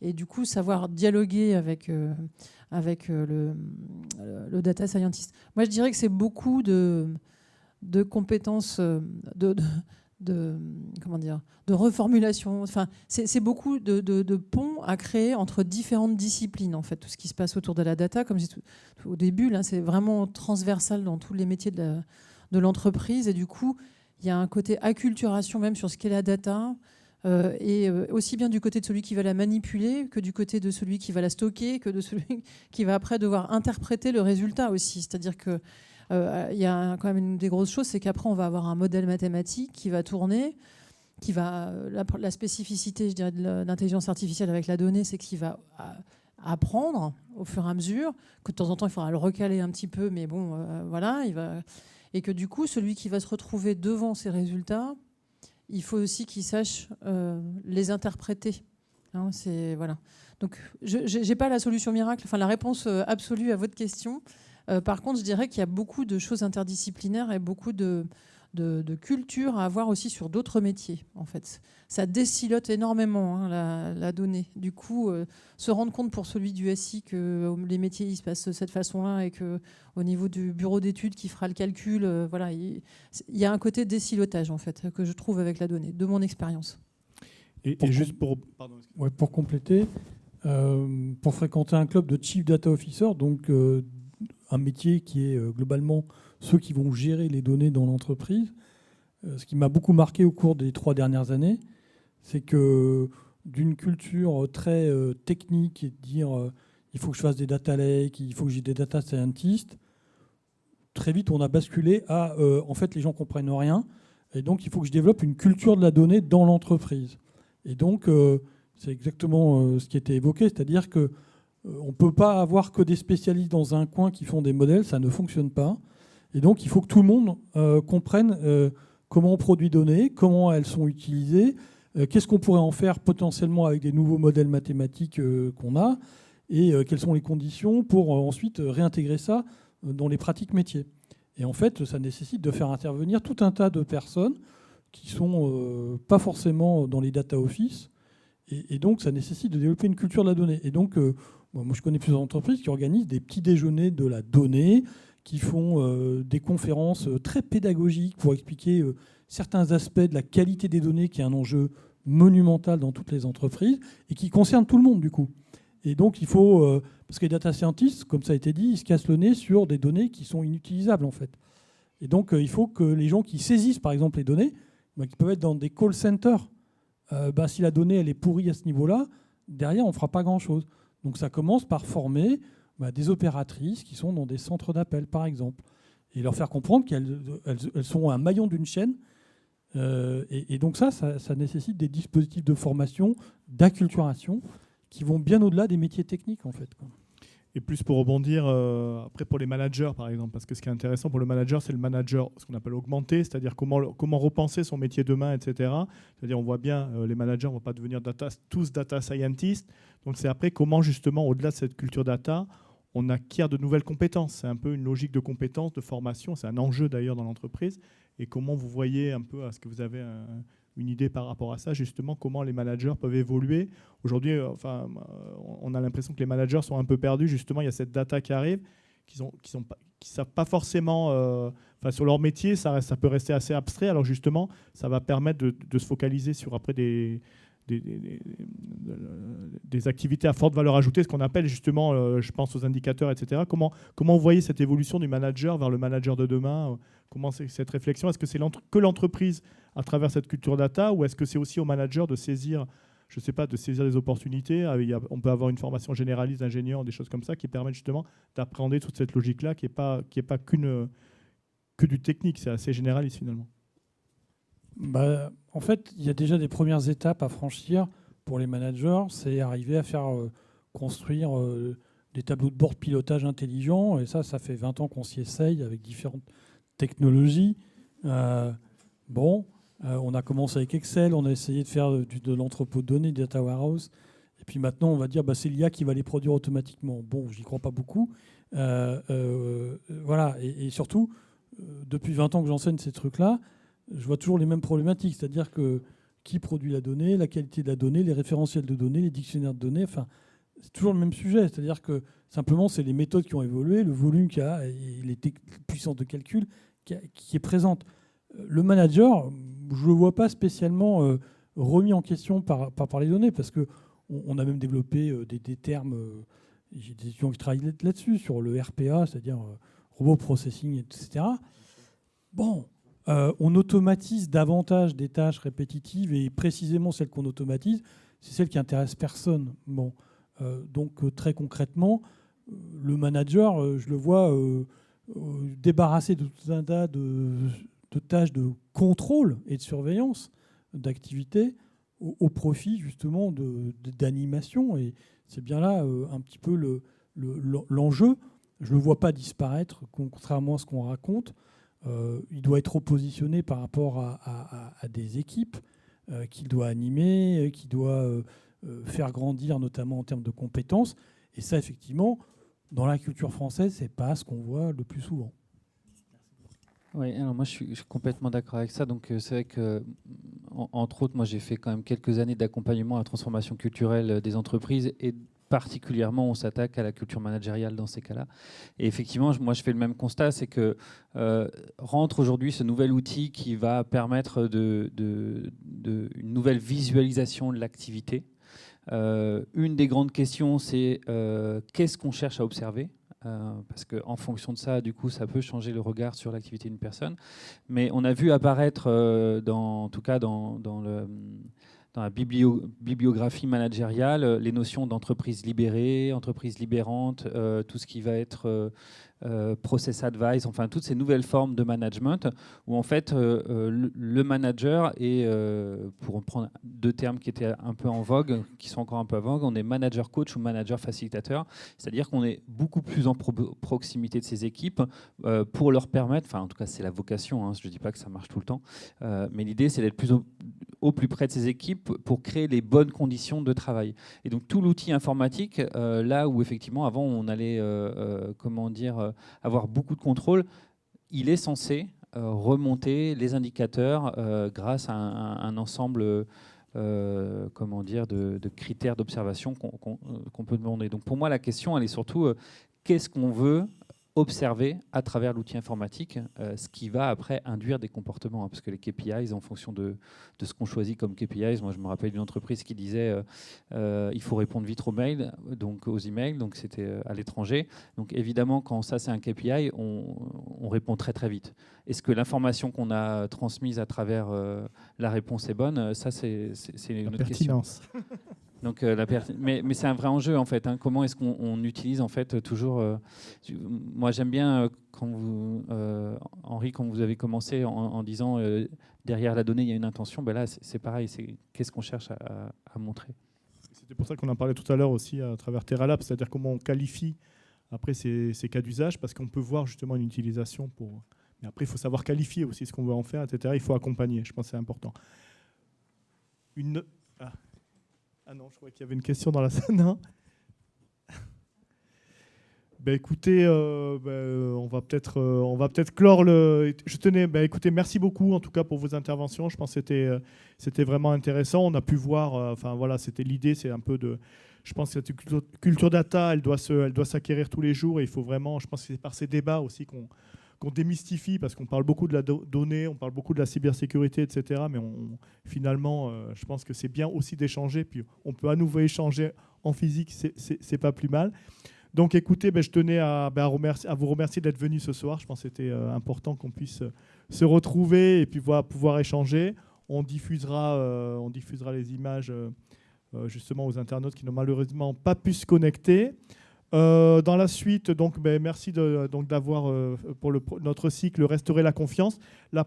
et du coup savoir dialoguer avec le data scientist. Moi, je dirais que c'est beaucoup de compétences de reformulation. C'est beaucoup de ponts à créer entre différentes disciplines, en fait. Tout ce qui se passe autour de la data, comme j'ai dit au début, là, c'est vraiment transversal dans tous les métiers de l'entreprise. Et du coup, il y a un côté acculturation même sur ce qu'est la data, et aussi bien du côté de celui qui va la manipuler que du côté de celui qui va la stocker, que de celui qui va après devoir interpréter le résultat aussi. C'est-à-dire que il y a quand même une des grosses choses, c'est qu'après, on va avoir un modèle mathématique qui va tourner, qui va la spécificité, je dirais, de l'intelligence artificielle avec la donnée, c'est qu'il va apprendre au fur et à mesure, que de temps en temps, il faudra le recaler un petit peu, mais bon, voilà, et que du coup, celui qui va se retrouver devant ces résultats, il faut aussi qu'il sache les interpréter. Voilà. Donc, je n'ai pas la solution miracle, la réponse absolue à votre question. Par contre, je dirais qu'il y a beaucoup de choses interdisciplinaires et beaucoup de culture à avoir aussi sur d'autres métiers. En fait, ça décilote énormément la donnée. Du coup, se rendre compte pour celui du SI que les métiers ils se passent de cette façon-là et que au niveau du bureau d'études qui fera le calcul, voilà, il y a un côté décilotage en fait que je trouve avec la donnée, de mon expérience. Et juste pour compléter, pour fréquenter un club de Chief Data Officer, donc un métier qui est globalement ceux qui vont gérer les données dans l'entreprise. Ce qui m'a beaucoup marqué au cours des 3 dernières années, c'est que d'une culture très technique et de dire il faut que je fasse des data lakes, il faut que j'ai des data scientists, très vite on a basculé à en fait les gens comprennent rien, Et donc, il faut que je développe une culture de la donnée dans l'entreprise. Et donc, c'est exactement ce qui était évoqué, c'est-à-dire que on ne peut pas avoir que des spécialistes dans un coin qui font des modèles, ça ne fonctionne pas. Et donc, il faut que tout le monde comprenne comment on produit données, comment elles sont utilisées, qu'est-ce qu'on pourrait en faire potentiellement avec des nouveaux modèles mathématiques qu'on a, et quelles sont les conditions pour ensuite réintégrer ça dans les pratiques métiers. Et en fait, ça nécessite de faire intervenir tout un tas de personnes qui ne sont pas forcément dans les data office. Et donc, ça nécessite de développer une culture de la donnée. Et donc, moi, je connais plusieurs entreprises qui organisent des petits déjeuners de la donnée, qui font des conférences très pédagogiques pour expliquer certains aspects de la qualité des données, qui est un enjeu monumental dans toutes les entreprises et qui concerne tout le monde, du coup. Et donc, il faut... parce que les data scientists, comme ça a été dit, ils se cassent le nez sur des données qui sont inutilisables, en fait. Et donc, il faut que les gens qui saisissent, par exemple, les données, qui peuvent être dans des call centers, si la donnée elle est pourrie à ce niveau-là, derrière, on ne fera pas grand-chose. Donc, ça commence par former des opératrices qui sont dans des centres d'appel, par exemple, et leur faire comprendre qu'elles sont un maillon d'une chaîne. Et donc, ça nécessite des dispositifs de formation, d'acculturation, qui vont bien au-delà des métiers techniques, en fait, quoi. Et plus pour rebondir, après pour les managers, par exemple, parce que ce qui est intéressant pour le manager, c'est le manager, ce qu'on appelle augmenté, c'est-à-dire comment repenser son métier demain, etc. C'est-à-dire, on voit bien, les managers ne vont pas devenir tous data scientists. Donc, c'est après comment, justement, au-delà de cette culture data, on acquiert de nouvelles compétences. C'est un peu une logique de compétences, de formation. C'est un enjeu, d'ailleurs, dans l'entreprise. Et comment vous voyez un peu, est-ce que vous avez une idée par rapport à ça, justement, comment les managers peuvent évoluer. Aujourd'hui, on a l'impression que les managers sont un peu perdus. Justement, il y a cette data qui arrive, qui ne savent pas forcément... sur leur métier, ça peut rester assez abstrait. Alors justement, ça va permettre de se focaliser sur après des activités à forte valeur ajoutée, ce qu'on appelle justement, je pense aux indicateurs, etc. Comment vous voyez cette évolution du manager vers le manager de demain? Comment c'est cette réflexion? Est-ce que c'est que l'entreprise à travers cette culture data, ou est-ce que c'est aussi au manager de saisir, je sais pas, de saisir des opportunités? On peut avoir une formation généraliste d'ingénieur, des choses comme ça, qui permettent justement d'appréhender toute cette logique-là, qui est pas que du technique, c'est assez généraliste finalement. En fait, il y a déjà des premières étapes à franchir pour les managers. C'est arriver à faire construire des tableaux de bord de pilotage intelligents. Et ça fait 20 ans qu'on s'y essaye avec différentes technologies. On a commencé avec Excel, on a essayé de faire de l'entrepôt de données, des data warehouse. Et puis maintenant, on va dire c'est l'IA qui va les produire automatiquement. Bon, j'y crois pas beaucoup. Voilà. Et surtout, depuis 20 ans que j'enseigne ces trucs-là, je vois toujours les mêmes problématiques, c'est-à-dire que qui produit la donnée, la qualité de la donnée, les référentiels de données, les dictionnaires de données, c'est toujours le même sujet, c'est-à-dire que simplement c'est les méthodes qui ont évolué, le volume qu'il y a et les puissances de calcul qui est présente. Le manager, je ne le vois pas spécialement remis en question par les données, parce qu'on a même développé des termes, j'ai des étudiants qui travaillent là-dessus, sur le RPA, c'est-à-dire robot processing, etc. Bon. On automatise davantage des tâches répétitives, et précisément celles qu'on automatise, c'est celles qui intéressent personne. Bon, donc très concrètement, le manager, je le vois débarrasser de tout un tas de tâches de contrôle et de surveillance d'activité au profit justement d'animation. Et c'est bien là un petit peu l'enjeu. Je ne le vois pas disparaître, contrairement à ce qu'on raconte. Il doit être repositionné par rapport à des équipes qu'il doit animer, qu'il doit faire grandir, notamment en termes de compétences. Et ça, effectivement, dans la culture française, ce n'est pas ce qu'on voit le plus souvent. Oui, alors moi je suis complètement d'accord avec ça. Donc c'est vrai que, entre autres, moi j'ai fait quand même quelques années d'accompagnement à la transformation culturelle des entreprises, et particulièrement on s'attaque à la culture managériale dans ces cas-là. Et effectivement, moi je fais le même constat, c'est que rentre aujourd'hui ce nouvel outil qui va permettre une nouvelle visualisation de l'activité. Une des grandes questions, c'est qu'est-ce qu'on cherche à observer ? Parce qu'en fonction de ça, du coup, ça peut changer le regard sur l'activité d'une personne. Mais on a vu apparaître, en tout cas dans dans la bibliographie managériale, les notions d'entreprise libérée, entreprise libérante, tout ce qui va être process advice, enfin toutes ces nouvelles formes de management où en fait le manager est, pour reprendre deux termes qui étaient un peu en vogue, qui sont encore un peu en vogue, on est manager coach ou manager facilitateur, c'est-à-dire qu'on est beaucoup plus en proximité de ces équipes pour leur permettre, enfin en tout cas c'est la vocation, hein, je ne dis pas que ça marche tout le temps, mais l'idée c'est d'être au plus près de ces équipes pour créer les bonnes conditions de travail. Et donc tout l'outil informatique, là où effectivement avant on allait avoir beaucoup de contrôle, il est censé remonter les indicateurs grâce à un ensemble de critères d'observation qu'on peut demander. Donc pour moi la question elle est surtout qu'est-ce qu'on veut observer à travers l'outil informatique, ce qui va après induire des comportements, hein, parce que les KPIs, en fonction de ce qu'on choisit comme KPIs, moi je me rappelle d'une entreprise qui disait il faut répondre vite aux mails, donc aux emails, donc c'était à l'étranger. Donc évidemment, quand ça c'est un KPI, on répond très très vite. Est-ce que l'information qu'on a transmise à travers la réponse est bonne? Ça c'est une autre question. Donc, mais c'est un vrai enjeu en fait. Hein. Comment est-ce qu'on utilise en fait toujours moi j'aime bien quand vous, Henri, quand vous avez commencé en disant derrière la donnée il y a une intention. Ben là c'est pareil. C'est qu'est-ce qu'on cherche à montrer. C'était pour ça qu'on en parlait tout à l'heure aussi à travers TerraLab, c'est-à-dire comment on qualifie après ces cas d'usage, parce qu'on peut voir justement une utilisation pour. Mais après il faut savoir qualifier aussi ce qu'on veut en faire, etc. Il faut accompagner. Je pense que c'est important. Ah non, je croyais qu'il y avait une question dans la salle. Non. Écoutez, on va peut-être clore le. Je tenais, écoutez, merci beaucoup en tout cas pour vos interventions. Je pense que c'était vraiment intéressant. On a pu voir, c'était l'idée, c'est un peu de. Je pense que cette culture data, elle doit s'acquérir tous les jours. Et il faut vraiment, je pense que c'est par ces débats aussi qu'on démystifie, parce qu'on parle beaucoup de la donnée, on parle beaucoup de la cybersécurité, etc. Mais finalement, je pense que c'est bien aussi d'échanger. Puis on peut à nouveau échanger en physique, c'est pas plus mal. Donc écoutez, je tenais à vous remercier d'être venu ce soir. Je pense que c'était important qu'on puisse se retrouver et puis pouvoir échanger. On diffusera les images justement aux internautes qui n'ont malheureusement pas pu se connecter. Dans la suite, donc, merci d'avoir pour notre cycle Restaurer la confiance. Le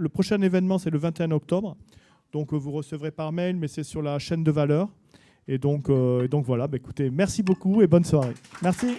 prochain événement, c'est le 21 octobre. Donc, vous recevrez par mail, mais c'est sur la chaîne de valeur. Et donc voilà, écoutez, merci beaucoup et bonne soirée. Merci.